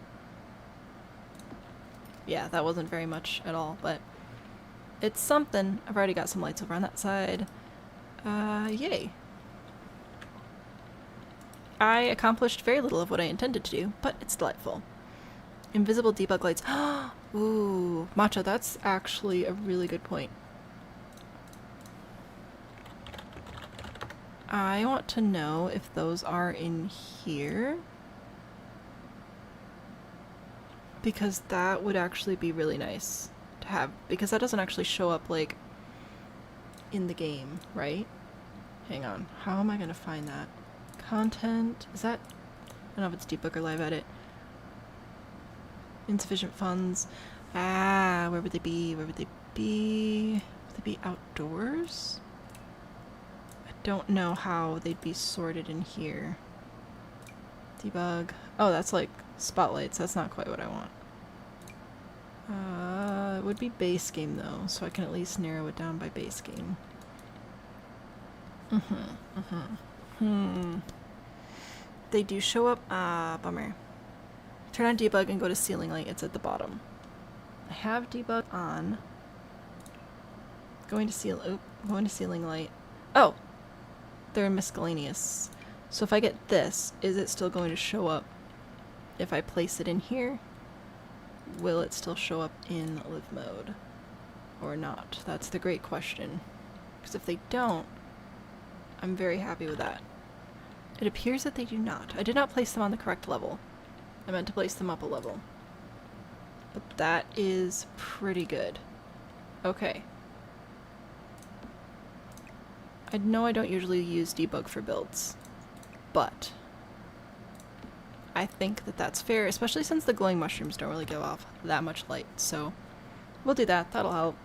Yeah, that wasn't very much at all, but it's something. I've already got some lights over on that side. Yay. I accomplished very little of what I intended to do, but it's delightful. Invisible debug lights. Ooh, Matcha, that's actually a really good point. I want to know if those are in here. Because that would actually be really nice to have. Because that doesn't actually show up, like, in the game, right? Hang on. How am I going to find that? Content? Is that... I don't know if it's debug or live edit. Insufficient funds. Ah, where would they be? Where would they be? Would they be outdoors? I don't know how they'd be sorted in here. Debug. Oh, that's like spotlights. That's not quite what I want. It would be base game though, so I can at least narrow it down by base game. They do show up. Ah, bummer. Turn on debug and go to ceiling light. It's at the bottom. I have debug on. Going to ceiling light. Oh! They're in miscellaneous. So if I get this, is it still going to show up? If I place it in here, will it still show up in live mode? Or not? That's the great question. Because if they don't, I'm very happy with that. It appears that they do not. I did not place them on the correct level. I meant to place them up a level. But that is pretty good. Okay. I know I don't usually use debug for builds, but I think that that's fair, especially since the glowing mushrooms don't really give off that much light, so we'll do that. That'll help.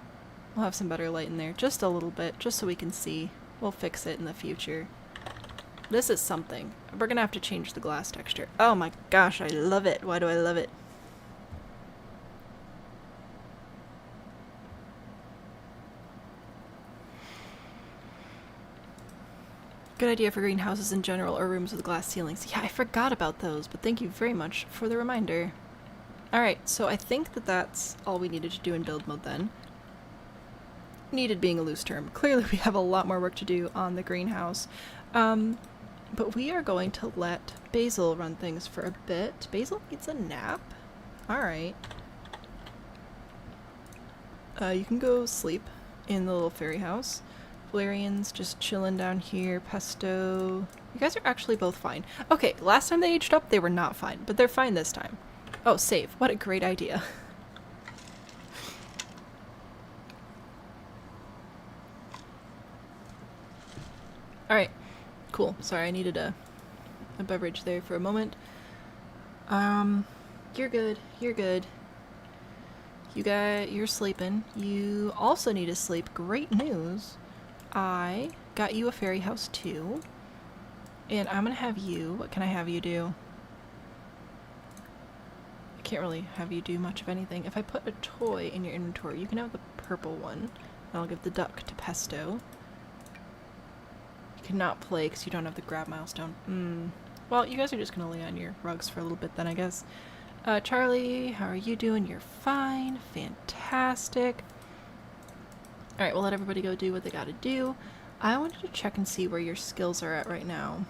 We'll have some better light in there, just a little bit, just so we can see. We'll fix it in the future. This is something. We're gonna have to change the glass texture. Oh my gosh, I love it. Why do I love it? Good idea for greenhouses in general or rooms with glass ceilings. Yeah, I forgot about those, but thank you very much for the reminder. Alright, so I think that that's all we needed to do in build mode then. Needed being a loose term. Clearly we have a lot more work to do on the greenhouse. But we are going to let Basil run things for a bit. Basil needs a nap? Alright. You can go sleep in the little fairy house. Valerian's just chilling down here. Pesto. You guys are actually both fine. Okay, last time they aged up, they were not fine, but they're fine this time. Oh, save. What a great idea. Alright. Cool. Sorry, I needed a beverage there for a moment. You're good. You're good. You're sleeping. You also need to sleep. Great news. I got you a fairy house too. And I'm gonna have you... What can I have you do? I can't really have you do much of anything. If I put a toy in your inventory, you can have the purple one. And I'll give the duck to Pesto. You cannot play because you don't have the grab milestone. Well, you guys are just gonna lay on your rugs for a little bit then, I guess. Charlie, how are you doing? You're fine. Fantastic. Alright, we'll let everybody go do what they gotta do. I wanted to check and see where your skills are at right now.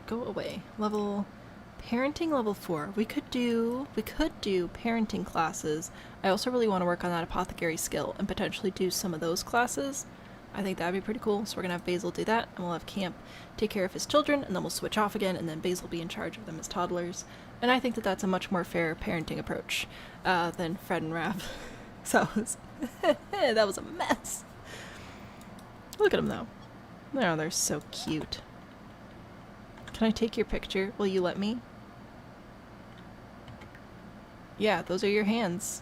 Go away. Parenting level 4. We could do parenting classes. I also really want to work on that apothecary skill and potentially do some of those classes. I think that'd be pretty cool. So we're gonna have Basil do that, and we'll have Camp take care of his children, and then we'll switch off again, and then Basil will be in charge of them as toddlers. And I think that that's a much more fair parenting approach than Fred and Raph. So that was a mess. Look at him though. Oh, they're so cute. Can I take your picture? Will you let me? Yeah, those are your hands.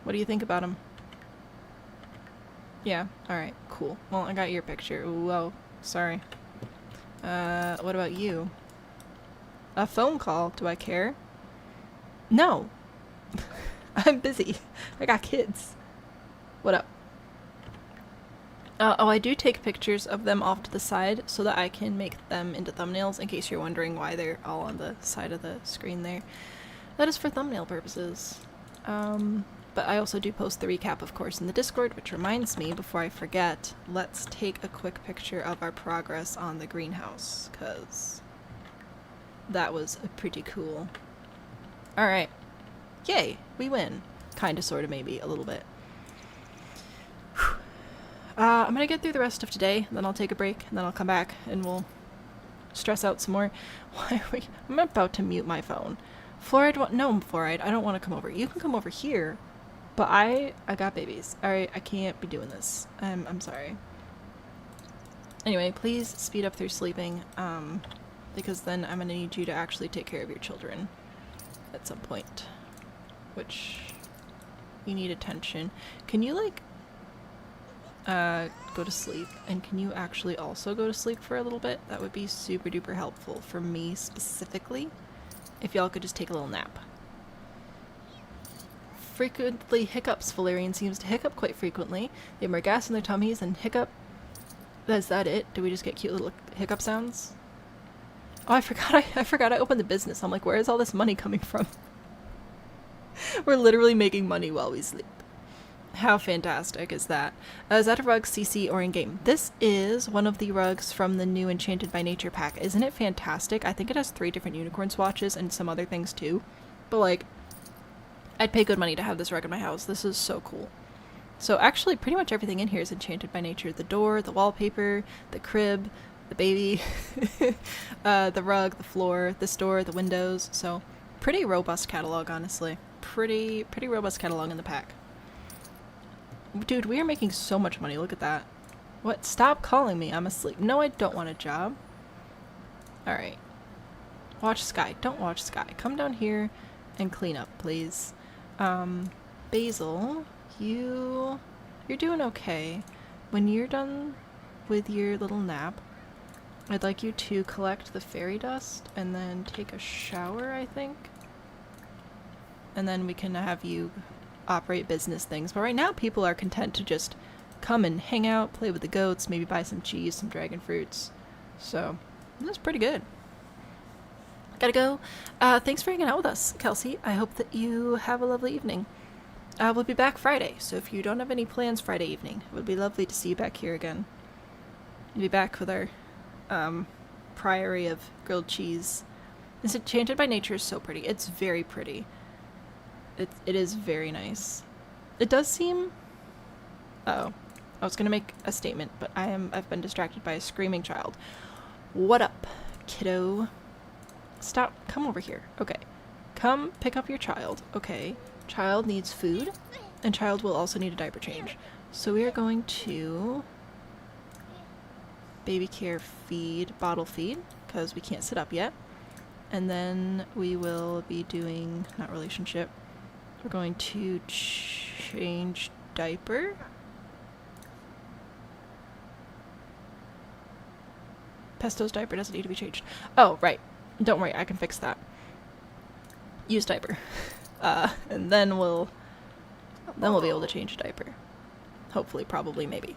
What do you think about them? Yeah, alright, cool. Well, I got your picture. Whoa, sorry. What about you? A phone call? Do I care? No! I'm busy. I got kids. What up? Oh, I do take pictures of them off to the side so that I can make them into thumbnails, in case you're wondering why they're all on the side of the screen there. That is for thumbnail purposes. But I also do post the recap, of course, in the Discord, which reminds me, before I forget, let's take a quick picture of our progress on the greenhouse, because that was pretty cool. Alright. Yay! We win. Kinda, sorta, maybe, a little bit. I'm gonna get through the rest of today, then I'll take a break, and then I'll come back, and we'll stress out some more. Why are we— I'm about to mute my phone. Fluoride— no, Fluoride, I don't want to come over. You can come over here, but I got babies. Alright, I can't be doing this. I'm sorry. Anyway, please speed up through sleeping, because then I'm gonna need you to actually take care of your children at some point. Which, you need attention. Can you, like, go to sleep? And can you actually also go to sleep for a little bit? That would be super duper helpful for me specifically. If y'all could just take a little nap. Frequently hiccups. Valerian seems to hiccup quite frequently. They have more gas in their tummies and hiccup. Is that it? Do we just get cute little hiccup sounds? Oh, I forgot I opened the business. I'm like, where is all this money coming from? We're literally making money while we sleep. How fantastic is that? Is that a rug, CC, or in-game? This is one of the rugs from the new Enchanted by Nature pack. Isn't it fantastic? I think it has 3 different unicorn swatches and some other things too. But like, I'd pay good money to have this rug in my house. This is so cool. So actually, pretty much everything in here is Enchanted by Nature. The door, the wallpaper, the crib, the baby, the rug, the floor, this door, the windows. So pretty robust catalog, honestly. Pretty robust catalog in the pack. Dude, we are making so much money. Look at that. What? Stop calling me. I'm asleep. No, I don't want a job. Alright. Watch Sky. Don't watch Sky. Come down here and clean up, please. Basil, you're doing okay. When you're done with your little nap, I'd like you to collect the fairy dust and then take a shower, I think. And then we can have you operate business things. But right now people are content to just come and hang out, play with the goats, maybe buy some cheese, some dragon fruits. So that's pretty good. Gotta go. Thanks for hanging out with us, Kelsey. I hope that you have a lovely evening. We'll be back Friday, so if you don't have any plans Friday evening, it would be lovely to see you back here again. We'll be back with our priory of grilled cheese. This Enchanted by Nature is so pretty. It's very pretty. It is very nice. It does seem— uh-oh. I was gonna make a statement, but I've been distracted by a screaming child. What up, kiddo? Stop. Come over here. Okay. Come pick up your child. Okay. Child needs food, and child will also need a diaper change. So we are going to baby care feed, bottle feed, because we can't sit up yet. And then we will be doing, not relationship, we're going to change diaper. Pesto's diaper doesn't need to be changed. Oh, right. Don't worry, I can fix that. Use diaper. And then we'll be able to change a diaper. Hopefully, probably, maybe.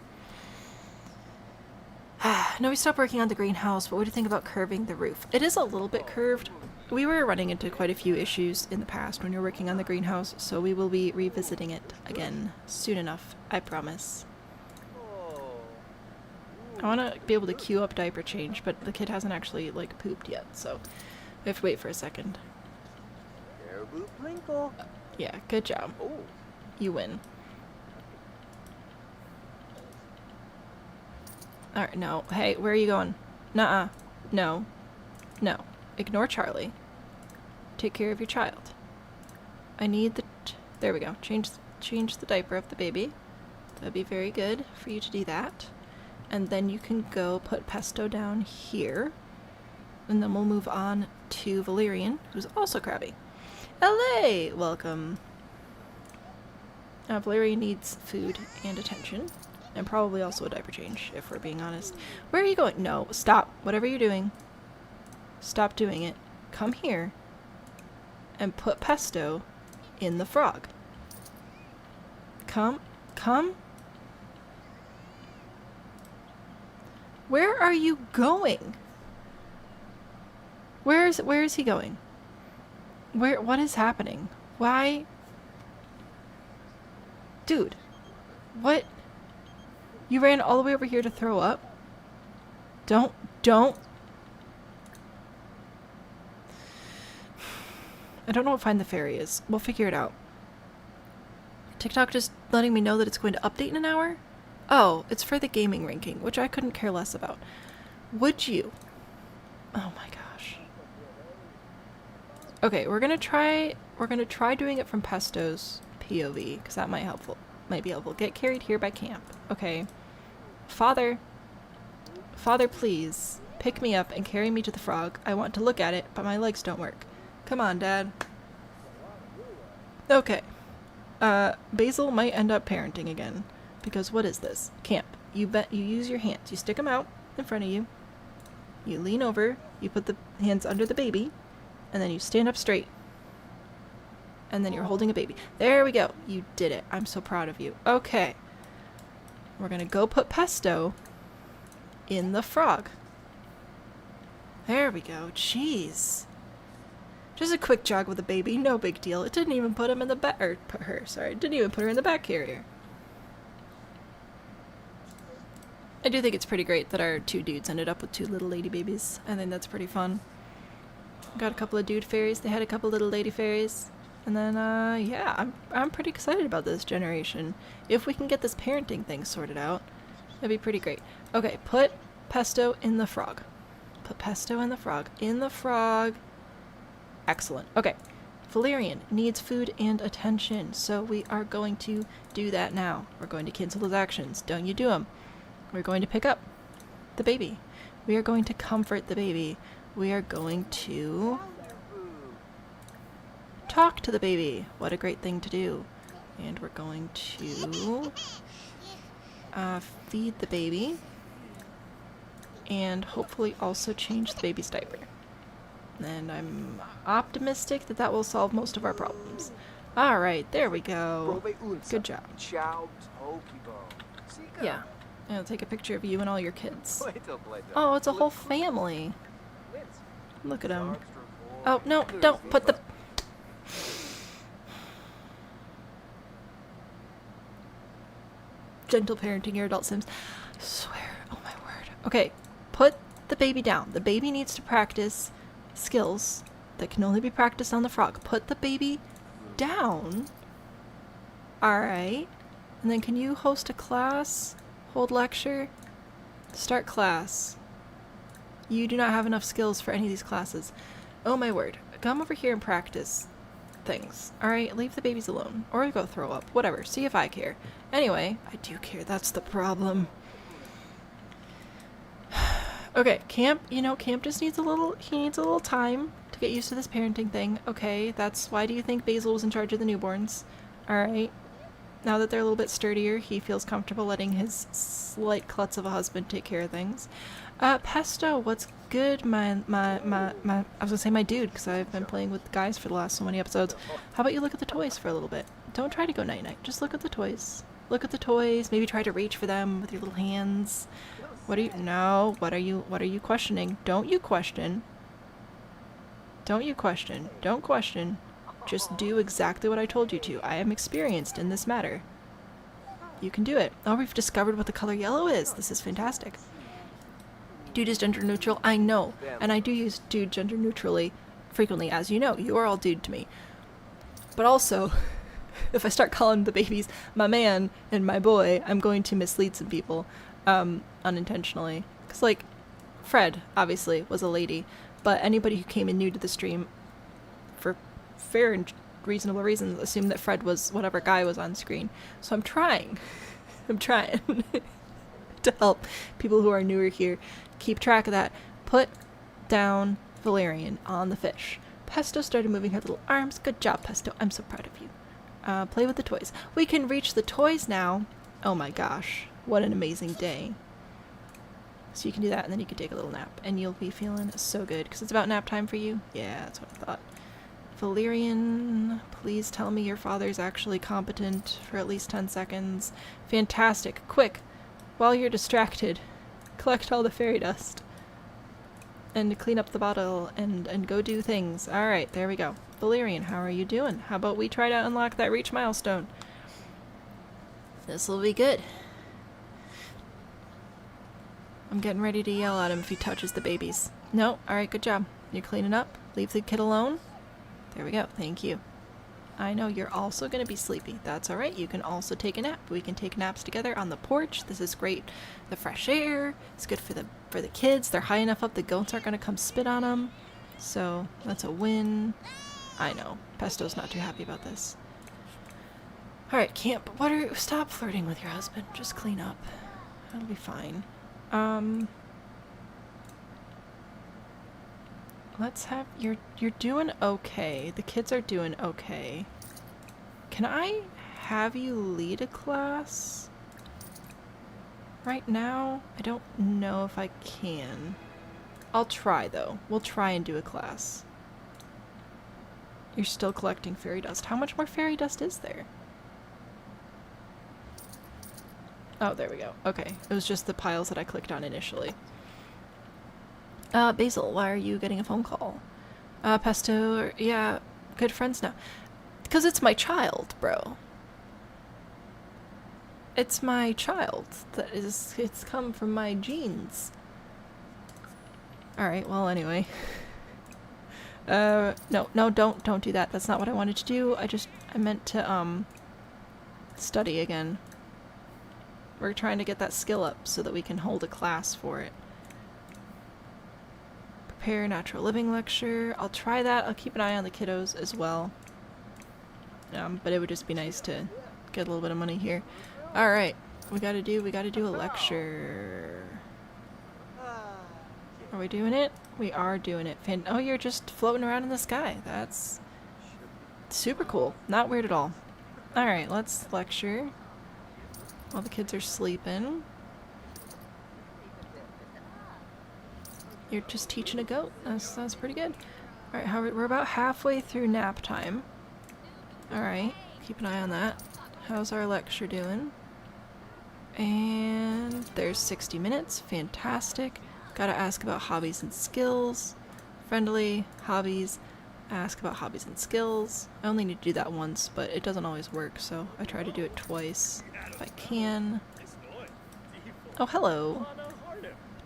No, we stopped working on the greenhouse, but what do you think about curving the roof? It is a little bit curved. We were running into quite a few issues in the past when we were working on the greenhouse, so we will be revisiting it again soon enough, I promise. I want to be able to queue up diaper change, but the kid hasn't actually, like, pooped yet, so we have to wait for a second. Yeah, good job. You win. Alright, no. Hey, where are you going? Nuh-uh. No. No. Ignore Charlie. Take care of your child. I need the... there we go. Change the diaper of the baby. That'd be very good for you to do that. And then you can go put Pesto down here. And then we'll move on to Valerian, who's also crabby. LA! Welcome. Valerian needs food and attention. And probably also a diaper change, if we're being honest. Where are you going? No, stop. Whatever you're doing. Stop doing it. Come here. And put Pesto in the frog. Come. Where are you going? Where is he going? What is happening? Why? Dude. What? You ran all the way over here to throw up? Don't. I don't know what Find the Fairy is. We'll figure it out. TikTok just letting me know that it's going to update in an hour? Oh, it's for the gaming ranking, which I couldn't care less about. Would you? Oh my gosh. Okay, we're gonna try doing it from Pesto's POV, because that might be helpful. Get carried here by camp. Okay. Father, please, pick me up and carry me to the frog. I want to look at it, but my legs don't work. Come on, Dad. Okay. Basil might end up parenting again. Because what is this? Camp. You use your hands. You stick them out in front of you. You lean over. You put the hands under the baby. And then you stand up straight. And then you're holding a baby. There we go. You did it. I'm so proud of you. Okay. We're gonna go put Pesto in the frog. There we go. Jeez. Just a quick jog with a baby. No big deal. It didn't even put him in the back. Or put her. Sorry. It didn't even put her in the back carrier. I do think it's pretty great that our two dudes ended up with two little lady babies. I think that's pretty fun. Got a couple of dude fairies. They had a couple little lady fairies. And then, yeah, I'm pretty excited about this generation. If we can get this parenting thing sorted out, that'd be pretty great. Okay, put Pesto in the frog. Put Pesto in the frog. In the frog. Excellent. Okay. Valerian needs food and attention, so we are going to do that now. We're going to cancel those actions. Don't you do them. We're going to pick up the baby. We are going to comfort the baby. We are going to talk to the baby. What a great thing to do. And we're going to feed the baby. And hopefully also change the baby's diaper. And I'm optimistic that that will solve most of our problems. Alright, there we go. Good job. Yeah. I'll take a picture of you and all your kids. Oh, it's a whole family. Look at them. Oh, no, don't put the... Gentle parenting your adult Sims. I swear. Oh my word. Okay, put the baby down. The baby needs to practice skills that can only be practiced on the frog. Put the baby down. Alright. And then can you host a class? Hold lecture? Start class. You do not have enough skills for any of these classes. Oh my word. Come over here and practice things. Alright, leave the babies alone. Or go throw up. Whatever. See if I care. Anyway, I do care. That's the problem. Okay, Camp, Camp just needs he needs a little time to get used to this parenting thing. Okay, that's why do you think Basil was in charge of the newborns? Alright. Now that they're a little bit sturdier, he feels comfortable letting his slight klutz of a husband take care of things. Pesto, what's good, I was gonna say my dude, because I've been playing with guys for the last so many episodes. How about you look at the toys for a little bit? Don't try to go night-night, just look at the toys. Look at the toys, maybe try to reach for them with your little hands. What are you questioning? Don't you question. Don't you question. Don't question. Just do exactly what I told you to. I am experienced in this matter. You can do it. Oh, we've discovered what the color yellow is. This is fantastic. Dude is gender neutral. I know. And I do use dude gender neutrally frequently, as you know. You are all dude to me. But also, if I start calling the babies my man and my boy, I'm going to mislead some people. Unintentionally. Because, like, Fred, obviously, was a lady. But anybody who came in new to the stream, for fair and reasonable reasons, assumed that Fred was whatever guy was on screen. So I'm trying. I'm trying. to help people who are newer here keep track of that. Put down Valerian on the fish. Pesto started moving her little arms. Good job, Pesto. I'm so proud of you. Play with the toys. We can reach the toys now. Oh my gosh. What an amazing day. So you can do that, and then you can take a little nap, and you'll be feeling so good, because it's about nap time for you? Yeah, that's what I thought. Valerian, please tell me your father's actually competent for at least 10 seconds. Fantastic. Quick, while you're distracted, collect all the fairy dust. And clean up the bottle, and go do things. Alright, there we go. Valerian, how are you doing? How about we try to unlock that reach milestone? This'll be good. I'm getting ready to yell at him if he touches the babies. No? Alright, good job. You're cleaning up. Leave the kid alone. There we go. Thank you. I know you're also going to be sleepy. That's alright. You can also take a nap. We can take naps together on the porch. This is great. The fresh air. It's good for the kids. They're high enough up the goats aren't going to come spit on them. So, that's a win. I know. Pesto's not too happy about this. Alright, camp. Stop flirting with your husband. Just clean up. That'll be fine. Let's have, you're doing okay. The kids are doing okay. Can I have you lead a class? Right now, I don't know if I can. I'll try though. We'll try and do a class. You're still collecting fairy dust. How much more fairy dust is there? Oh, there we go. Okay. It was just the piles that I clicked on initially. Basil, why are you getting a phone call? Pesto, yeah, good friends now. Because it's my child, bro. It's my child. It's come from my genes. Alright, well, anyway. No, don't do that. That's not what I wanted to do. I meant to, study again. We're trying to get that skill up so that we can hold a class for it. Prepare natural living lecture. I'll try that. I'll keep an eye on the kiddos as well. But it would just be nice to get a little bit of money here. Alright. We gotta do a lecture. Are we doing it? We are doing it. Oh, you're just floating around in the sky. That's super cool. Not weird at all. Alright, let's lecture. While the kids are sleeping. You're just teaching a goat. That's pretty good. Alright, we're about halfway through nap time. Alright, keep an eye on that. How's our lecture doing? And there's 60 minutes. Fantastic. Gotta ask about hobbies and skills. Friendly, hobbies. Ask about hobbies and skills. I only need to do that once, but it doesn't always work, so I try to do it twice if I can. Oh, hello.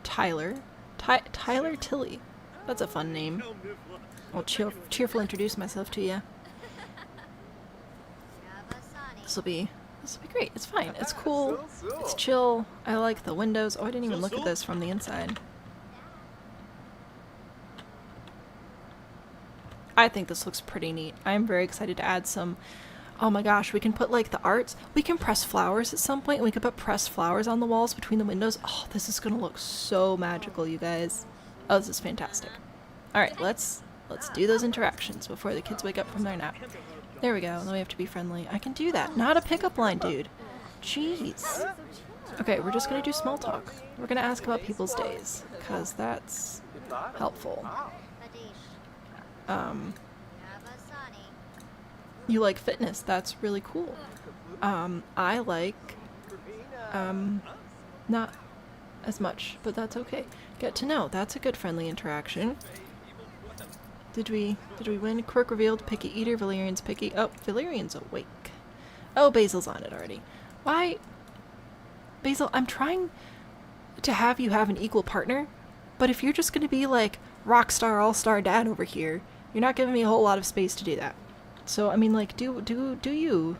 Tyler. Tyler Tilly. That's a fun name. I'll cheerful introduce myself to you. This'll be great. It's fine. It's cool. It's chill. I like the windows. Oh, I didn't even look at this from the inside. I think this looks pretty neat. I'm very excited to add some... Oh my gosh, we can put like the arts. We can press flowers at some point, and we could put pressed flowers on the walls between the windows. Oh, this is gonna look so magical, you guys. Oh, this is fantastic. Alright, let's do those interactions before the kids wake up from their nap. There we go. Then we have to be friendly. I can do that. Not a pickup line, dude. Jeez. Okay, we're just gonna do small talk. We're gonna ask about people's days, because that's helpful. You like fitness. That's really cool. I like, not as much, but that's okay. Get to know. That's a good friendly interaction. Did we win? Quirk revealed. Picky eater. Valerian's picky. Oh, Valerian's awake. Oh, Basil's on it already. Why? Basil, I'm trying to have you have an equal partner, but if you're just gonna be like rockstar all-star dad over here, you're not giving me a whole lot of space to do that. So I mean, like, do you,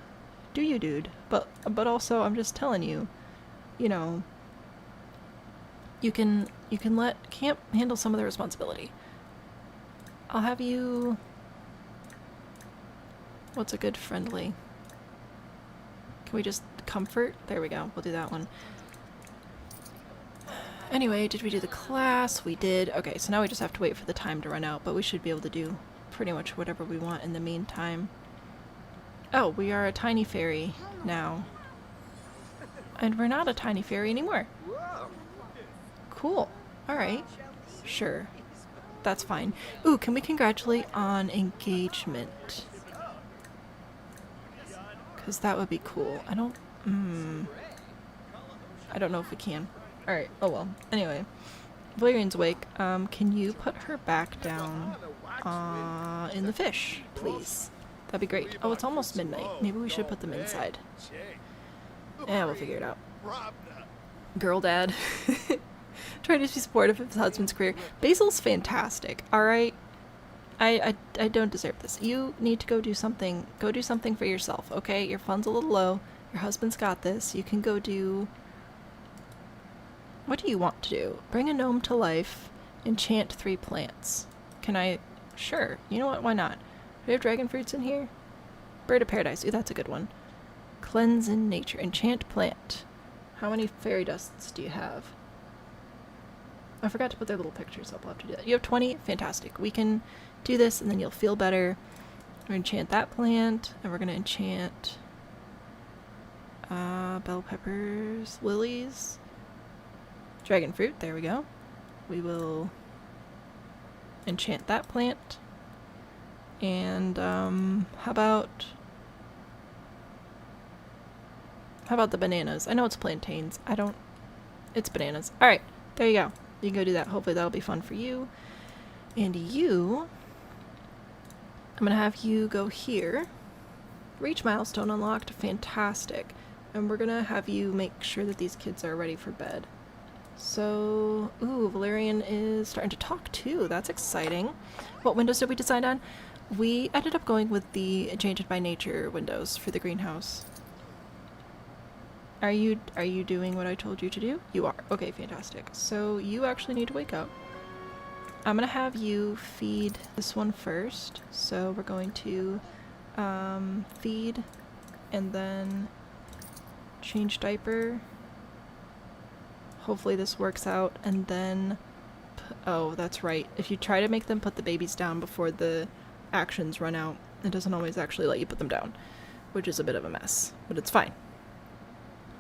dude? But also, I'm just telling you, you know, you can let Camp handle some of the responsibility. I'll have you. What's a good friendly? Can we just comfort? There we go. We'll do that one. Anyway, did we do the class? We did. Okay, so now we just have to wait for the time to run out, but we should be able to do pretty much whatever we want in the meantime. Oh, we are a tiny fairy now. And we're not a tiny fairy anymore. Cool. Alright. Sure. That's fine. Ooh, can we congratulate on engagement? Because that would be cool. I don't know if we can. Alright, oh well. Anyway. Valerian's awake. Can you put her back down in the fish, please? That'd be great. Oh, it's almost midnight. Maybe we should put them inside. Yeah, we'll figure it out. Girl dad. Trying to be supportive of his husband's career. Basil's fantastic, alright? I don't deserve this. You need to go do something. Go do something for yourself, okay? Your fun's a little low. Your husband's got this. You can go do... What do you want to do? Bring a gnome to life. Enchant 3 plants. Can I... Sure. You know what? Why not? Do we have dragon fruits in here? Bird of paradise. Ooh, that's a good one. Cleanse in nature. Enchant plant. How many fairy dusts do you have? I forgot to put their little pictures up. I'll have to do that. You have 20? Fantastic. We can do this and then you'll feel better. We're going to enchant that plant. And we're going to enchant... bell peppers. Lilies. Dragon fruit. There we go. We will... enchant that plant. And, how about the bananas? I know it's plantains. It's bananas. Alright, there you go. You can go do that. Hopefully that'll be fun for you. And you... I'm gonna have you go here. Reach milestone unlocked. Fantastic. And we're gonna have you make sure that these kids are ready for bed. So... Ooh, Valerian is starting to talk too. That's exciting. What windows did we decide on? We ended up going with the Enchanted by Nature windows for the greenhouse. Are you doing what I told you to do? You are. Okay, fantastic. So you actually need to wake up. I'm gonna have you feed this one first. So we're going to feed and then change diaper. Hopefully this works out, and then... Oh, that's right. If you try to make them put the babies down before the actions run out, it doesn't always actually let you put them down, which is a bit of a mess, but it's fine.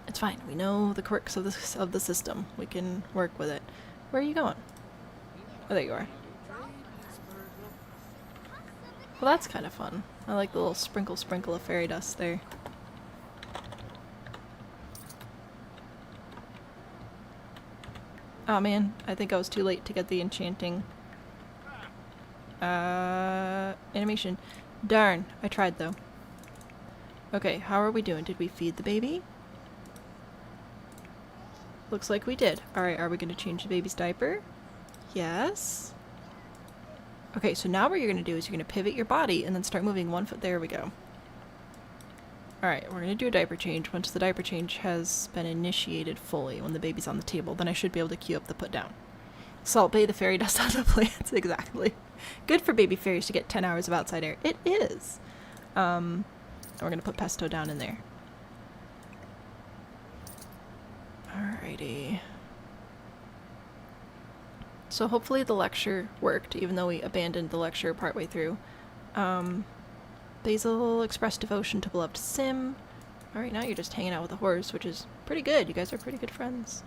It's fine. We know the quirks of the system. We can work with it. Where are you going? Oh, there you are. Well, that's kind of fun. I like the little sprinkle of fairy dust there. Oh man, I think I was too late to get the enchanting animation. Darn, I tried though. Okay, how are we doing? Did we feed the baby? Looks like we did. Alright, are we going to change the baby's diaper? Yes. Okay, so now what you're going to do is you're going to pivot your body and then start moving 1 foot. There we go. Alright, we're going to do a diaper change. Once the diaper change has been initiated fully, when the baby's on the table, then I should be able to queue up the put down. Salt Bay the fairy dust on the plants, exactly. Good for baby fairies to get 10 hours of outside air. It is! And we're going to put pesto down in there. Alrighty. So hopefully the lecture worked, even though we abandoned the lecture partway through. Basil expressed devotion to beloved Sim. Alright, now you're just hanging out with a horse, which is pretty good. You guys are pretty good friends.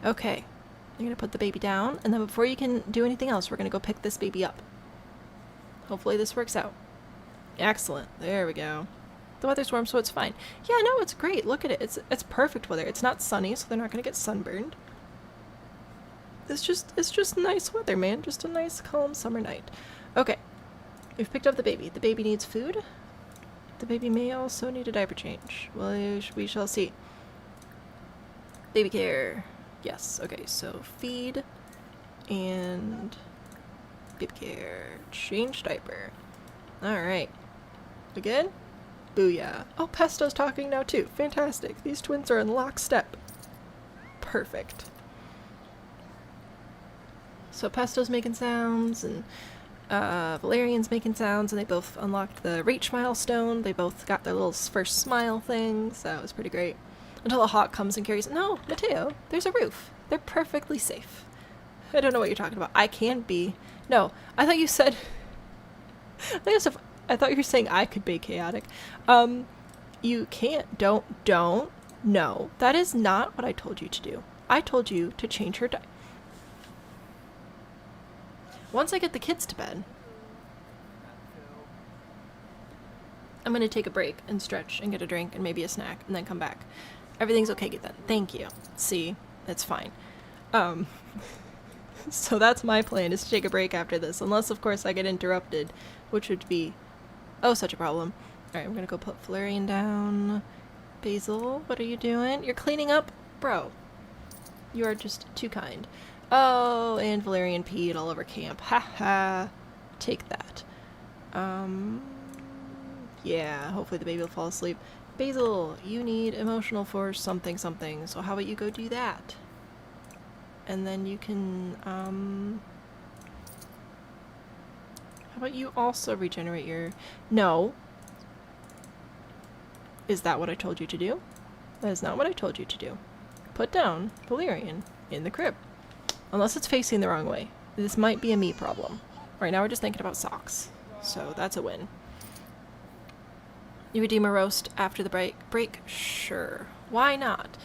Okay. You're gonna put the baby down, and then before you can do anything else, we're gonna go pick this baby up. Hopefully this works out. Excellent. There we go. The weather's warm, so it's fine. Yeah, no, it's great. Look at it. It's perfect weather. It's not sunny, so they're not gonna get sunburned. It's just nice weather, man. Just a nice, calm summer night. Okay. We've picked up the baby. The baby needs food. The baby may also need a diaper change. Well, we shall see. Baby care. Yes. Okay, so feed and baby care. Change diaper. Alright. We good? Booyah. Oh, Pesto's talking now too. Fantastic. These twins are in lockstep. Perfect. So Pesto's making sounds, and Valerian's making sounds, and they both unlocked the reach milestone. They both got their little first smile things. That was pretty great. Until a hawk comes and carries. No, Mateo, there's a roof. They're perfectly safe. I don't know what you're talking about. I can be. No, I thought you said. I thought you were saying I could be chaotic. You can't. Don't. No, that is not what I told you to do. I told you to change her Once I get the kids to bed, I'm gonna take a break and stretch and get a drink and maybe a snack and then come back. Everything's okay then. Thank you. See, it's fine. So that's my plan, is to take a break after this, unless of course I get interrupted, which would be oh such a problem. Alright, I'm gonna go put Valerian down. Basil, what are you doing? You're cleaning up? Bro. You are just too kind. Oh, and Valerian peed all over camp. Ha ha. Take that. Yeah, hopefully the baby will fall asleep. Basil, you need emotional force something something, so how about you go do that? And then you can, how about you also regenerate your... No. Is that what I told you to do? That is not what I told you to do. Put down Valerian in the crib. Unless it's facing the wrong way. This might be a me problem. Right now we're just thinking about socks. So that's a win. You redeem a roast after the break? Sure. Why not?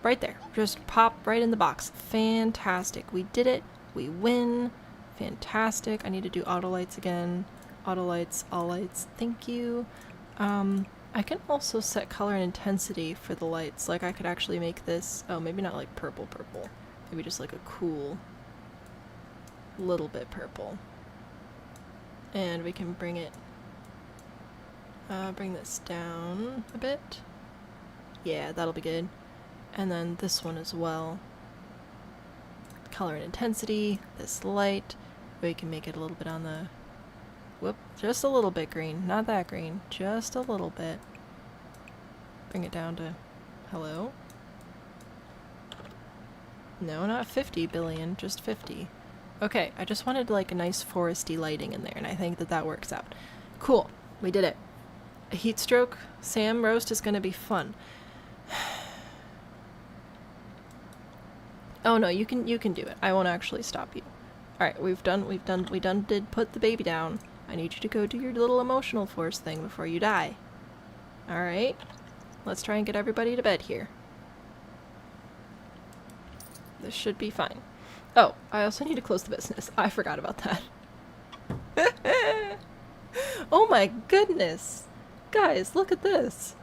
Right there. Just pop right in the box. Fantastic. We did it. We win. Fantastic. I need to do auto lights again. Auto lights, all lights. Thank you. I can also set color and intensity for the lights. Like I could actually make this, oh, maybe not like purple. Maybe just like a cool little bit purple. And we can bring it, bring this down a bit. Yeah, that'll be good. And then this one as well. Color and intensity, this light. We can make it a little bit on the, whoop, just a little bit green. Not that green, just a little bit. Bring it down to, hello? No, not 50 billion, just 50. Okay, I just wanted like a nice foresty lighting in there, and I think that that works out. Cool, we did it. A heat stroke Sam roast is gonna be fun. Oh no, you can do it. I won't actually stop you. Alright, we did put the baby down. I need you to go do your little emotional force thing before you die. Alright? Let's try and get everybody to bed here. This should be fine. Oh, I also need to close the business. I forgot about that. Oh my goodness! Guys, look at this!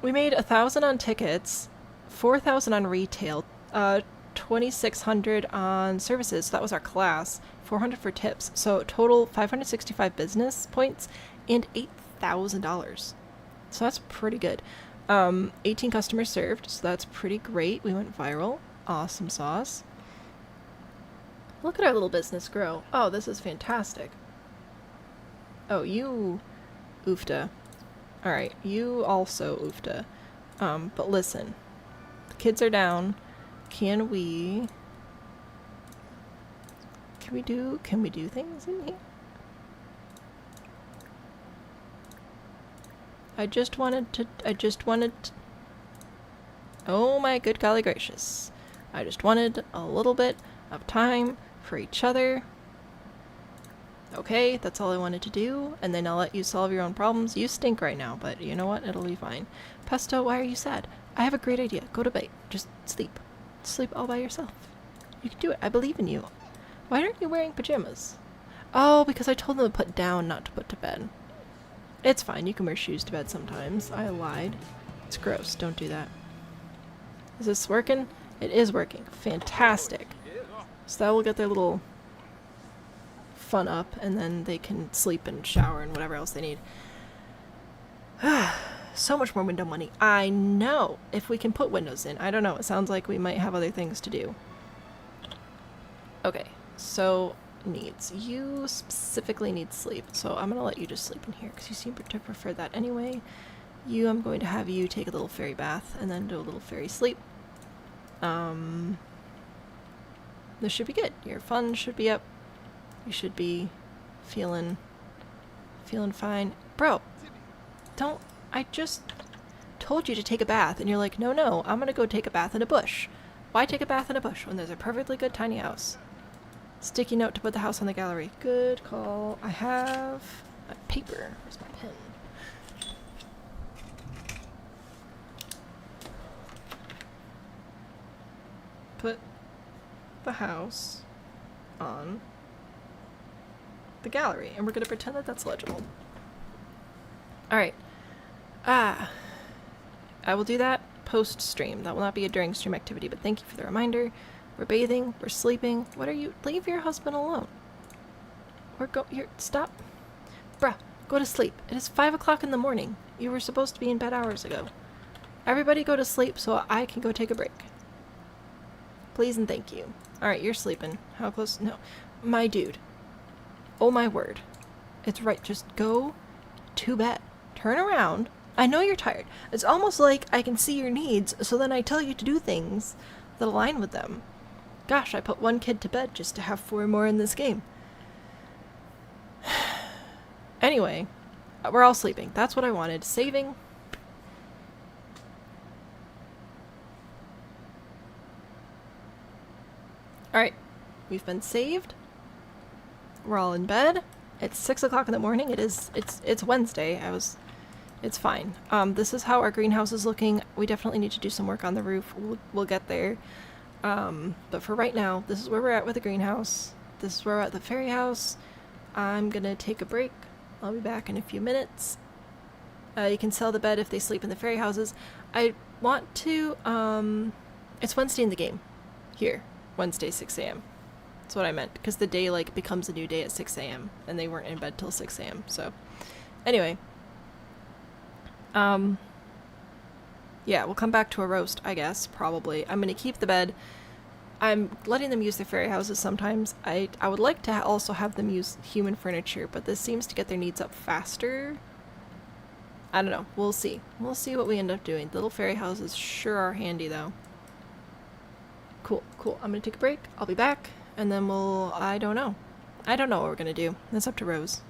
We made 1,000 on tickets, 4,000 on retail, 2,600 on services, so that was our class, 400 for tips, so total 565 business points, and $8,000. So that's pretty good. 18 customers served, so that's pretty great. We went viral. Awesome sauce. Look at our little business grow. Oh, this is fantastic. Oh, you oofta. Alright, you also oofta. But listen. The kids are down. Can we do things in here? I just wanted to, oh my good golly gracious. I just wanted a little bit of time for each other. Okay, that's all I wanted to do, and then I'll let you solve your own problems. You stink right now, but you know what? It'll be fine. Pesto, why are you sad? I have a great idea. Go to bed. Just sleep. Sleep all by yourself. You can do it. I believe in you. Why aren't you wearing pajamas? Oh, because I told them to put down, not to put to bed. It's fine. You can wear shoes to bed sometimes. I lied. It's gross. Don't do that. Is this working? It is working. Fantastic. So that will get their little fun up, and then they can sleep and shower and whatever else they need. So much more window money. I know. If we can put windows in. I don't know. It sounds like we might have other things to do. Okay. So, needs. You specifically need sleep. So I'm going to let you just sleep in here because you seem to prefer that anyway. I'm going to have you take a little fairy bath and then do a little fairy sleep. This should be good. Your fun should be up. You should be feeling Feeling fine. Bro, don't... I just told you to take a bath, and you're like, no, no, I'm gonna go take a bath in a bush. Why take a bath in a bush when there's a perfectly good tiny house? Sticky note to put the house on the gallery. Good call. I have a paper. Where's my pen? Put the house on the gallery, and we're gonna pretend that that's legible. Alright. I will do that post-stream. That will not be a during stream activity, but thank you for the reminder. We're bathing, we're sleeping. What are you? Leave your husband alone. Stop. Bruh, go to sleep. It is 5 o'clock in the morning. You were supposed to be in bed hours ago. Everybody go to sleep so I can go take a break. Please and thank you. Alright, you're sleeping. How close? No. My dude. Oh my word. It's right. Just go to bed. Turn around. I know you're tired. It's almost like I can see your needs, so then I tell you to do things that align with them. Gosh, I put one kid to bed just to have 4 more in this game. Anyway, we're all sleeping. That's what I wanted. Saving. Alright, we've been saved. We're all in bed. It's 6 o'clock in the morning. It's Wednesday. It's fine. This is how our greenhouse is looking. We definitely need to do some work on the roof. We'll get there. But for right now, this is where we're at with the greenhouse. This is where we're at the fairy house. I'm gonna take a break. I'll be back in a few minutes. You can sell the bed if they sleep in the fairy houses. I want to, it's Wednesday in the game. Here. Wednesday, 6 a.m. That's what I meant. Because the day, like, becomes a new day at 6 a.m. And they weren't in bed till 6 a.m. So, anyway. Yeah, we'll come back to a roast, I guess, probably. I'm gonna keep the bed. I'm letting them use their fairy houses sometimes. I would like to also have them use human furniture, but this seems to get their needs up faster. I don't know. We'll see. We'll see what we end up doing. The little fairy houses sure are handy, though. Cool, cool. I'm gonna take a break. I'll be back, and then we'll... I don't know. I don't know what we're gonna do. That's up to Rose.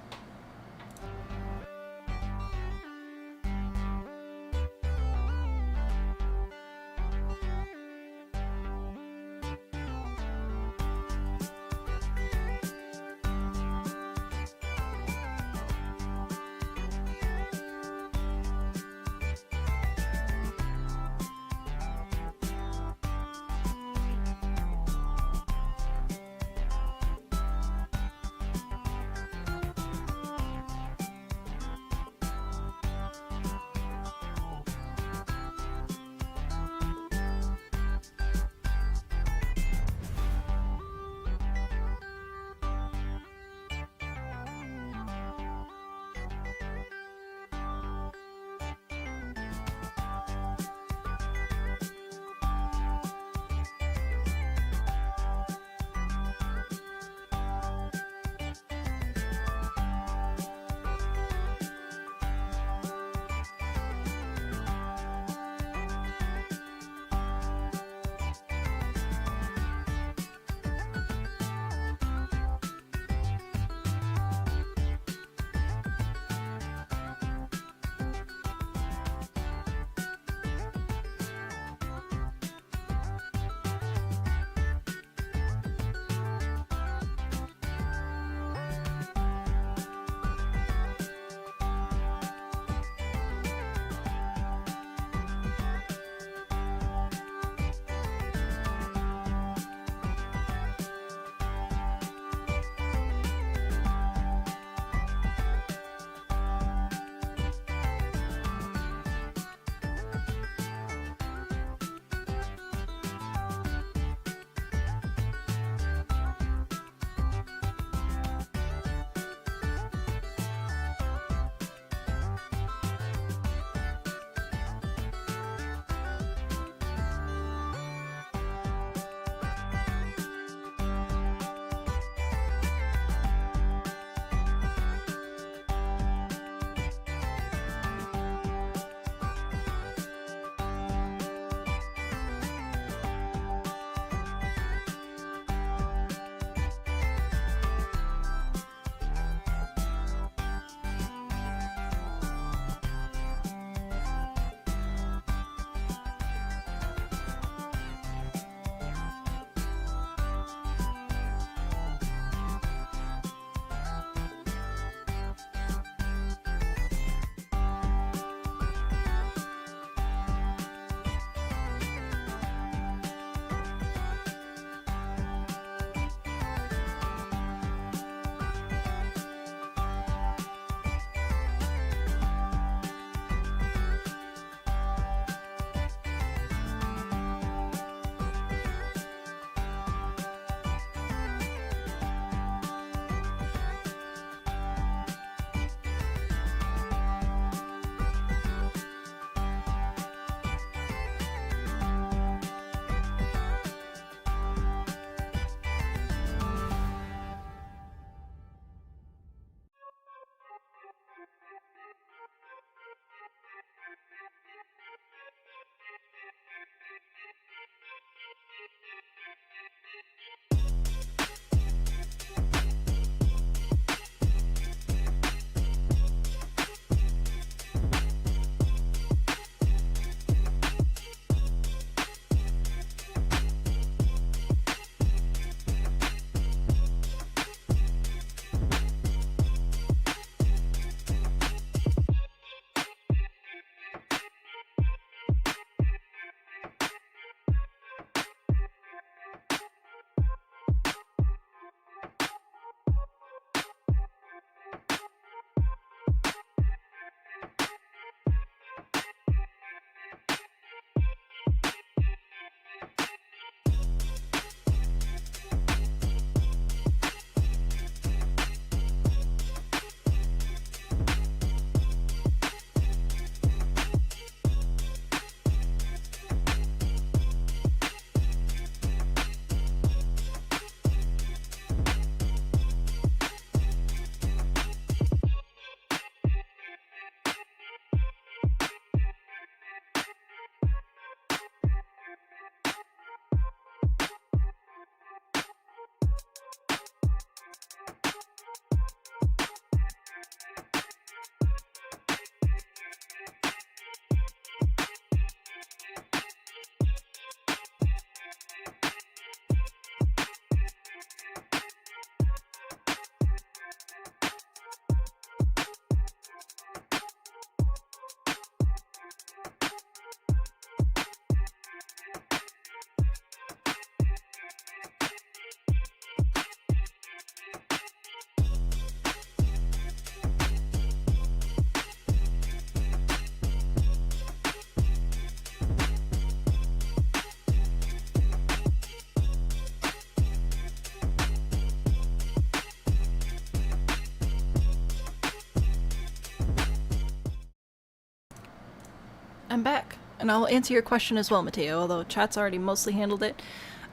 I'm back, and I'll answer your question as well, Mateo, although chat's already mostly handled it.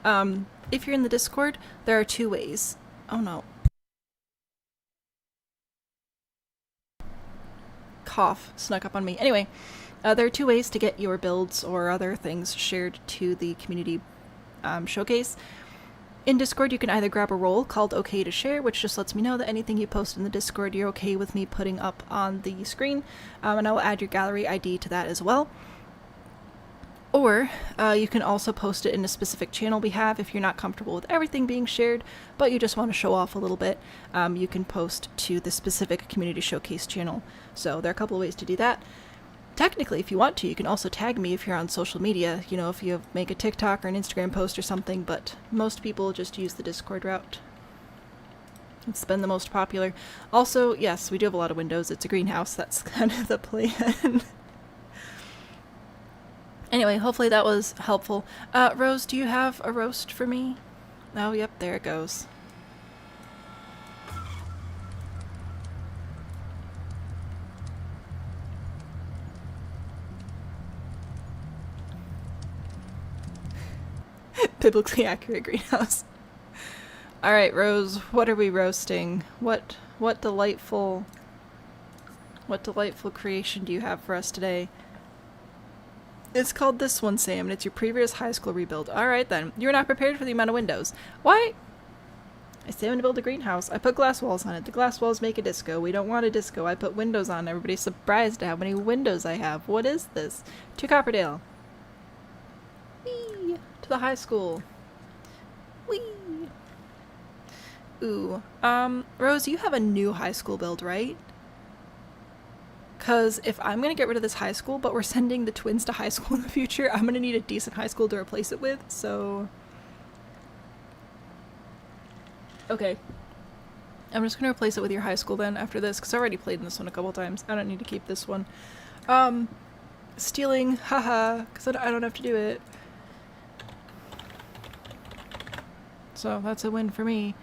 If you're in the Discord, there are 2 ways. Oh no. Cough snuck up on me. Anyway, there are 2 ways to get your builds or other things shared to the community showcase. In Discord, you can either grab a role called OK to Share, which just lets me know that anything you post in the Discord, you're okay with me putting up on the screen, and I will add your gallery ID to that as well. Or you can also post it in a specific channel we have if you're not comfortable with everything being shared, but you just want to show off a little bit. You can post to the specific community showcase channel. So there are a couple of ways to do that. Technically, if you want to, you can also tag me if you're on social media, you know, if you make a TikTok or an Instagram post or something, but most people just use the Discord route. It's been the most popular. Also, yes, we do have a lot of windows. It's a greenhouse. That's kind of the plan. Anyway, hopefully that was helpful. Rose, do you have a roast for me? Oh, yep, there it goes. Biblically accurate greenhouse. Alright, Rose, what are we roasting? What delightful creation do you have for us today? It's called this one, Sam, and it's your previous high school rebuild. Alright then. You're not prepared for the amount of windows. Why? I say I'm gonna build a greenhouse. I put glass walls on it. The glass walls make a disco. We don't want a disco. I put windows on. Everybody's surprised at how many windows I have. What is this? To Copperdale. Whee! To the high school. Whee! Ooh. Rose, you have a new high school build, right? Because if I'm going to get rid of this high school, but we're sending the twins to high school in the future, I'm going to need a decent high school to replace it with, so... Okay. I'm just going to replace it with your high school then after this, because I already played in this one a couple times. I don't need to keep this one. Stealing, haha, because I don't have to do it. So that's a win for me.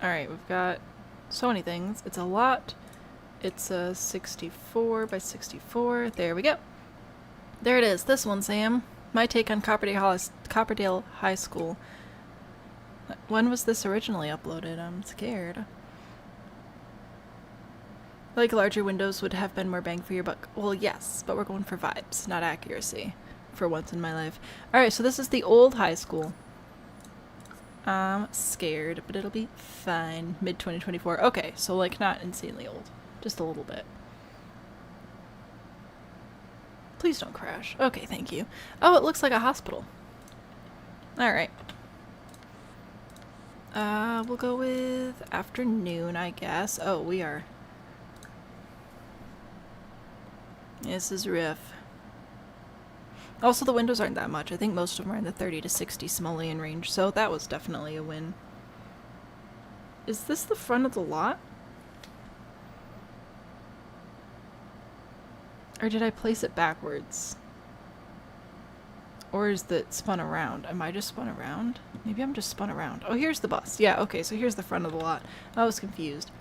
Alright, we've got so many things. It's a lot. It's a 64 by 64. There we go. There it is. This one, Sam. My take on Copperdale High School. When was this originally uploaded? I'm scared. Like larger windows would have been more bang for your buck. Well, yes, but we're going for vibes, not accuracy. For once in my life. Alright, so this is the old high school. I'm scared, but it'll be fine. Mid-2024. Okay, so like not insanely old. Just a little bit. Please don't crash. Okay, thank you. Oh, it looks like a hospital. Alright. We'll go with afternoon, I guess. Oh, we are... This is rough. Also, the windows aren't that much. I think most of them are in the 30 to 60 simoleon range, so that was definitely a win. Is this the front of the lot? Or did I place it backwards? Or is it spun around? Am I just spun around? Maybe I'm just spun around. Oh, here's the bus. Yeah, okay, so here's the front of the lot. I was confused.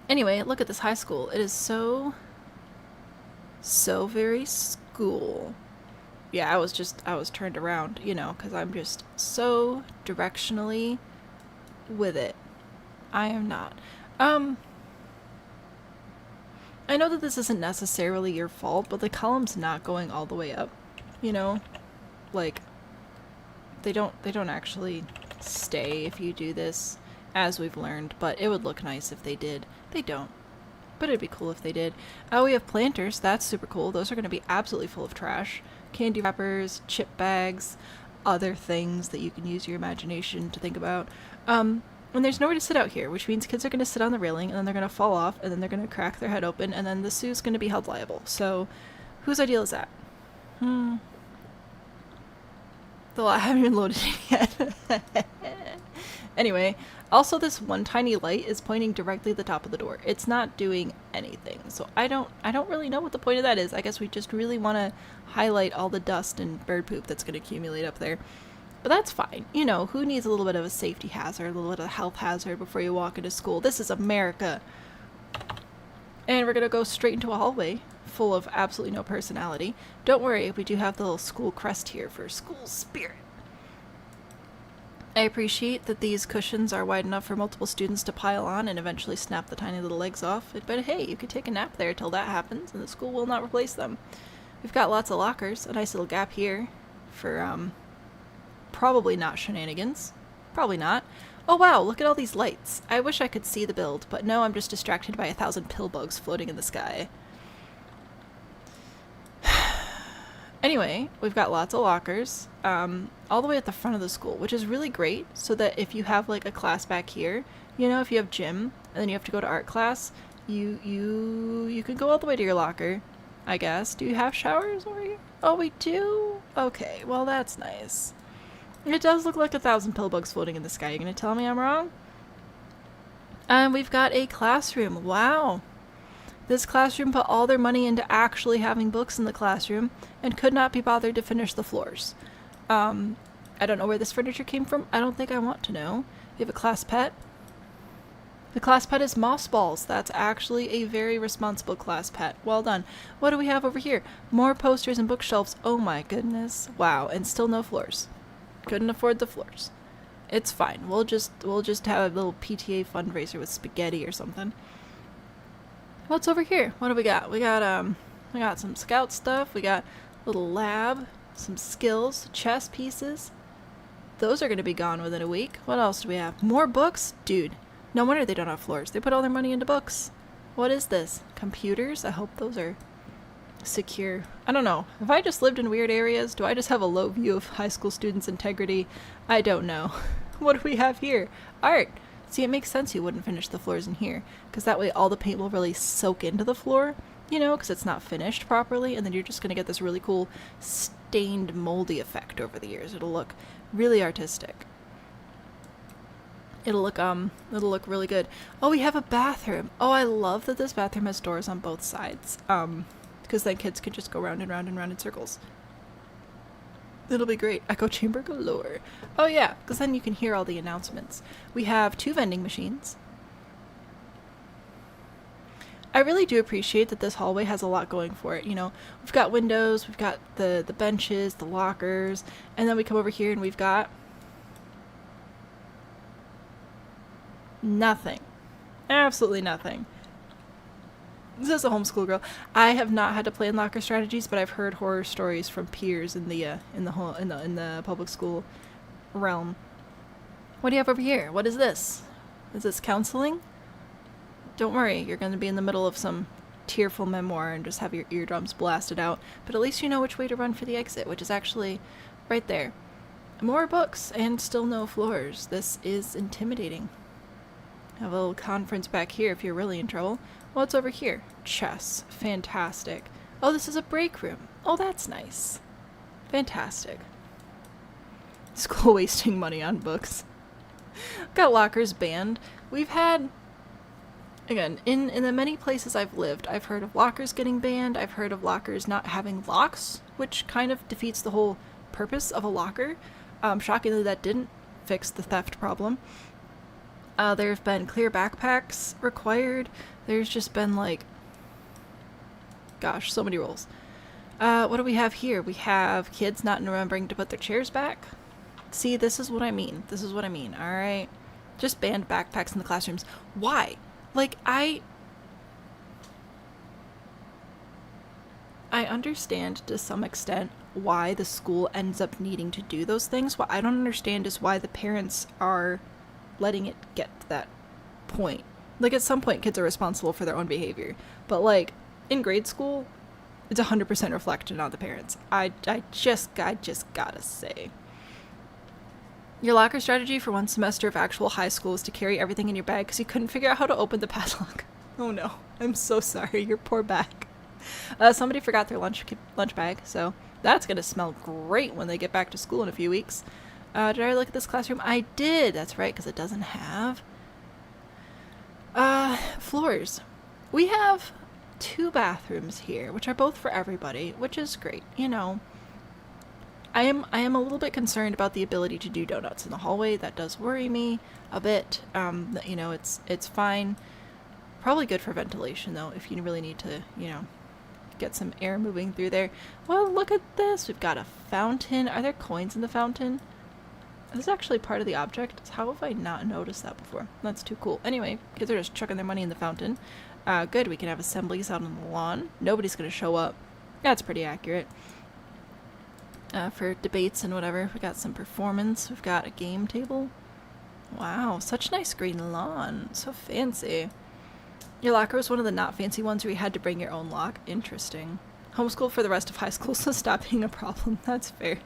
Anyway, look at this high school. It is so very school. Yeah, I was turned around, you know, because I'm just so directionally with it. I am not. I know that this isn't necessarily your fault, but the column's not going all the way up, you know? Like, they don't actually stay if you do this, as we've learned, but it would look nice if they did. They don't. But it'd be cool if they did. Oh, we have planters. That's super cool. Those are going to be absolutely full of trash. Candy wrappers, chip bags, other things that you can use your imagination to think about. And there's nowhere to sit out here, which means kids are going to sit on the railing, and then they're going to fall off, and then they're going to crack their head open, and then the zoo's going to be held liable. So, whose ideal is that? The lot haven't even loaded in yet. Anyway, also this one tiny light is pointing directly at the top of the door. It's not doing anything. So I don't really know what the point of that is. I guess we just really want to highlight all the dust and bird poop that's going to accumulate up there. But that's fine. You know, who needs a little bit of a safety hazard, a little bit of a health hazard before you walk into school? This is America. And we're going to go straight into a hallway full of absolutely no personality. Don't worry, we do have the little school crest here for school spirit. I appreciate that these cushions are wide enough for multiple students to pile on and eventually snap the tiny little legs off. But hey, you could take a nap there till that happens, and the school will not replace them. We've got lots of lockers, a nice little gap here for, probably not shenanigans. Probably not. Oh wow, look at all these lights. I wish I could see the build, but no, I'm just distracted by 1,000 pill bugs floating in the sky. Anyway, we've got lots of lockers, all the way at the front of the school, which is really great, so that if you have like a class back here, you know, if you have gym, and then you have to go to art class, you can go all the way to your locker, I guess. Do you have showers over here? Oh, we do? Okay, well that's nice. It does look like 1,000 pill bugs floating in the sky. You gonna tell me I'm wrong? And we've got a classroom. Wow. This classroom put all their money into actually having books in the classroom and could not be bothered to finish the floors. I don't know where this furniture came from. I don't think I want to know. We have a class pet. The class pet is mothballs. That's actually a very responsible class pet. Well done. What do we have over here? More posters and bookshelves. Oh my goodness. Wow, and still no floors. Couldn't afford the floors. It's fine. We'll just have a little PTA fundraiser with spaghetti or something. What's over here? What do we got? We got some scout stuff. We got a little lab, some skills, chess pieces. Those are going to be gone within a week. What else do we have? More books? Dude, no wonder they don't have floors. They put all their money into books. What is this? Computers? I hope those are secure. I don't know. If I just lived in weird areas, do I just have a low view of high school students' integrity? I don't know. What do we have here? Art. See, it makes sense you wouldn't finish the floors in here, because that way all the paint will really soak into the floor, you know, because it's not finished properly, and then you're just going to get this really cool stained moldy effect over the years. It'll look really artistic. It'll look really good. Oh, we have a bathroom. Oh, I love that this bathroom has doors on both sides. Because then kids can just go round and round and round in circles. It'll be great. Echo chamber galore. Oh yeah, because then you can hear all the announcements. We have 2 vending machines. I really do appreciate that this hallway has a lot going for it. You know, we've got windows, we've got the benches, the lockers, and then we come over here and we've got nothing. Absolutely nothing. This is a homeschool girl. I have not had to play in locker strategies, but I've heard horror stories from peers in the public school realm. What do you have over here? What is this? Is this counseling? Don't worry, you're going to be in the middle of some tearful memoir and just have your eardrums blasted out, but at least you know which way to run for the exit, which is actually right there. More books and still no floors. This is intimidating. Have a little conference back here if you're really in trouble. What's over here? Chess. Fantastic. Oh, this is a break room. Oh, that's nice. Fantastic. School wasting money on books. Got lockers banned. We've had, again, in the many places I've lived, I've heard of lockers getting banned. I've heard of lockers not having locks, which kind of defeats the whole purpose of a locker. Shockingly, that didn't fix the theft problem. There have been clear backpacks required. There's just been like, gosh, so many rules. What do we have here? We have kids not remembering to put their chairs back. See, this is what I mean. This is what I mean, alright? Just banned backpacks in the classrooms. Why? Like, I understand to some extent why the school ends up needing to do those things. What I don't understand is why the parents are letting it get to that point. Like, at some point, kids are responsible for their own behavior. But, like, in grade school, it's 100% reflected on the parents. I just gotta say. Your locker strategy for one semester of actual high school is to carry everything in your bag because you couldn't figure out how to open the padlock. Oh no, I'm so sorry, your poor bag. Somebody forgot their lunch bag, so that's gonna smell great when they get back to school in a few weeks. Did I look at this classroom? I did. That's right, because it doesn't have floors. We have 2 bathrooms here, which are both for everybody, which is great. You know, I am a little bit concerned about the ability to do donuts in the hallway. That does worry me a bit. You know, it's fine. Probably good for ventilation though, if you really need to, you know, get some air moving through there. Well, look at this. We've got a fountain. Are there coins in the fountain? This is actually part of the object. How have I not noticed that before? That's too cool. Anyway, kids are just chucking their money in the fountain. Good, we can have assemblies out on the lawn. Nobody's gonna show up. That's pretty accurate. For debates and whatever. We got some performance. We've got a game table. Wow, such nice green lawn. So fancy. Your locker was one of the not fancy ones where you had to bring your own lock. Interesting. Homeschool for the rest of high school, so stop being a problem. That's fair.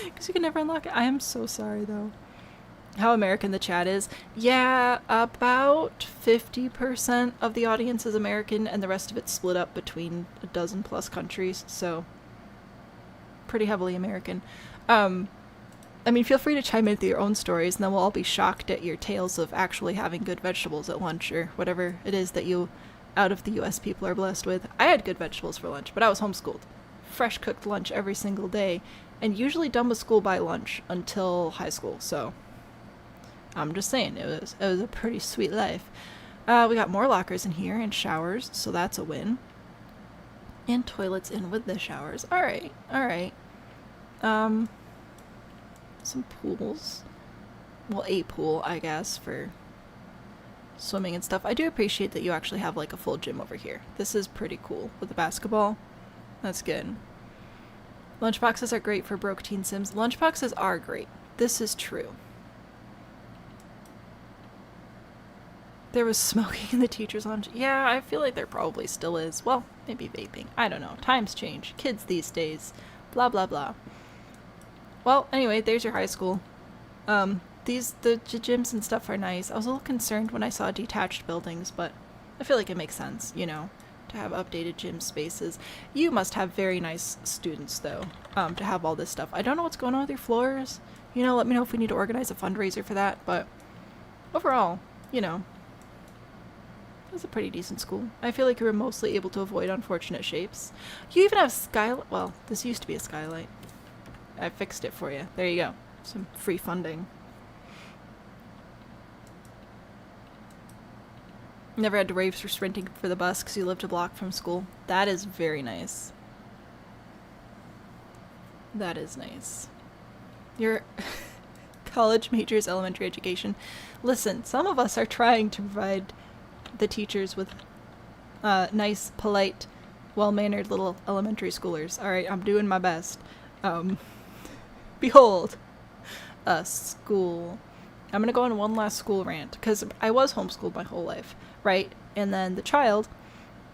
Because you can never unlock it. I am so sorry, though. How American the chat is. Yeah, about 50% of the audience is American, and the rest of it's split up between a dozen plus countries, so pretty heavily American. I mean, feel free to chime in with your own stories, and then we'll all be shocked at your tales of actually having good vegetables at lunch, or whatever it is that you, out of the US people, are blessed with. I had good vegetables for lunch, but I was homeschooled. Fresh cooked lunch every single day, and usually done with school by lunch until high school, so I'm just saying, it was a pretty sweet life. We got more lockers in here, and showers, so that's a win. And toilets in with the showers. Alright, alright. Some pools. Well, a pool, I guess, for swimming and stuff. I do appreciate that you actually have, like, a full gym over here. This is pretty cool. With the basketball. That's good. Lunchboxes are great for broke teen sims. Lunchboxes are great. This is true. There was smoking in the teacher's lounge. Yeah, I feel like there probably still is. Well, maybe vaping. I don't know. Times change. Kids these days. Blah, blah, blah. Well, anyway, there's your high school. The gyms and stuff are nice. I was a little concerned when I saw detached buildings, but I feel like it makes sense, you know, to have updated gym spaces. You must have very nice students, though, to have all this stuff. I don't know what's going on with your floors. You know, let me know if we need to organize a fundraiser for that, but overall, you know, it's a pretty decent school. I feel like you were mostly able to avoid unfortunate shapes. You even have skylight. Well, this used to be a skylight. I fixed it for you. There you go. Some free funding. Never had to rave for sprinting for the bus because you lived a block from school. That is very nice. That is nice. Your college majors elementary education. Listen, some of us are trying to provide the teachers with nice, polite, well-mannered little elementary schoolers. Alright, I'm doing my best. Behold, a school. I'm gonna go on one last school rant, because I was homeschooled my whole life, right? And then the child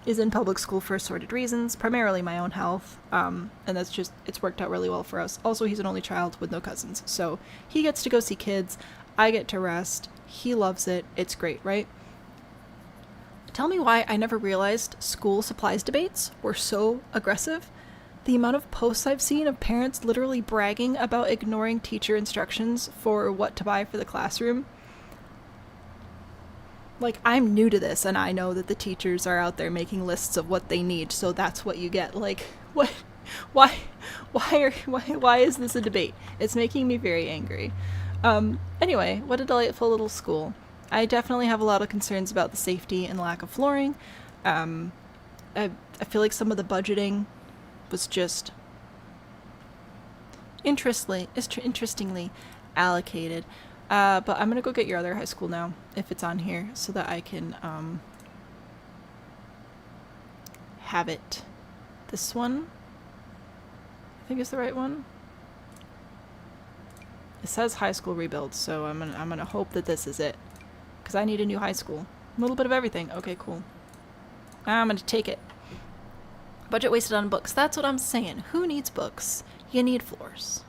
is in public school for assorted reasons, primarily my own health, and that's just, it's worked out really well for us. Also, he's an only child with no cousins, so he gets to go see kids, I get to rest, he loves it, it's great, right? Tell me why I never realized school supplies debates were so aggressive. The amount of posts I've seen of parents literally bragging about ignoring teacher instructions for what to buy for the classroom. Like, I'm new to this, and I know that the teachers are out there making lists of what they need, so that's what you get. Like, what? Why is this a debate? It's making me very angry. Anyway, what a delightful little school. I definitely have a lot of concerns about the safety and lack of flooring. I feel like some of the budgeting was just interestingly allocated. But I'm gonna go get your other high school now, if it's on here, so that I can have it. This one, I think is the right one. It says high school rebuild, so I'm gonna hope that this is it, because I need a new high school. A little bit of everything. Okay, cool. I'm gonna take it. Budget wasted on books. That's what I'm saying. Who needs books? You need floors.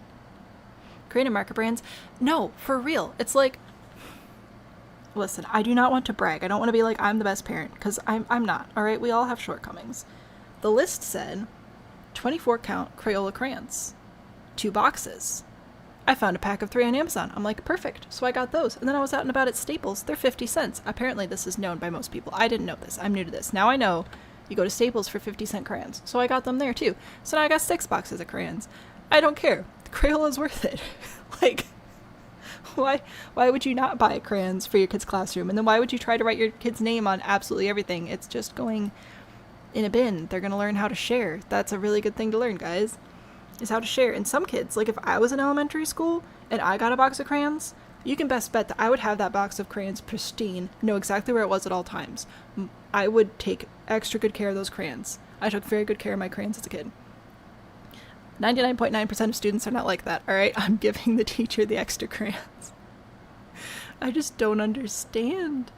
Creative market brands? No, for real. It's like, listen, I do not want to brag. I don't want to be like, I'm the best parent, because I'm not. Alright, we all have shortcomings. The list said 24 count Crayola crayons. 2 boxes. I found a pack of 3 on Amazon. I'm like, perfect. So I got those. And then I was out and about at Staples. They're 50 cents. Apparently this is known by most people. I didn't know this. I'm new to this. Now I know you go to Staples for 50-cent crayons. So I got them there too. So now I got 6 boxes of crayons. I don't care. Crayola's worth it. Like, why would you not buy crayons for your kid's classroom? And then why would you try to write your kid's name on absolutely everything? It's just going in a bin. They're going to learn how to share. That's a really good thing to learn, guys. Is how to share. And some kids, like if I was in elementary school and I got a box of crayons, you can best bet that I would have that box of crayons pristine, know exactly where it was at all times. I would take extra good care of those crayons. I took very good care of my crayons as a kid. 99.9% of students are not like that, alright? I'm giving the teacher the extra crayons. I just don't understand.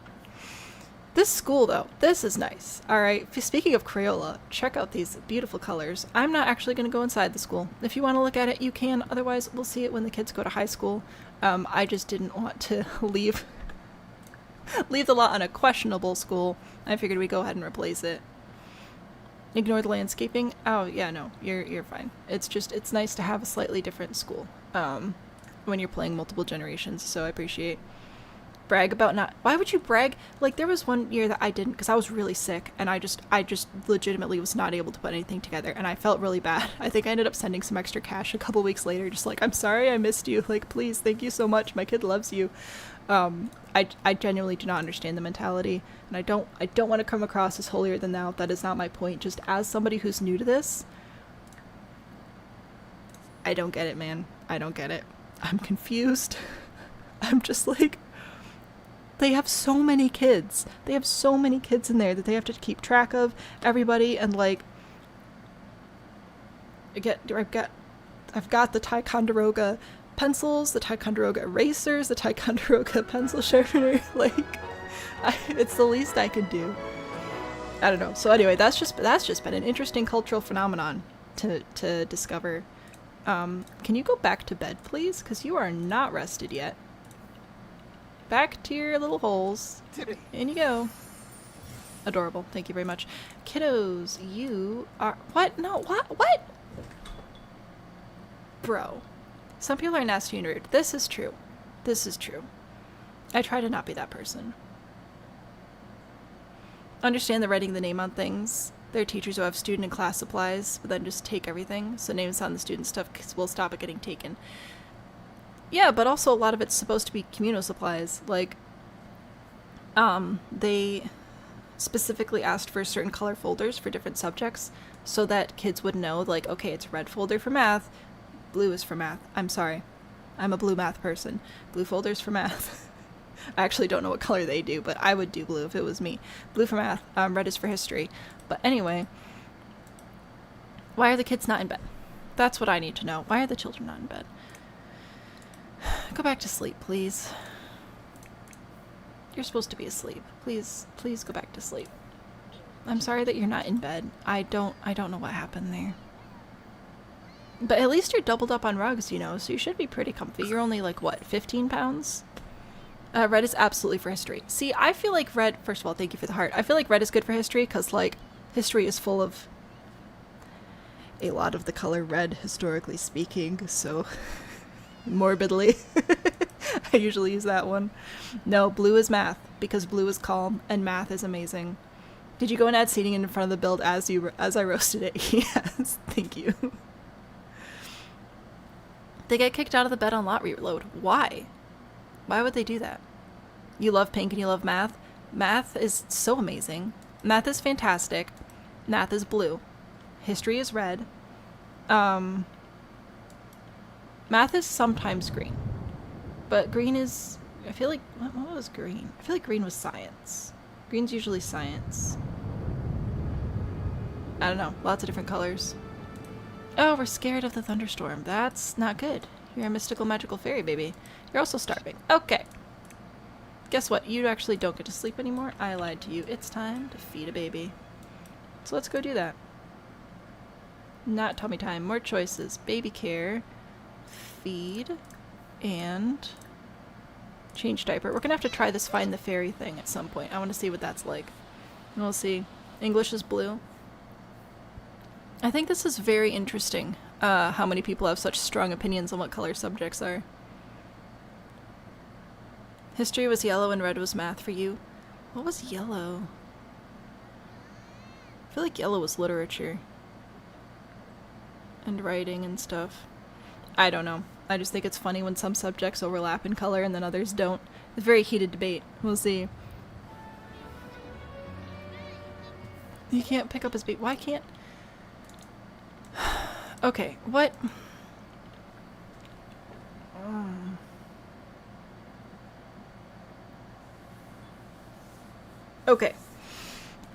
This school, though, this is nice. Alright, speaking of Crayola, check out these beautiful colors. I'm not actually going to go inside the school. If you want to look at it, you can. Otherwise, we'll see it when the kids go to high school. I just didn't want to leave the lot on a questionable school. I figured we'd go ahead and replace it. Ignore the landscaping. Oh, yeah, no, you're fine. It's just, it's nice to have a slightly different school when you're playing multiple generations, so I appreciate. Brag about not, why would you brag? Like, there was one year that I didn't because I was really sick and I just legitimately was not able to put anything together and I felt really bad. I think I ended up sending some extra cash a couple weeks later, just like, I'm sorry I missed you, like, please, thank you so much, my kid loves you. I genuinely do not understand the mentality, and I don't want to come across as holier than thou. That is not my point. Just as somebody who's new to this, I don't get it, man. I don't get it. I'm confused. I'm just like, they have so many kids. They have so many kids in there that they have to keep track of everybody, and like, I've got the Ticonderoga pencils, the Ticonderoga erasers, the Ticonderoga pencil sharpener. Like, it's the least I could do. I don't know. So anyway, that's just been an interesting cultural phenomenon to discover. Can you go back to bed, please? Because you are not rested yet. Back to your little holes. In you go. Adorable. Thank you very much. Kiddos, you are... What? No, what? What? Bro. Some people are nasty and rude. This is true. This is true. I try to not be that person. Understand the writing the name on things. There are teachers who have student and class supplies, but then just take everything. So names on the student stuff will stop it getting taken. Yeah, but also a lot of it's supposed to be communal supplies. Like, they specifically asked for certain color folders for different subjects so that kids would know, like, okay, it's a red folder for math, blue is for math. I'm sorry. I'm a blue math person. Blue folder's for math. I actually don't know what color they do, but I would do blue if it was me. Blue for math, red is for history. But anyway, why are the kids not in bed? That's what I need to know. Why are the children not in bed? Go back to sleep, please. You're supposed to be asleep. Please, please go back to sleep. I'm sorry that you're not in bed. I don't know what happened there. But at least you're doubled up on rugs, you know, so you should be pretty comfy. You're only like, what, 15 pounds? Red is absolutely for history. See, I feel like red, first of all, thank you for the heart. I feel like red is good for history because, like, history is full of a lot of the color red, historically speaking, so morbidly. I usually use that one. No, blue is math because blue is calm and math is amazing. Did you go and add seating in front of the build as I roasted it? Yes, thank you. They get kicked out of the bed on lot reload. Why? Why would they do that? You love pink and you love math? Math is so amazing. Math is fantastic. Math is blue. History is red. Math is sometimes green. But green is... I feel like... What was green? I feel like green was science. Green's usually science. I don't know. Lots of different colors. Oh, we're scared of the thunderstorm. That's not good. You're a mystical, magical fairy, baby. You're also starving. Okay. Guess what? You actually don't get to sleep anymore. I lied to you. It's time to feed a baby. So let's go do that. Not tummy time. More choices. Baby care. Feed. And... change diaper. We're gonna have to try this find the fairy thing at some point. I want to see what that's like. We'll see. English is blue. I think this is very interesting. how many people have such strong opinions on what color subjects are. History was yellow and red was math for you. What was yellow? I feel like yellow was literature. And writing and stuff. I don't know. I just think it's funny when some subjects overlap in color and then others don't. It's a very heated debate. We'll see. You can't pick up his baby. Why can't... Okay, what? Okay.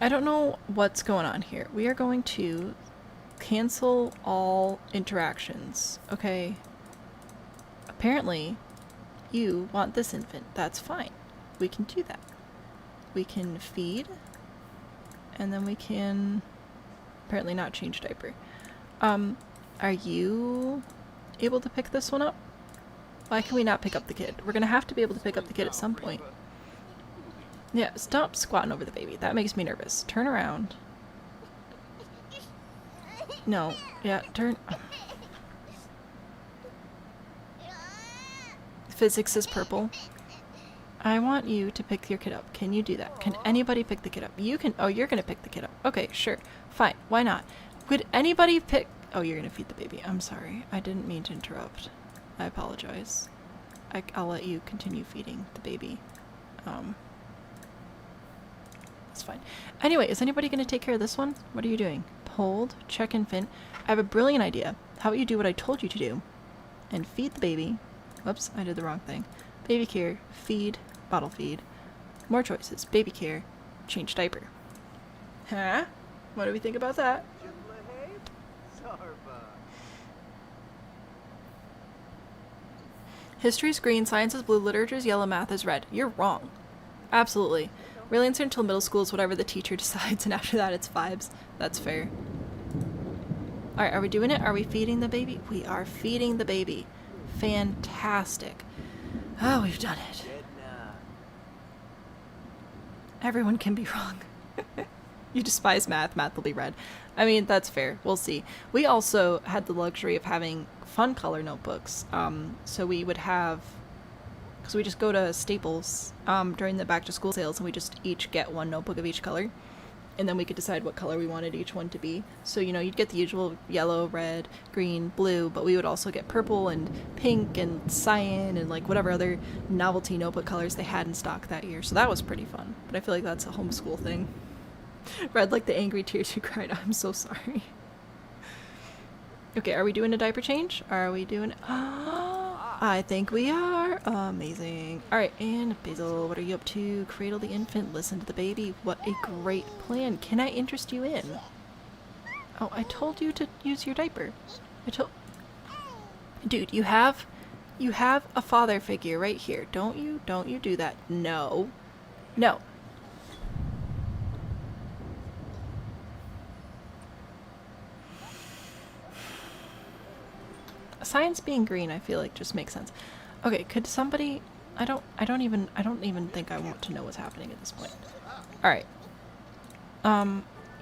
I don't know what's going on here. We are going to cancel all interactions, okay? Apparently, you want this infant. That's fine. We can do that. We can feed, and then we can apparently not change diaper. Are you able to pick this one up? Why can we not pick up the kid? We're gonna have to be able to pick up the kid at some point. Yeah, stop squatting over the baby. That makes me nervous. Turn around. No. Yeah, turn. Physics is purple. I want you to pick your kid up. Can you do that? Can anybody pick the kid up? You can. Oh, you're gonna pick the kid up. Okay, sure. Fine. Why not? Could anybody pick... Oh, you're gonna feed the baby. I'm sorry. I didn't mean to interrupt. I apologize. I'll let you continue feeding the baby. That's fine. Anyway, is anybody gonna take care of this one? What are you doing? Hold. Check infant. I have a brilliant idea. How about you do what I told you to do? And feed the baby. Whoops, I did the wrong thing. Baby care. Feed. Bottle feed. More choices. Baby care. Change diaper. Huh? What do we think about that? History's green, science is blue, literature's yellow, math is red. You're wrong. Absolutely. Real answer until middle school is whatever the teacher decides, and after that it's vibes. That's fair. Alright, are we doing it? Are we feeding the baby? We are feeding the baby. Fantastic. Oh, we've done it. Everyone can be wrong. You despise math, math will be red. I mean, that's fair. We'll see. We also had the luxury of having fun color notebooks. So we would have... Because we just go to Staples during the back to school sales and we just each get one notebook of each color. And then we could decide what color we wanted each one to be. So, you know, you'd get the usual yellow, red, green, blue, but we would also get purple and pink and cyan and like whatever other novelty notebook colors they had in stock that year. So that was pretty fun. But I feel like that's a homeschool thing. Red like the angry tears you cried. I'm so sorry. Okay, are we doing a diaper change? Are we doing... I think we are. Amazing. Alright, and Basil, what are you up to? Cradle the infant, listen to the baby. What a great plan. Can I interest you in? Oh, I told you to use your diaper. Dude, you have a father figure right here. Don't you do that. No. No. Science being green, I feel like just makes sense. Okay, could somebody... I don't even think I want to know what's happening at this point. Alright.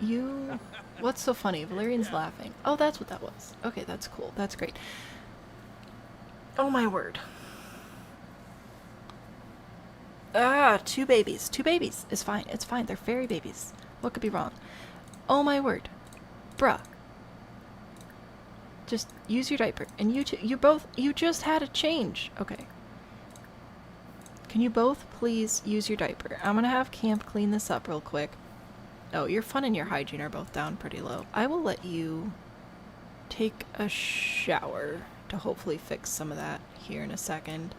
You... What's so funny? Valerian's laughing. Oh, that's what that was. Okay, that's cool. That's great. Oh my word. Ah, two babies. Two babies. It's fine. It's fine. They're fairy babies. What could be wrong? Oh my word. Bruh. Just use your diaper. And you just had a change. Okay. Can you both please use your diaper? I'm gonna have Camp clean this up real quick. Oh, your fun and your hygiene are both down pretty low. I will let you take a shower to hopefully fix some of that here in a second.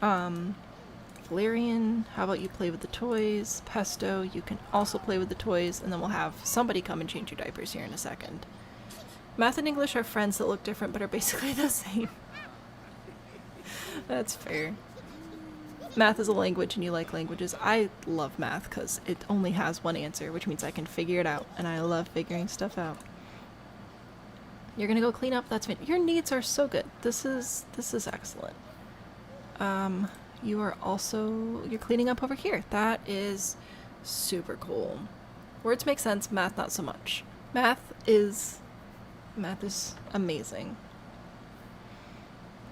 Valerian, how about you play with the toys? Pesto, you can also play with the toys, and then we'll have somebody come and change your diapers here in a second. Math and English are friends that look different but are basically the same. That's fair. Math is a language and you like languages. I love math because it only has one answer, which means I can figure it out, and I love figuring stuff out. You're gonna go clean up? That's fine. Your needs are so good. This is excellent. You're cleaning up over here. That is super cool. Words make sense, math not so much. Math is Math is amazing.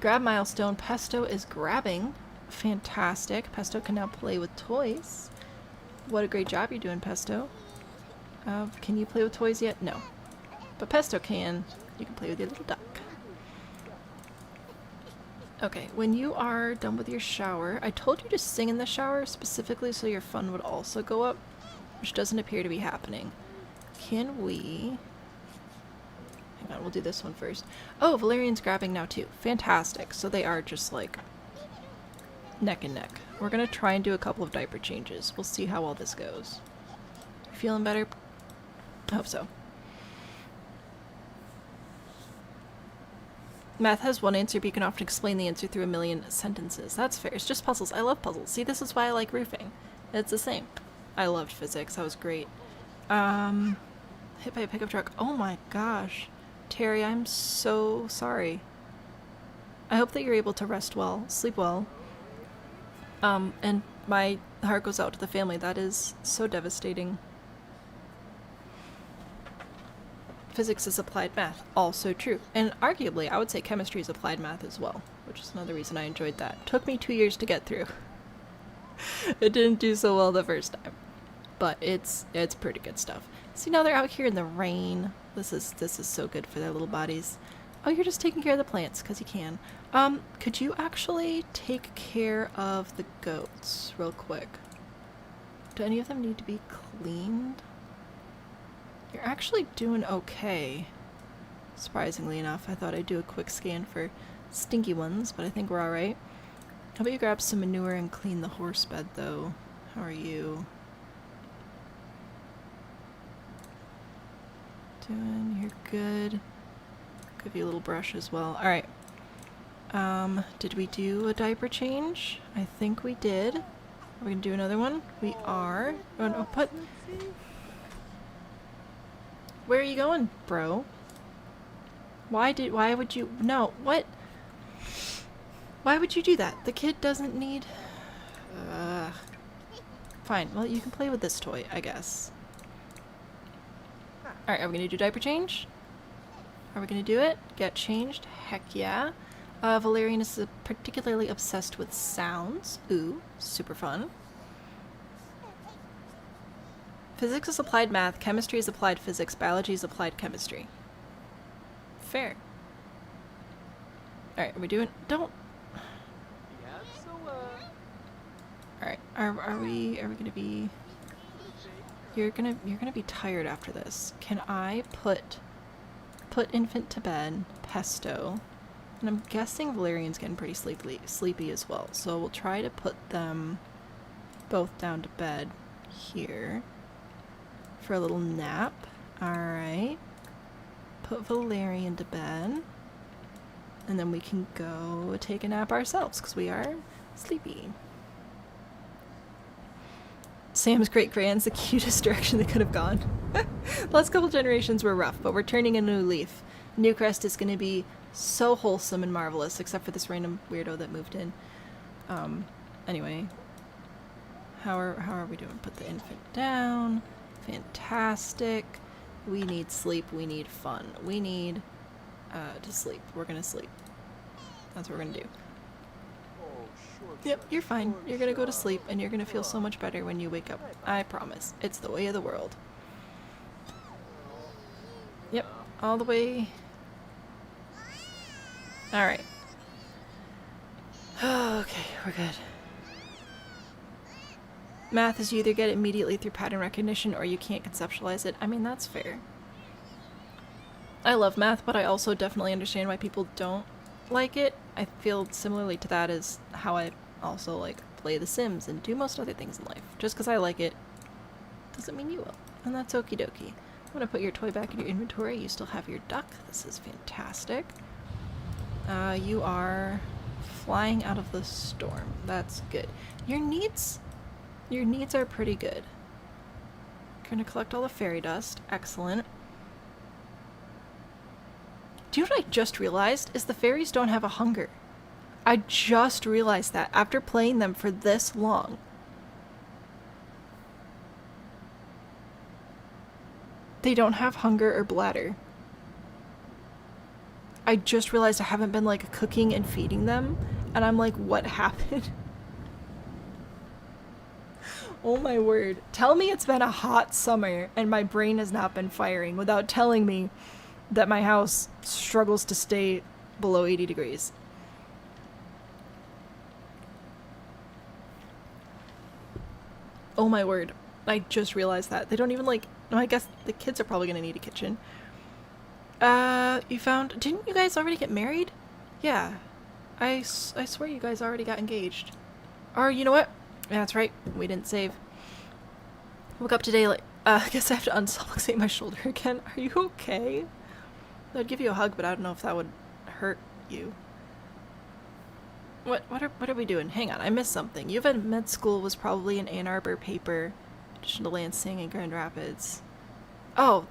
Grab milestone. Pesto is grabbing. Fantastic. Pesto can now play with toys. What a great job you're doing, Pesto. Can you play with toys yet? No. But Pesto can. You can play with your little duck. Okay, when you are done with your shower, I told you to sing in the shower specifically so your fun would also go up, which doesn't appear to be happening. Can we... Hang on, we'll do this one first. Oh, Valerian's grabbing now too. Fantastic. So they are just like neck and neck. We're gonna try and do a couple of diaper changes. We'll see how all this goes. Feeling better? I hope so. Math has one answer, but you can often explain the answer through a million sentences. That's fair. It's just puzzles. I love puzzles. See, this is why I like roofing. It's the same. I loved physics. That was great. Hit by a pickup truck. Oh my gosh. Terry, I'm so sorry. I hope that you're able to rest well, sleep well. And my heart goes out to the family. That is so devastating. Physics is applied math. Also true. And arguably, I would say chemistry is applied math as well, which is another reason I enjoyed that. Took me 2 years to get through. It didn't do so well the first time. But it's pretty good stuff. See, now they're out here in the rain. This is so good for their little bodies. Oh, you're just taking care of the plants, because you can. Could you actually take care of the goats real quick? Do any of them need to be cleaned? You're actually doing okay. Surprisingly enough, I thought I'd do a quick scan for stinky ones, but I think we're alright. How about you grab some manure and clean the horse bed, though? How are you? You're good. Give you a little brush as well. Alright. Did we do a diaper change? I think we did. Are we gonna do another one? We are. Oh, put... Where are you going, bro? Why would you... No, what? Why would you do that? The kid doesn't need... Fine, well, you can play with this toy, I guess. Alright, are we gonna do diaper change? Are we gonna do it? Get changed? Heck yeah. Valerian is particularly obsessed with sounds. Ooh, super fun. Physics is applied math, chemistry is applied physics, biology is applied chemistry. Fair. Alright, are we doing... Don't... Alright, are we gonna be... You're gonna be tired after this. Can I put infant to bed, Pesto, and I'm guessing Valerian's getting pretty sleepy as well, so we'll try to put them both down to bed here for a little nap. Alright. Put Valerian to bed, and then we can go take a nap ourselves, because we are sleepy. Sam's great-grand's the cutest direction they could have gone. The last couple generations were rough, but we're turning a new leaf. Newcrest is going to be so wholesome and marvelous, except for this random weirdo that moved in. Anyway. How are we doing? Put the infant down. Fantastic. We need sleep. We need fun. We need to sleep. We're going to sleep. That's what we're going to do. Yep, you're fine. You're gonna go to sleep, and you're gonna feel so much better when you wake up. I promise. It's the way of the world. Yep, all the way. Alright. Okay, we're good. Math is you either get it immediately through pattern recognition, or you can't conceptualize it. I mean, that's fair. I love math, but I also definitely understand why people don't like it. I feel similarly to that as how I also like play The Sims and do most other things in life. Just because I like it doesn't mean you will, and that's okie dokie. I'm gonna put your toy back in your inventory. You still have your duck. This is fantastic. You are flying out of the storm. That's good. Your needs are pretty good. Gonna collect all the fairy dust. Excellent. Do you know what I just realized? Is the fairies don't have a hunger. I just realized that after playing them for this long. They don't have hunger or bladder. I just realized I haven't been like cooking and feeding them, and I'm like, what happened? Oh my word. Tell me it's been a hot summer and my brain has not been firing without telling me that my house struggles to stay below 80 degrees. Oh my word. I just realized that. They don't even like... No, I guess the kids are probably gonna need a kitchen. You found... Didn't you guys already get married? Yeah. I swear you guys already got engaged. Or, you know what? Yeah, that's right. We didn't save. Woke up today like... I guess I have to unsuffocate my shoulder again. Are you okay? I'd give you a hug, but I don't know if that would hurt you. What are we doing? Hang on, I missed something. U of M med school was probably an Ann Arbor paper. Addition to Lansing and Grand Rapids. Oh,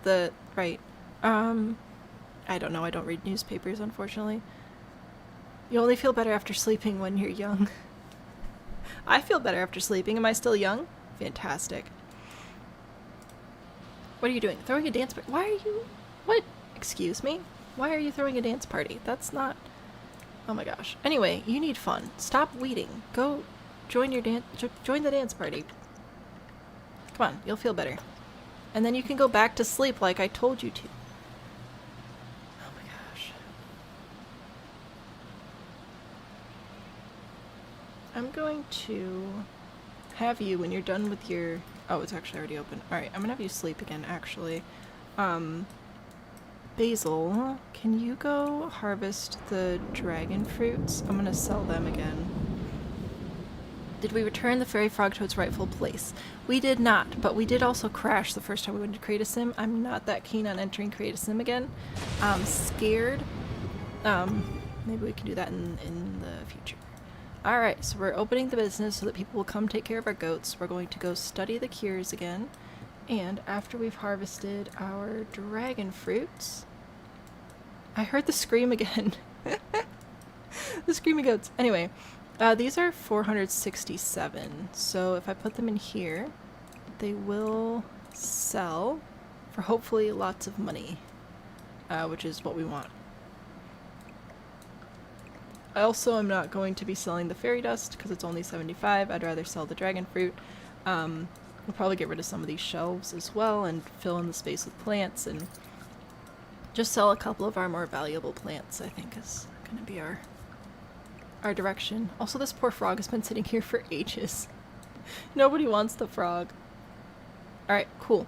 right. I don't know. I don't read newspapers, unfortunately. You only feel better after sleeping when you're young. I feel better after sleeping. Am I still young? Fantastic. What are you doing? Throwing a dance party? Why are you... What? Excuse me? Why are you throwing a dance party? That's not... Oh my gosh. Anyway, you need fun. Stop weeding. Go join your join the dance party. Come on, you'll feel better. And then you can go back to sleep like I told you to. Oh my gosh. I'm going to have you, when you're done with your... Oh, it's actually already open. Alright, I'm gonna have you sleep again, actually. Basil, can you go harvest the dragon fruits? I'm gonna sell them again. Did we return the fairy frog to its rightful place? We did not, but we did also crash the first time we went to Create a Sim. I'm not that keen on entering Create a Sim again. I'm scared. Maybe we can do that in the future. Alright, so we're opening the business so that people will come take care of our goats. We're going to go study the cures again. And after we've harvested our dragon fruits... I heard the scream again. The screaming goats. Anyway, these are 467. So if I put them in here, they will sell for hopefully lots of money, which is what we want. I also am not going to be selling the fairy dust because it's only 75. I'd rather sell the dragon fruit. We'll probably get rid of some of these shelves as well and fill in the space with plants and just sell a couple of our more valuable plants, I think is going to be our direction. Also, this poor frog has been sitting here for ages. Nobody wants the frog. Alright, cool.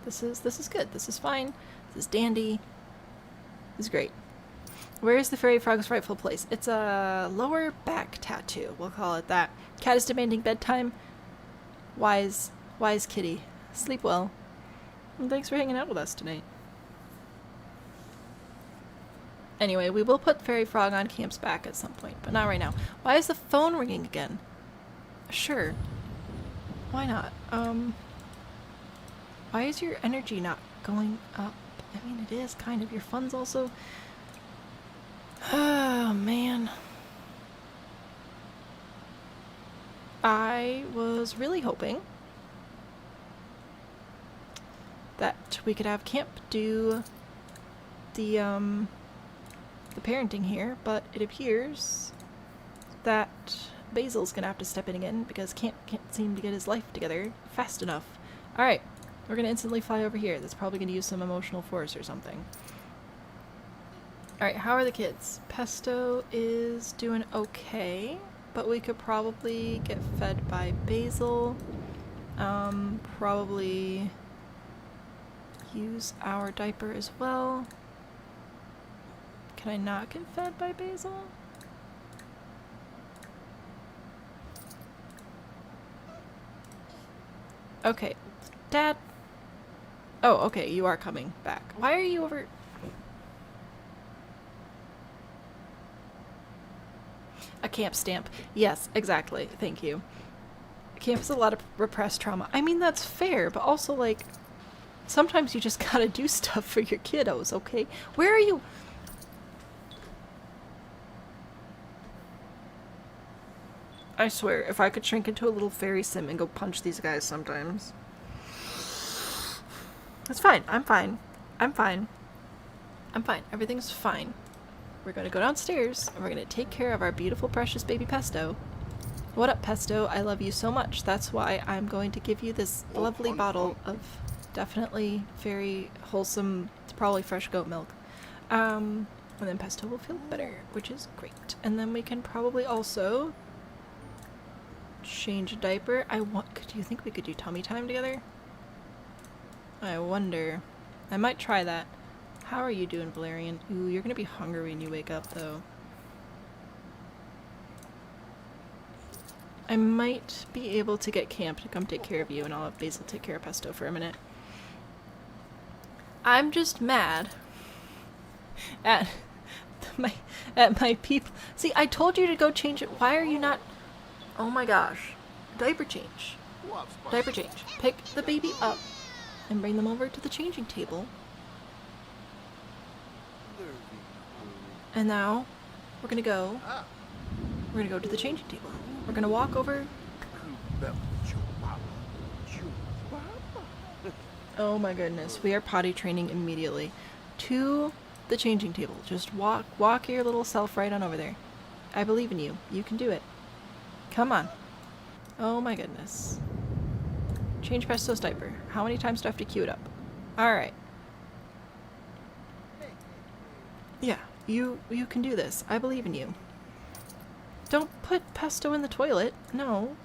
This is good. This is fine. This is dandy. This is great. Where is the fairy frog's rightful place? It's a lower back tattoo. We'll call it that. Cat is demanding bedtime. Wise kitty. Sleep well. And thanks for hanging out with us tonight. Anyway, we will put Fairy Frog on Camp's back at some point, but not right now. Why is the phone ringing again? Sure. Why not? Why is your energy not going up? I mean, it is kind of. Your funds also... Oh, man. I was really hoping that we could have Camp do the parenting here, but it appears that Basil's gonna have to step in again because Camp can't seem to get his life together fast enough. Alright, we're gonna instantly fly over here. That's probably gonna use some emotional force or something. Alright, how are the kids? Pesto is doing okay, but we could probably get fed by Basil. Probably use our diaper as well. Can I not get fed by Basil? Okay. Dad? Oh, okay, you are coming back. Why are you over... A camp stamp. Yes, exactly. Thank you. Camp is a lot of repressed trauma. I mean, that's fair, but also, like, sometimes you just gotta do stuff for your kiddos, okay? Where are you? I swear, if I could shrink into a little fairy sim and go punch these guys sometimes. It's fine. I'm fine. I'm fine. I'm fine. Everything's fine. we're gonna go downstairs and we're gonna take care of our beautiful, precious baby Pesto. What up, Pesto? I love you so much. That's why I'm going to give you this lovely bottle of definitely very wholesome, it's probably fresh goat milk. And then Pesto will feel better, which is great. And then we can probably also change a diaper. Do you think we could do tummy time together? I wonder. I might try that. How are you doing, Valerian? Ooh, you're gonna be hungry when you wake up, though. I might be able to get Camp to come take care of you, and I'll have Basil take care of Pesto for a minute. I'm just mad at my people. See, I told you to go change it. Why are you not? Oh my gosh. Diaper change. Diaper change. Pick the baby up and bring them over to the changing table. And now we're gonna go to the changing table. We're gonna walk over. Oh my goodness, we are potty training immediately to the changing table. Just walk your little self right on over there. I believe in you. You can do it. Come on. Oh my goodness. Change Pesto's diaper. How many times do I have to queue it up? Alright. Yeah, you can do this. I believe in you. Don't put Pesto in the toilet. No.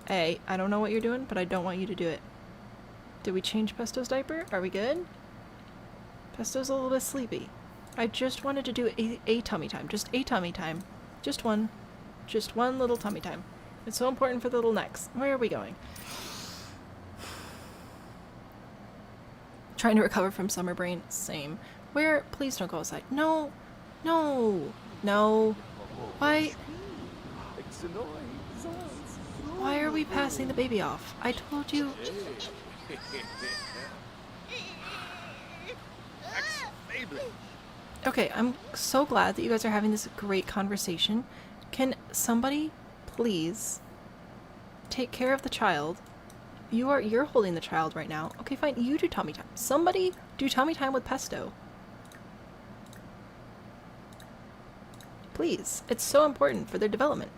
I don't know what you're doing, but I don't want you to do it. Did we change Pesto's diaper? Are we good? Pesto's a little bit sleepy. I just wanted to do a tummy time. Just a tummy time. Just one little tummy time. It's so important for the little necks. Where are we going? Trying to recover from summer brain. Same. Where? Please don't go outside. No. Why are we passing the baby off? I told you. Okay, I'm so glad that you guys are having this great conversation. Can somebody please take care of the child? You're holding the child right now. Okay, fine. You do tummy time. Somebody do tummy time with Pesto. Please. It's so important for their development.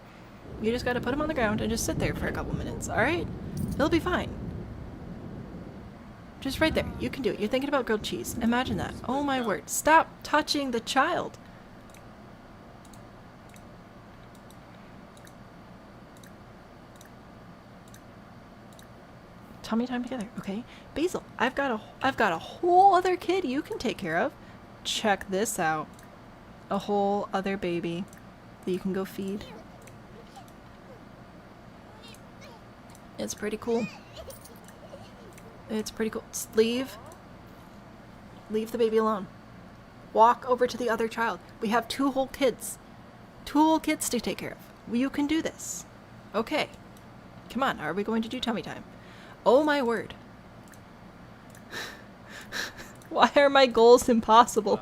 You just gotta put him on the ground and just sit there for a couple minutes, alright? He'll be fine. Just right there. You can do it. You're thinking about grilled cheese. Imagine that. Oh my word. Stop touching the child. Tummy time together, okay? Basil, I've got a whole other kid you can take care of. Check this out. A whole other baby that you can go feed. It's pretty cool. It's pretty cool. Just leave the baby alone. Walk over to the other child. We have two whole kids. Two whole kids to take care of. You can do this. Okay. Come on, are we going to do tummy time? Oh my word. Why are my goals impossible?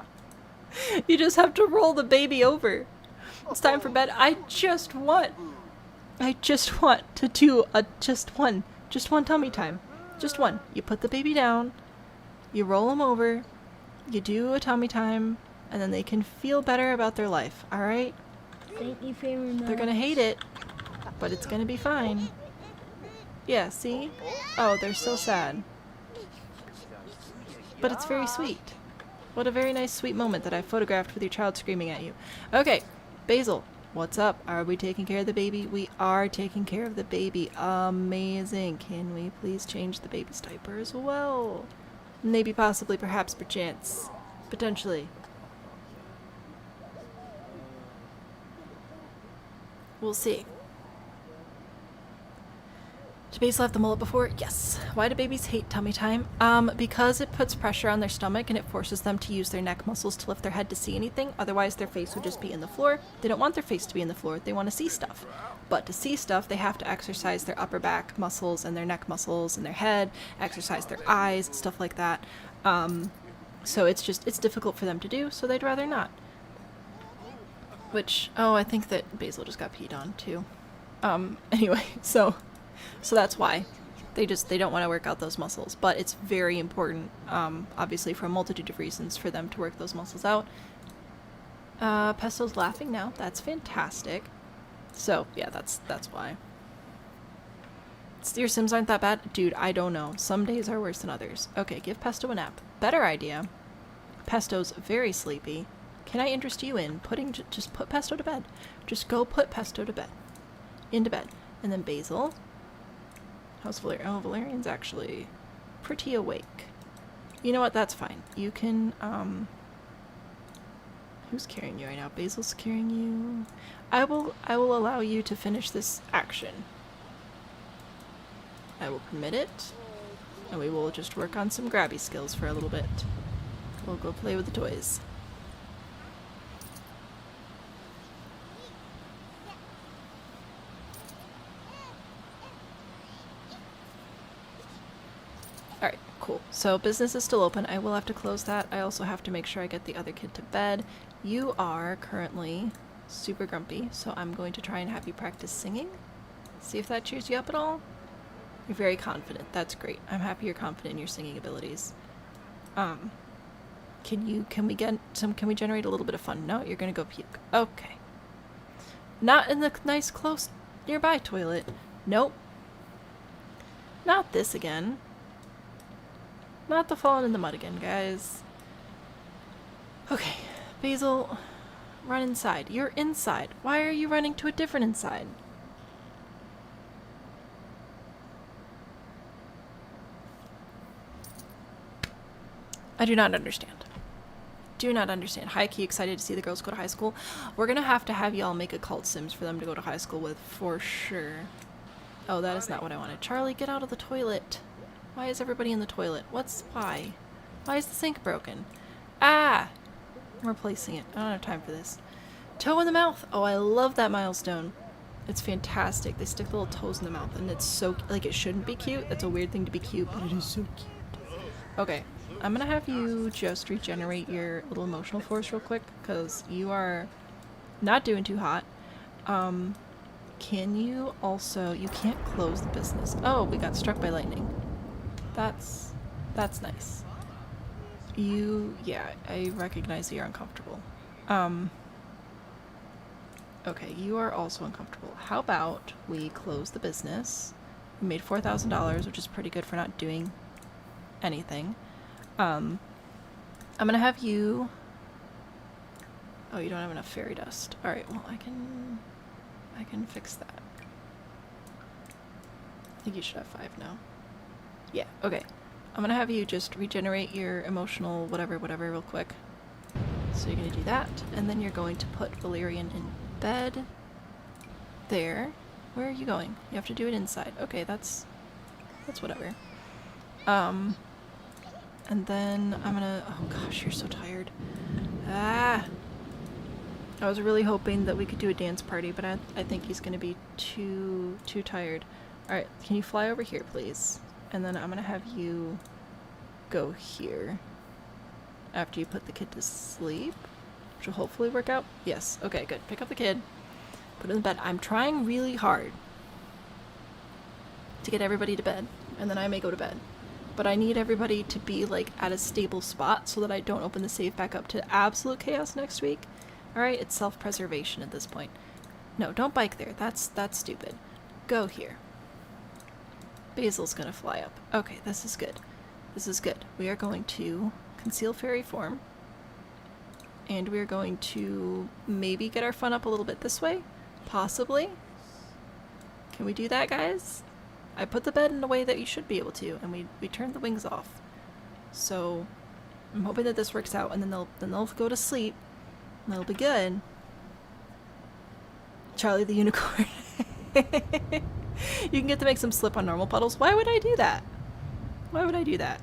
You just have to roll the baby over. It's time for bed. I just want to do just one tummy time. Just one. You put the baby down, you roll them over, you do a tummy time, and then they can feel better about their life, alright? Thank you very much. They're gonna hate it, but it's gonna be fine. Yeah, see? Oh, they're so sad. But it's very sweet. What a very nice, sweet moment that I photographed with your child screaming at you. Okay, Basil, what's up? Are we taking care of the baby? We are taking care of the baby. Amazing. Can we please change the baby's diaper as well? Maybe, possibly, perhaps, perchance. Potentially. We'll see. Did Basil have the mullet before? Yes. Why do babies hate tummy time? Because it puts pressure on their stomach and it forces them to use their neck muscles to lift their head to see anything. Otherwise, their face would just be in the floor. They don't want their face to be in the floor. They want to see stuff. But to see stuff, they have to exercise their upper back muscles and their neck muscles and their head, exercise their eyes, stuff like that. So it's difficult for them to do, so they'd rather not. Which, oh, I think that Basil just got peed on, too. Anyway, so that's why. They don't want to work out those muscles. But it's very important, obviously for a multitude of reasons, for them to work those muscles out. Pesto's laughing now. That's fantastic. So, yeah, that's why. Your Sims aren't that bad? Dude, I don't know. Some days are worse than others. Okay, give Pesto a nap. Better idea. Pesto's very sleepy. Can I interest you in just put Pesto to bed? Just go put Pesto to bed. Into bed. And then Basil. How's Valerian? Oh, Valerian's actually pretty awake. You know what? That's fine. You can, who's carrying you right now? Basil's carrying you. I will allow you to finish this action. I will permit it. And we will just work on some grabby skills for a little bit. We'll go play with the toys. Alright, cool. So business is still open. I will have to close that. I also have to make sure I get the other kid to bed. You are currently super grumpy, so I'm going to try and have you practice singing. See if that cheers you up at all. You're very confident. That's great. I'm happy you're confident in your singing abilities. Can we generate a little bit of fun? No, you're gonna go puke. Okay. Not in the nice close nearby toilet. Nope. Not this again. Not the falling in the mud again, guys. Okay, Basil, run inside. You're inside. Why are you running to a different inside? I do not understand. Do not understand. High-key excited to see the girls go to high school. We're gonna have to have y'all make a cult Sims for them to go to high school with, for sure. Oh, that is not what I wanted. Charlie, get out of the toilet. Why is everybody in the toilet? Why? Why is the sink broken? Ah! I'm replacing it. I don't have time for this. Toe in the mouth! Oh, I love that milestone. It's fantastic. They stick the little toes in the mouth, and it's so, like, it shouldn't be cute. That's a weird thing to be cute, but it is so cute. Okay. I'm gonna have you just regenerate your little emotional force real quick, because you are not doing too hot. Can you also... You can't close the business. Oh, we got struck by lightning. That's nice. Yeah, I recognize that you're uncomfortable. Okay, you are also uncomfortable. How about we close the business? We made $4,000, which is pretty good for not doing anything. I'm gonna have you... Oh, you don't have enough fairy dust. Alright, well, I can fix that. I think you should have 5 now. Yeah, okay. I'm gonna have you just regenerate your emotional whatever real quick. So you're gonna do that, and then you're going to put Valerian in bed. There. Where are you going? You have to do it inside. Okay, that's whatever. And then I'm gonna... Oh gosh, you're so tired. Ah! I was really hoping that we could do a dance party, but I think he's gonna be too tired. Alright, can you fly over here, please? And then I'm gonna have you go here. After you put the kid to sleep. Which will hopefully work out. Yes, okay, good. Pick up the kid. Put him in bed. I'm trying really hard to get everybody to bed. And then I may go to bed. But I need everybody to be, like, at a stable spot so that I don't open the save back up to absolute chaos next week. Alright, it's self-preservation at this point. No, don't bike there. That's stupid. Go here. Basil's gonna fly up. Okay, this is good. This is good. We are going to conceal fairy form. And we are going to maybe get our fun up a little bit this way. Possibly. Can we do that, guys? I put the bed in a way that you should be able to, and we turned the wings off. So I'm hoping that this works out, and then they'll go to sleep, and that'll be good. Charlie the unicorn. You can get to make some slip on normal puddles. Why would I do that? Why would I do that?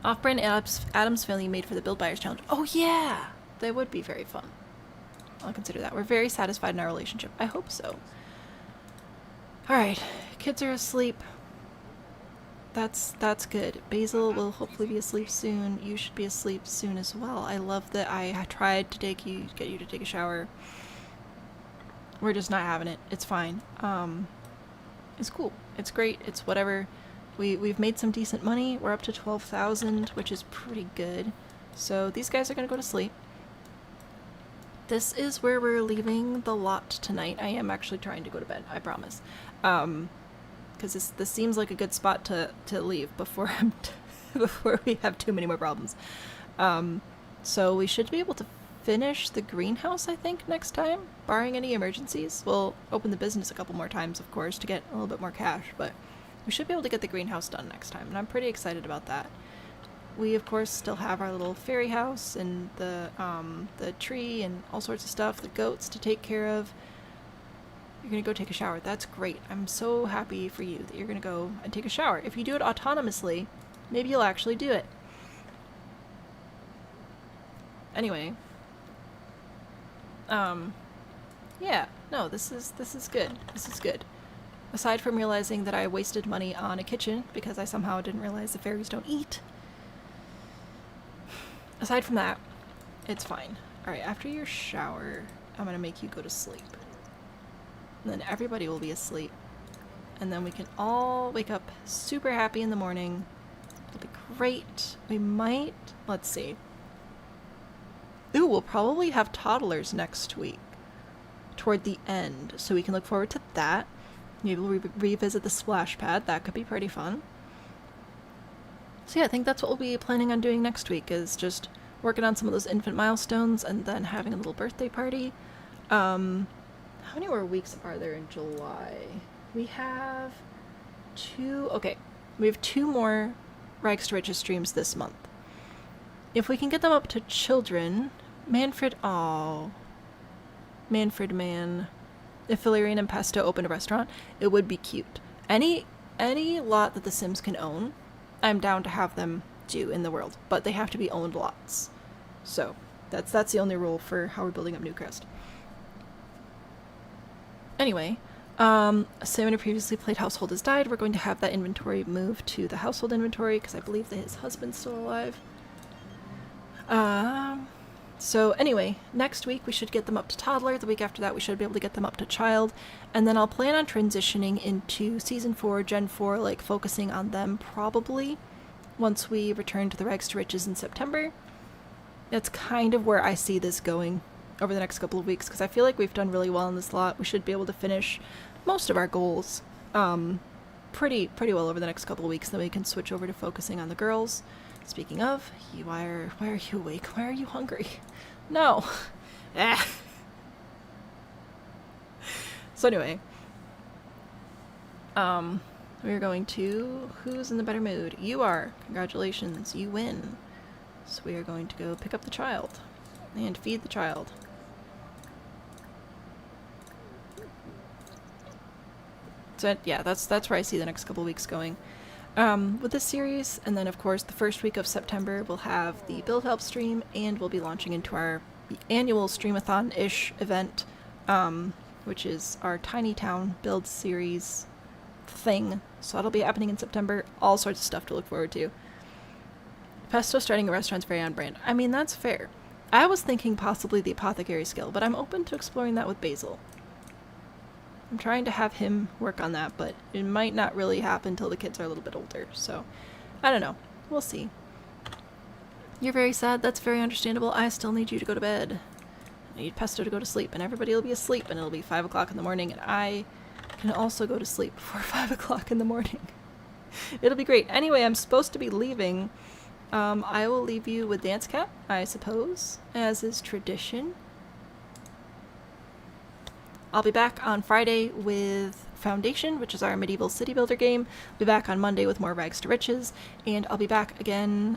Off-brand Adam's Family made for the Build Buyers Challenge. Oh yeah! That would be very fun. I'll consider that. We're very satisfied in our relationship. I hope so. Alright, kids are asleep. That's good. Basil will hopefully be asleep soon. You should be asleep soon as well. I love that I tried to get you to take a shower. We're just not having it. It's fine. It's cool. It's great. It's whatever. We've made some decent money. We're up to 12,000, which is pretty good. So these guys are gonna go to sleep. this is where we're leaving the lot tonight. I am actually trying to go to bed, I promise. Because this seems like a good spot to leave before before we have too many more problems. So we should be able to finish the greenhouse, I think, next time, barring any emergencies. We'll open the business a couple more times, of course, to get a little bit more cash, but we should be able to get the greenhouse done next time, and I'm pretty excited about that. We, of course, still have our little fairy house and the tree and all sorts of stuff, the goats to take care of. You're gonna go take a shower. That's great. I'm so happy for you that you're gonna go and take a shower. If you do it autonomously, maybe you'll actually do it. Anyway. Yeah, no, this is good. This is good. Aside from realizing that I wasted money on a kitchen because I somehow didn't realize the fairies don't eat. Aside from that, it's fine. Alright, after your shower, I'm gonna make you go to sleep. And then everybody will be asleep. And then we can all wake up super happy in the morning. It'll be great. We might... Let's see. Ooh, we'll probably have toddlers next week. Toward the end. So we can look forward to that. Maybe we'll revisit the splash pad. That could be pretty fun. So yeah, I think that's what we'll be planning on doing next week, is just working on some of those infant milestones and then having a little birthday party. How many more weeks are there in July? We have we have 2 more Rags to Riches streams this month. If we can get them up to children, Manfred man. If Valerian and Pesto opened a restaurant, it would be cute. Any lot that the Sims can own, I'm down to have them do in the world, but they have to be owned lots. So that's the only rule for how we're building up Newcrest. Anyway, Simon, who previously played Household, has died. We're going to have that inventory moved to the household inventory because I believe that his husband's still alive. So anyway, next week we should get them up to toddler. The week after that we should be able to get them up to child. And then I'll plan on transitioning into Season 4, Gen 4, like focusing on them probably once we return to the Rags to Riches in September. That's kind of where I see this going over the next couple of weeks, because I feel like we've done really well in this lot. We should be able to finish most of our goals pretty well over the next couple of weeks. Then we can switch over to focusing on the girls. Speaking of, why are you awake? Why are you hungry? No. So anyway, we're going to... Who's in the better mood? You are. Congratulations, you win. So we are going to go pick up the child and feed the child. So yeah, that's where I see the next couple weeks going. With this series, and then of course the first week of September we'll have the Build Help stream, and we'll be launching into our annual Streamathon-ish event, which is our Tiny Town build series thing. So that'll be happening in September. All sorts of stuff to look forward to. Pesto starting a restaurant's very on brand. I mean, that's fair. I was thinking possibly the apothecary skill, but I'm open to exploring that with Basil. I'm trying to have him work on that, but it might not really happen until the kids are a little bit older, so I don't know. We'll see. You're very sad. That's very understandable. I still need you to go to bed. I need Pesto to go to sleep, and everybody will be asleep, and it'll be 5 o'clock in the morning, and I can also go to sleep before 5 o'clock in the morning. It'll be great. Anyway, I'm supposed to be leaving. I will leave you with Dance Cat, I suppose, as is tradition. I'll be back on Friday with Foundation, which is our medieval city builder game. I'll be back on Monday with more Rags to Riches, and I'll be back again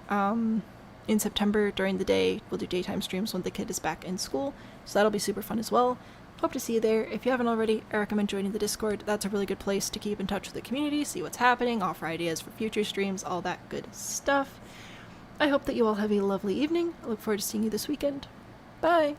in September during the day. We'll do daytime streams when the kid is back in school, so that'll be super fun as well. Hope to see you there. If you haven't already, I recommend joining the Discord. That's a really good place to keep in touch with the community, see what's happening, offer ideas for future streams, all that good stuff. I hope that you all have a lovely evening. I look forward to seeing you this weekend. Bye!